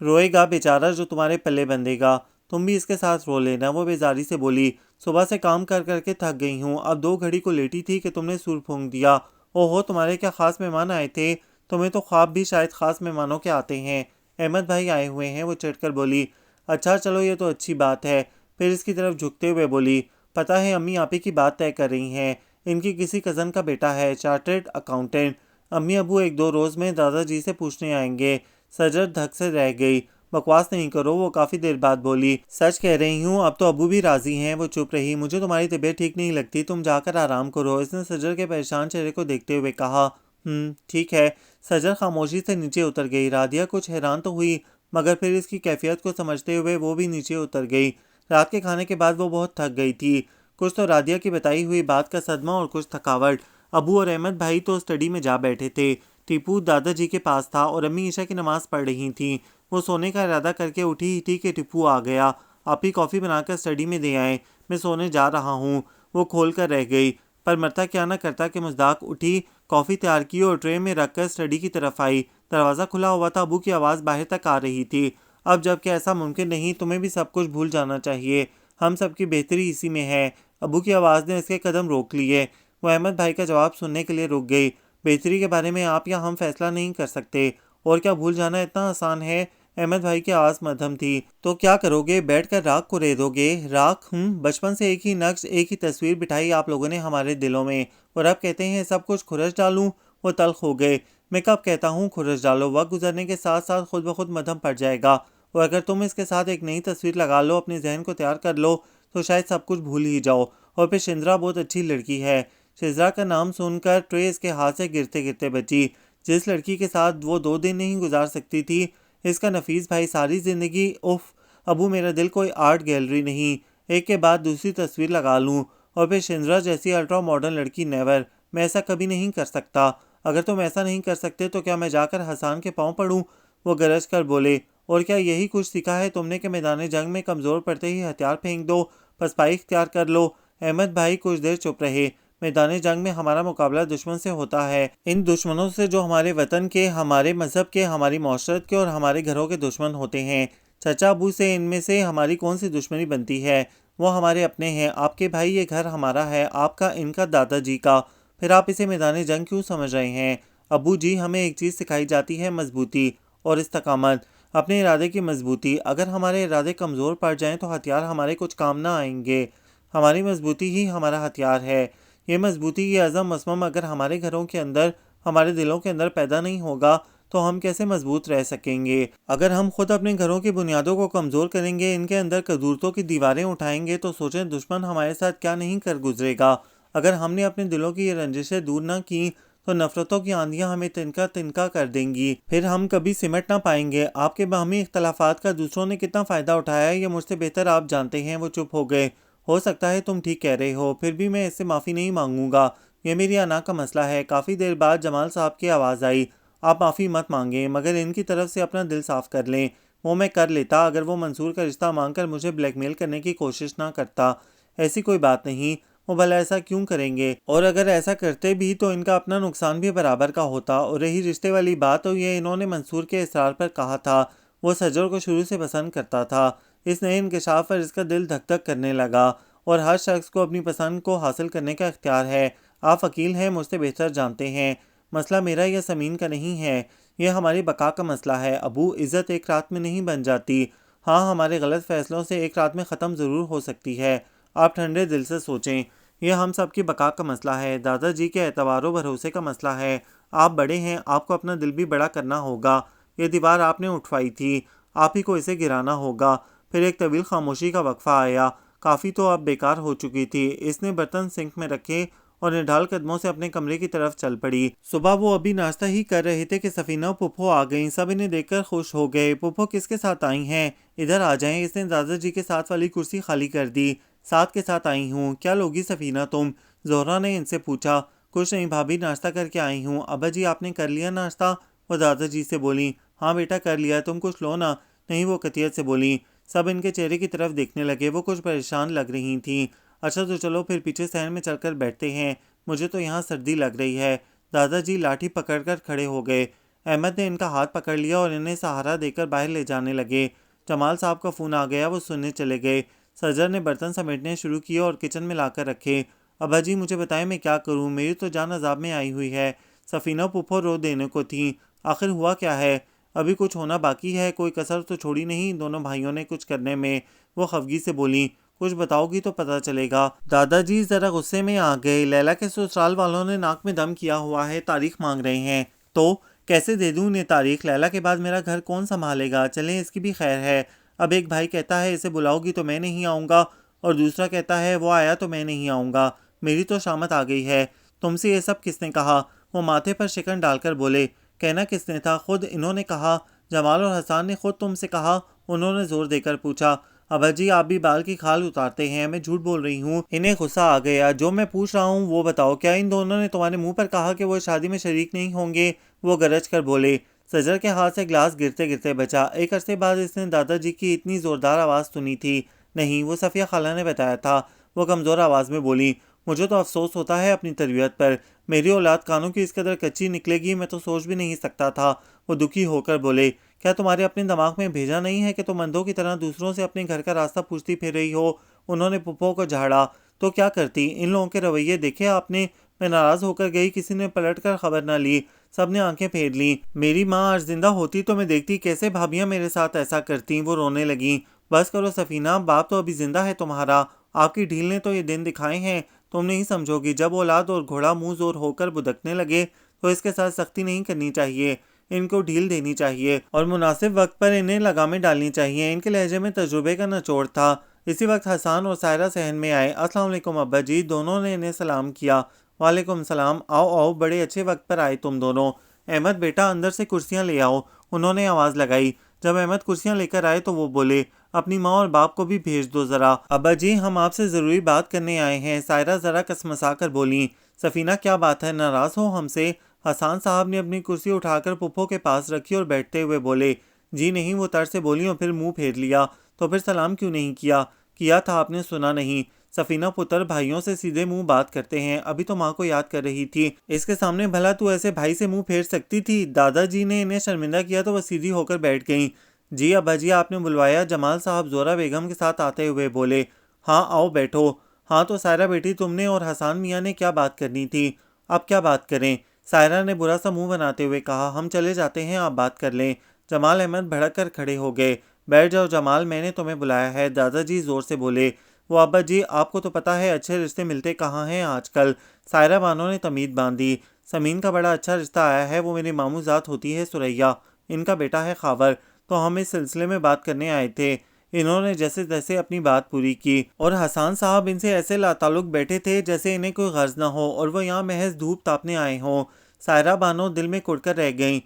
रोएगा बेचारा जो तुम्हारे पल्ले बंधेगा। तुम भी इसके साथ रो लेना। वो बेजारी से बोली। सुबह से काम कर करके थक गई हूँ। अब 2 घड़ी को लेटी थी कि तुमने सुर फूंक दिया। ओहो, तुम्हारे क्या खास मेहमान आए थे? तुम्हें तो ख्वाब भी शायद खास मेहमानों के आते हैं। अहमद भाई आए हुए हैं, वो चिढ़कर बोली। अच्छा चलो, ये तो अच्छी बात है। फिर इसकी तरफ झुकते हुए बोली, पता है अम्मी आप ही की बात तय कर रही हैं। इनकी किसी कज़न का बेटा है, चार्टर्ड अकाउंटेंट। अम्मी अबू 1-2 रोज़ में दादाजी से पूछने आएंगे। सजर धक से रह गई। बकवास नहीं करो, वो काफ़ी देर बाद बोली। सच कह रही हूँ, अब तो अबू भी राजी हैं। वो चुप रही। मुझे तुम्हारी तबीयत ठीक नहीं लगती, तुम जाकर आराम करो, इसने सजर के परेशान चेहरे को देखते हुए कहा। ठीक है। सजर खामोशी से नीचे उतर गई। राधिया कुछ हैरान तो हुई, मगर फिर इसकी कैफियत को समझते हुए वो भी नीचे उतर गई। रात के खाने के बाद वो बहुत थक गई थी। कुछ तो राधिया की बताई हुई बात का सदमा और कुछ थकावट। अबू और अहमद भाई तो स्टडी में जा बैठे थे। टीपू दादाजी के पास था और अम्मी ईशा की नमाज़ पढ़ रही थीं। वो सोने का इरादा करके उठी ही थी कि टीपू आ गया। आप ही कॉफ़ी बनाकर स्टडी में दे आए, मैं सोने जा रहा हूँ। वो खोल कर रह गई, पर मरता क्या ना करता कि मुज़दाक उठी, कॉफ़ी तैयार की और ट्रे में रखकर स्टडी की तरफ आई। दरवाज़ा खुला हुआ था। अबू की आवाज़ बाहर तक आ रही थी। अब जबकि ऐसा मुमकिन नहीं, तुम्हें भी सब कुछ भूल जाना चाहिए। हम सब की बेहतरी इसी में है। अबू की आवाज़ ने इसके कदम रोक लिए। वो अहमद भाई का जवाब सुनने के लिए रुक गई। बेहतरी के बारे में आप या हम फैसला नहीं कर सकते, और क्या भूल जाना इतना आसान है? अहमद भाई की आवाज़ मध्यम थी। तो क्या करोगे? बैठकर राख को रेदोगे? राख? बचपन से एक ही नक्श, एक ही तस्वीर बिठाई आप लोगों ने हमारे दिलों में, और अब कहते हैं सब कुछ खुरच डालूं? वो तल्ख हो गए। मैं कब कहता हूँ खुरच डालो? वक्त गुजरने के साथ साथ खुद ब खुद मध्यम पड़ जाएगा, और अगर तुम इसके साथ एक नई तस्वीर लगा लो, अपने जहन को तैयार कर लो, तो शायद सब कुछ भूल ही जाओ। और फिर शिंद्रा बहुत अच्छी लड़की है। शिजरा का नाम सुनकर ट्रे इसके हाथ से गिरते गिरते बची। जिस लड़की के साथ वो 2 दिन नहीं गुजार सकती थी, इसका नफीस भाई सारी जिंदगी। उफ, अबू मेरा दिल कोई आर्ट गैलरी नहीं, एक के बाद दूसरी तस्वीर लगा लूं, और फिर शिंद्रा जैसी अल्ट्रा मॉडर्न लड़की नेवर। मैं ऐसा कभी नहीं कर सकता। अगर तुम ऐसा नहीं कर सकते तो क्या मैं जाकर हसान के पाँव पड़ूं? वो गरज कर बोले। और क्या यही कुछ सीखा है तुमने कि मैदान जंग में कमज़ोर पड़ते ही हथियार फेंक दो, पसपाई इख्तियार कर लो? अहमद भाई कुछ देर चुप रहे। मैदान जंग में हमारा मुकाबला दुश्मन से होता है, इन दुश्मनों से जो हमारे वतन के, हमारे मजहब के, हमारी मौशरत के और हमारे घरों के दुश्मन होते हैं। चचा अबू से इनमें से हमारी कौन सी दुश्मनी बनती है? वो हमारे अपने हैं। आपके भाई, ये घर हमारा है, आपका, इनका, दादाजी का। फिर आप इसे मैदान जंग क्यों समझ रहे हैं? अबू जी, हमें एक चीज़ सिखाई जाती है, मजबूती और इस्तकामत। अपने इरादे की मजबूती। अगर हमारे इरादे कमज़ोर पड़ जाएं तो हथियार हमारे कुछ काम ना आएंगे। हमारी मजबूती ही हमारा हथियार है। ये मजबूती, ये अज़म मसमम अगर हमारे घरों के अंदर, हमारे दिलों के अंदर पैदा नहीं होगा तो हम कैसे मजबूत रह सकेंगे। अगर हम खुद अपने घरों की बुनियादों को कमज़ोर करेंगे, इनके अंदर कदूरतों की दीवारें उठाएंगे, तो सोचें दुश्मन हमारे साथ क्या नहीं कर गुजरेगा। अगर हमने अपने दिलों की ये रंजिशें दूर ना की तो नफरतों की आंधियां हमें तिनका तिनका कर देंगी। फिर हम कभी सिमट ना पाएंगे। आपके बाहमी इख्तलाफात का दूसरों ने कितना फ़ायदा उठाया है ये मुझसे बेहतर आप जानते हैं। वो चुप हो गए। हो सकता है तुम ठीक कह रहे हो, फिर भी मैं इससे माफ़ी नहीं मांगूंगा। ये मेरी अना का मसला है। काफ़ी देर बाद जमाल साहब की आवाज़ आई। आप माफ़ी मत मांगें, मगर इनकी तरफ से अपना दिल साफ कर लें। वो मैं कर लेता अगर वो मंसूर का रिश्ता मांगकर मुझे ब्लैकमेल करने की कोशिश ना करता। ऐसी कोई बात नहीं। वो भला ऐसा क्यों करेंगे, और अगर ऐसा करते भी तो इनका अपना नुकसान भी बराबर का होता। और रही रिश्ते वाली बात, तो ये इन्होंने मंसूर के इसरार पर कहा था। वो सजर को शुरू से पसंद करता था। इस नए इंकशाफ पर इसका दिल धक धक करने लगा। और हर शख्स को अपनी पसंद को हासिल करने का इख्तियार है। आप वकील हैं, मुझसे बेहतर जानते हैं। मसला मेरा या समीन का नहीं है, यह हमारी बका का मसला है। अबू, इज़्ज़त एक रात में नहीं बन जाती। हाँ, हमारे गलत फैसलों से एक रात में ख़त्म ज़रूर हो सकती है। आप ठंडे दिल से सोचें। यह हम सब की बका का मसला है। दादाजी के एतबार भरोसे का मसला है। आप बड़े हैं, आपको अपना दिल भी बड़ा करना होगा। ये दीवार आपने उठवाई थी, आप ही को इसे गिराना होगा। फिर एक तवील खामोशी का वक्फा आया। काफ़ी तो अब बेकार हो चुकी थी। इसने बर्तन सिंक में रखे और निढाल कदमों से अपने कमरे की तरफ चल पड़ी। सुबह वो अभी नाश्ता ही कर रहे थे कि सफीना और पुप्पो आ गईं। सब इन्हें देखकर खुश हो गए। पुप्पो किसके साथ आई हैं? इधर आ जाएं। इसने दादाजी के साथ वाली कुर्सी खाली कर दी। साथ के साथ आई हूँ। क्या लोगी सफीना तुम? जोहरा ने इनसे पूछा। कुछ नहीं भाभी, नाश्ता करके आई हूँ। अब्बा जी, आपने कर लिया नाश्ता? वो दादाजी से बोली। हाँ बेटा, कर लिया। तुम कुछ लो ना। नहीं, वो कतियत से बोली। सब इनके चेहरे की तरफ देखने लगे। वो कुछ परेशान लग रही थीं। अच्छा तो चलो फिर पीछे सहन में चलकर बैठते हैं। मुझे तो यहाँ सर्दी लग रही है। दादाजी लाठी पकड़कर खड़े हो गए। अहमद ने इनका हाथ पकड़ लिया और इन्हें सहारा देकर बाहर ले जाने लगे। जमाल साहब का फ़ोन आ गया, वो सुनने चले गए। सजर ने बर्तन समेटने शुरू किए और किचन में लाकर रखे। अब्बा जी, मुझे बताएं मैं क्या करूं? मेरी तो जान अजाब में आई हुई है। सफीना पुप्पो रो देने को थी। आखिर हुआ क्या है? अभी कुछ होना बाकी है? कोई कसर तो छोड़ी नहीं दोनों भाइयों ने कुछ करने में। वो खफगी से बोली। कुछ बताओगी तो पता चलेगा। दादाजी जरा गुस्से में आ गए। लैला के ससुराल वालों ने नाक में दम किया हुआ है, तारीख मांग रहे हैं। तो कैसे दे दूं उन्हें तारीख? लैला के बाद मेरा घर कौन संभालेगा? चलें, इसकी भी खैर है। अब एक भाई कहता है इसे बुलाओगी तो मैं नहीं आऊँगा, और दूसरा कहता है वो आया तो मैं नहीं आऊँगा। मेरी तो शामत आ गई है। तुमसे ये सब किसने कहा? वो माथे पर शिकन डालकर बोले। कहना किसने था? खुद इन्होंने कहा। जमाल और हसान ने खुद तुमसे कहा? उन्होंने जोर देकर पूछा। अब्बा जी, आप भी बाल की खाल उतारते हैं। मैं झूठ बोल रही हूँ। इन्हें गुस्सा आ गया। जो मैं पूछ रहा हूँ वो बताओ, क्या इन दोनों ने तुम्हारे मुंह पर कहा कि वो शादी में शरीक नहीं होंगे? वो गरज कर बोले। सजर के हाथ से गिलास गिरते गिरते बचा। एक अरसे बाद इसने दादाजी की इतनी ज़ोरदार आवाज़ सुनी थी। नहीं, वो सफ़िया खाला ने बताया था। वो कमज़ोर आवाज़ में बोली। मुझे तो अफसोस होता है अपनी तरबियत पर। मेरी औलाद कानों की इस कदर कच्ची निकलेगी मैं तो सोच भी नहीं सकता था। वो दुखी होकर बोले। क्या तुम्हारे अपने दिमाग में भेजा नहीं है कि तुम अंधों की तरह दूसरों से अपने घर का रास्ता पूछती फिर रही हो? उन्होंने पुप्पो को झाड़ा। तो क्या करती? इन लोगों के रवैये देखे आपने? मैं नाराज़ होकर गई, किसी ने पलट कर खबर न ली। सब ने आंखें फेर ली। मेरी माँ आज जिंदा होती तो मैं देखती कैसे भाभियाँ मेरे साथ ऐसा करती। वो रोने लगी। बस करो सफीना, बाप तो अभी जिंदा है तुम्हारा। आपकी ढील ने तो ये दिन दिखाए हैं। तुम नहीं समझोगी। जब औलाद और घोड़ा मुंह जोर होकर बुदकने लगे तो इसके साथ सख्ती नहीं करनी चाहिए। इनको ढील देनी चाहिए और मुनासिब वक्त पर इन्हें लगामें डालनी चाहिए। इनके लहजे में तजुर्बे का निचोड़ था। इसी वक्त हसान और सायरा सहन में आए। अस्सलाम वालेकुम अब्बा जी। दोनों ने इन्हें सलाम किया। वालेकुम सलाम। आओ आओ, बड़े अच्छे वक्त पर आए तुम दोनों। अहमद बेटा, अंदर से कुर्सियाँ ले आओ। उन्होंने आवाज़ लगाई। जब अहमद कुर्सियाँ लेकर आए तो वो बोले। अपनी माँ और बाप को भी भेज दो ज़रा। अब्बा जी, हम आपसे ज़रूरी बात करने आए हैं। सायरा ज़रा कसमसा कर बोली। सफ़ीना, क्या बात है? नाराज़ हो हमसे? हसान साहब ने अपनी कुर्सी उठाकर पुप्पो के पास रखी और बैठते हुए बोले। जी नहीं, वो तर से बोली और फिर मुंह फेर लिया। तो फिर सलाम क्यों नहीं किया? किया था, आपने सुना नहीं? सफीना पुत्र भाइयों से सीधे मुंह बात करते हैं। अभी तो माँ को याद कर रही थी। इसके सामने भला तू ऐसे भाई से मुंह फेर सकती थी? दादाजी ने इन्हें शर्मिंदा किया तो वह सीधी होकर बैठ गईं। जी अब्बा जी, आपने बुलवाया? जमाल साहब जोरा बेगम के साथ आते हुए बोले। हाँ आओ बैठो। हाँ तो सायरा बेटी, तुमने और हसान मियाँ ने क्या बात करनी थी? अब क्या बात करें? सायरा ने बुरा सा मुंह बनाते हुए कहा। हम चले जाते हैं, आप बात कर लें। जमाल अहमद भड़क कर खड़े हो गए। बैठ जाओ जमाल, मैंने तुम्हें बुलाया है, दादाजी जोर से बोले। वो अब्बा जी, आपको तो पता है अच्छे रिश्ते मिलते कहाँ हैं आजकल। सायरा बानो ने तमीद बांधी। समीन का बड़ा अच्छा रिश्ता आया है, वो मेरी मामूजात होती है सुरैया, इनका बेटा है खावर। तो हम इस सिलसिले में बात करने आए थे। इन्होंने जैसे तैसे अपनी बात पूरी की और हसन साहब इनसे ऐसे लाताल्लुक बैठे थे जैसे इन्हें कोई गर्ज ना हो और वो यहाँ महज धूप तापने आए हों। सायरा बानो दिल में कुड़कर रह गईं।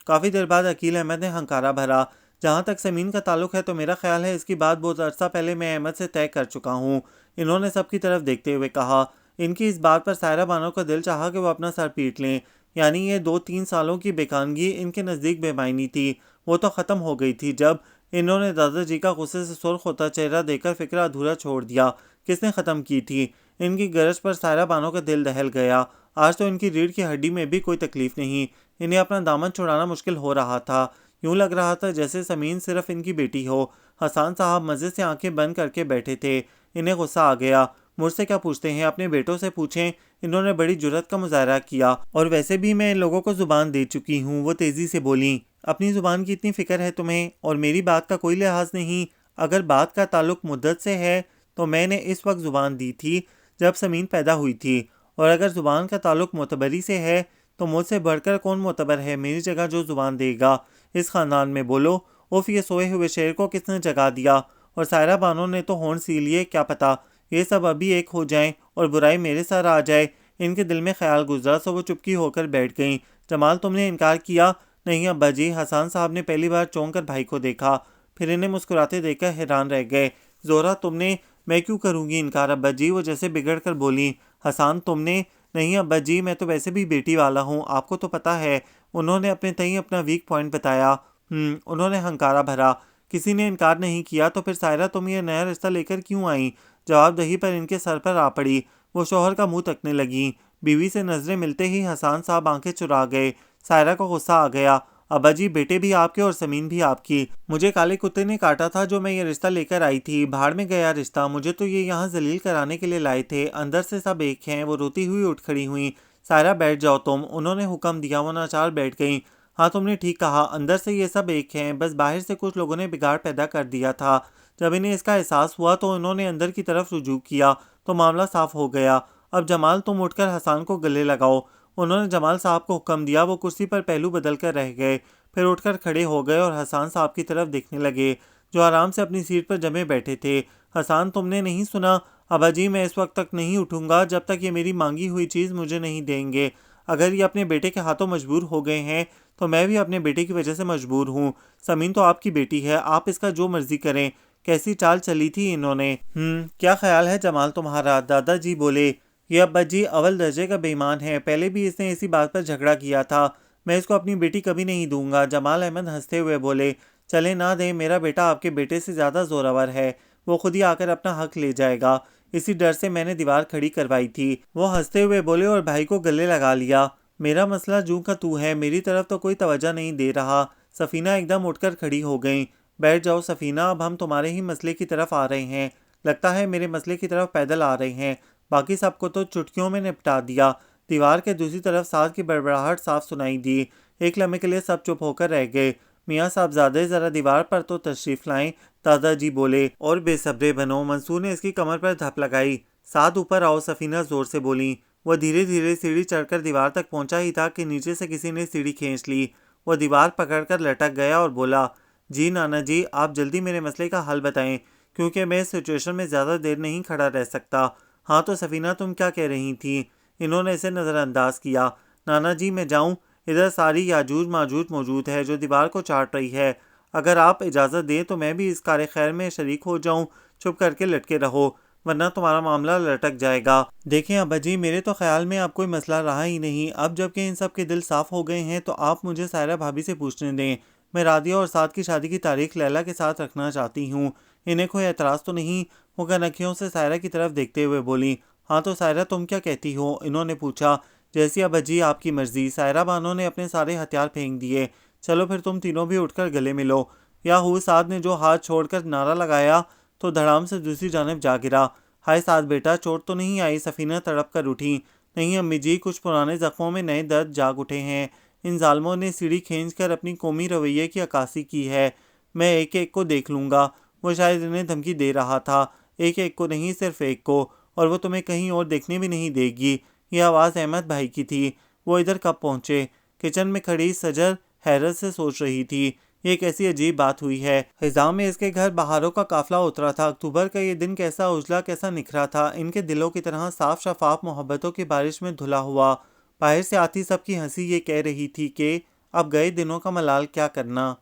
काफ़ी देर बाद अकील अहमद ने हंकारा भरा। जहाँ तक समीन का ताल्लुक है तो मेरा ख्याल है इसकी बात बहुत अरसा पहले मैं अहमद से तय कर चुका हूँ। इन्होंने सबकी तरफ देखते हुए कहा। इनकी इस बात पर सायरा बानो का दिल चाहा कि वो अपना सर पीट लें। यानी ये 2-3 सालों की बेकानगी इनके नज़दीक बेमायनी थी। वो तो ख़त्म हो गई थी जब इन्होंने दादाजी का गुस्से से सुर्ख होता चेहरा देखकर फिक्र अधूरा छोड़ दिया। किसने ख़त्म की थी? इनकी गरज पर सायरा बानो का दिल दहल गया। आज तो इनकी रीढ़ की हड्डी में भी कोई तकलीफ नहीं। इन्हें अपना दामन छुड़ाना मुश्किल हो रहा था। यूं लग रहा था जैसे समीन सिर्फ इनकी बेटी हो। हसन साहब मज़े से आंखें बंद करके बैठे थे। इन्हें गुस्सा आ गया। मुझसे क्या पूछते हैं, अपने बेटों से पूछें। इन्होंने बड़ी जुर्रत का मुजाहरा किया और वैसे भी मैं इन लोगों को ज़ुबान दे चुकी हूँ। वो तेज़ी से बोली। अपनी ज़ुबान की इतनी फ़िक्र है तुम्हें और मेरी बात का कोई लिहाज नहीं। अगर बात का ताल्लुक मुद्दत से है तो मैंने इस वक्त ज़ुबान दी थी जब समीन पैदा हुई थी, और अगर ज़ुबान का ताल्लुक मोतबरी से है तो मुझसे बढ़कर कौन मोतबर है मेरी जगह जो ज़ुबान देगा इस ख़ानदान में। बोलो। उफ, ये सोए हुए शेर को किसने जगा दिया? और सायरा बानो ने तो होंठ सी लिए। क्या पता ये सब अभी एक हो जाएं और बुराई मेरे सर आ जाए। इनके दिल में ख्याल गुजरा सो वो चुपकी होकर बैठ गईं। जमाल, तुमने इनकार किया? नहीं अब्बा जी। हसन साहब ने पहली बार चौंक कर भाई को देखा, फिर इन्हें मुस्कुराते देखकर हैरान रह गए। जोरा, तुमने? मैं क्यों करूँगी इनकार अब्बा जी, वो जैसे बिगड़ कर बोली। हसन, तुमने? नहीं अब्बा जी, मैं तो वैसे भी बेटी वाला हूँ, आपको तो पता है। उन्होंने अपने तई अपना वीक पॉइंट बताया। उन्होंने हंकारा भरा। किसी ने इनकार नहीं किया तो फिर सायरा तुम ये नया रिश्ता लेकर क्यों आई? जवाबदही पर इनके सर पर आ पड़ी। वो शोहर का मुंह तकने लगी। बीवी से नजरें मिलते ही हसन साहब आंखें चुरा गए। सायरा को गुस्सा आ गया। अब्बा जी, बेटे भी आपके और समीन भी आपकी। मुझे काले कुत्ते ने काटा था जो मैं ये रिश्ता लेकर आई थी। भाड़ में गया रिश्ता। मुझे तो ये यहाँ जलील कराने के लिए लाए थे। अंदर से सब एक हैं। वो रोती हुई उठ खड़ी हुई। सायरा, बैठ जाओ तुम, उन्होंने हुक्म दिया। वो नाचार बैठ गई। हाँ, तुमने ठीक कहा, अंदर से ये सब एक हैं, बस बाहर से कुछ लोगों ने बिगाड़ पैदा कर दिया था। जब इन्हें इसका एहसास हुआ तो इन्होंने अंदर की तरफ रुजू किया तो मामला साफ हो गया। अब जमाल, तुम उठकर हसन को गले लगाओ। उन्होंने जमाल साहब को हुक्म दिया। वो कुर्सी पर पहलू बदल कर रह गए, फिर उठकर खड़े हो गए और हसन साहब की तरफ देखने लगे जो आराम से अपनी सीट पर जमे बैठे थे। हसन, तुमने नहीं सुना? अब्बा जी, मैं इस वक्त तक नहीं उठूंगा जब तक ये मेरी मांगी हुई चीज़ मुझे नहीं देंगे। अगर ये अपने बेटे के हाथों मजबूर हो गए हैं तो मैं भी अपने बेटे की वजह से मजबूर हूँ। समीन तो आपकी बेटी है, आप इसका जो मर्जी करें। कैसी चाल चली थी इन्होंने। क्या ख्याल है जमाल तुम्हारा? दादाजी बोले। ये अब्बा जी अव्वल दर्जे का बेईमान है, पहले भी इसने इसी बात पर झगड़ा किया था। मैं इसको अपनी बेटी कभी नहीं दूंगा। जमाल अहमद हंसते हुए बोले। चले ना दें, मेरा बेटा आपके बेटे से ज़्यादा जोरावर है। वो खुद ही आकर अपना हक ले जाएगा। इसी डर से मैंने दीवार खड़ी करवाई थी। वो हंसते हुए बोले और भाई को गले लगा लिया। मेरा मसला जूं का तू है, मेरी तरफ तो कोई तवज्जो नहीं दे रहा। सफ़ीना एकदम उठकर खड़ी हो गई। बैठ जाओ सफ़ीना, अब हम तुम्हारे ही मसले की तरफ आ रहे हैं। लगता है मेरे मसले की तरफ पैदल आ रहे हैं। बाकी सबको तो चुटकियों में निपटा दिया। दीवार के दूसरी तरफ सांस की बड़बड़ाहट साफ सुनाई दी। एक लम्हे के लिए सब चुप होकर रह गए। मियाँ साहबजादे, ज़रा दीवार पर तो तशरीफ़ लाएं, दादाजी बोले। और बेसब्रे बनो। मंसूर ने इसकी कमर पर धप लगाई। साथ ऊपर आओ, सफ़ीना ज़ोर से बोली। वह धीरे धीरे सीढ़ी चढ़कर दीवार तक पहुंचा ही था कि नीचे से किसी ने सीढ़ी खींच ली। वह दीवार पकड़कर लटक गया और बोला, जी नाना जी, आप जल्दी मेरे मसले का हल बताएं, क्योंकि मैं इस सिचुएशन में ज़्यादा देर नहीं खड़ा रह सकता। हाँ तो सफ़ीना, तुम क्या कह रही थी? इन्होंने इसे नज़रअंदाज किया। नाना जी, मैं जाऊँ? इधर सारी याजूज माजूज मौजूद है जो दीवार को चाट रही है। अगर आप इजाज़त दें तो मैं भी इस कार खैर में शरीक हो जाऊँ। चुप करके लटके रहो, वरना तुम्हारा मामला लटक जाएगा। देखें अब्बा जी, मेरे तो ख्याल में अब कोई मसला रहा ही नहीं। अब जबकि इन सब के दिल साफ़ हो गए हैं तो आप मुझे सायरा भाभी से पूछने दें। मैं रादिया और साद की शादी की तारीख लैला के साथ रखना चाहती हूँ। इन्हें कोई एतराज़ तो नहीं? वो कनखियों से सायरा की तरफ देखते हुए बोली। हाँ तो सायरा, तुम क्या कहती हो? इन्होंने पूछा। जैसी अब्बा जी आपकी मर्जी। सायरा बानो ने अपने सारे हथियार फेंक दिए। चलो फिर तुम तीनों भी उठकर गले मिलो। याहू, साद ने जो हाथ छोड़कर नारा लगाया तो धड़ाम से दूसरी जानब जा गिरा। हाय साद बेटा, चोट तो नहीं आई? सफ़ीना तड़प कर उठी। नहीं अम्मी जी, कुछ पुराने जख्मों में नए दर्द जाग उठे हैं। इन जालमों ने सीढ़ी खींचकर अपनी कौमी रवैये की अक्कासी की है। मैं एक एक को देख लूँगा। वो शायद इन्हें धमकी दे रहा था, एक एक को नहीं, सिर्फ एक को, और वो तुम्हें कहीं और देखने भी नहीं देगी। यह आवाज़ अहमद भाई की थी। वो इधर कब पहुँचे? किचन में खड़ी सजर हैरत से सोच रही थी। ये कैसी अजीब बात हुई है। हिजाम में इसके घर बहारों का काफिला उतरा था। अक्टूबर का ये दिन कैसा उजला, कैसा निखरा था। इनके दिलों की तरह साफ शफाफ मोहब्बतों की बारिश में धुला हुआ। बाहर से आती सबकी हंसी ये कह रही थी कि अब गए दिनों का मलाल क्या करना।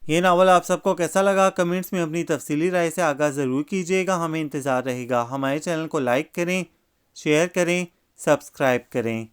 ये नावल आप सबको कैसा लगा, कमेंट्स में अपनी तफसीली राय से आगाह ज़रूर कीजिएगा। हमें इंतज़ार रहेगा। हमारे चैनल को लाइक करें, शेयर करें, सब्सक्राइब करें।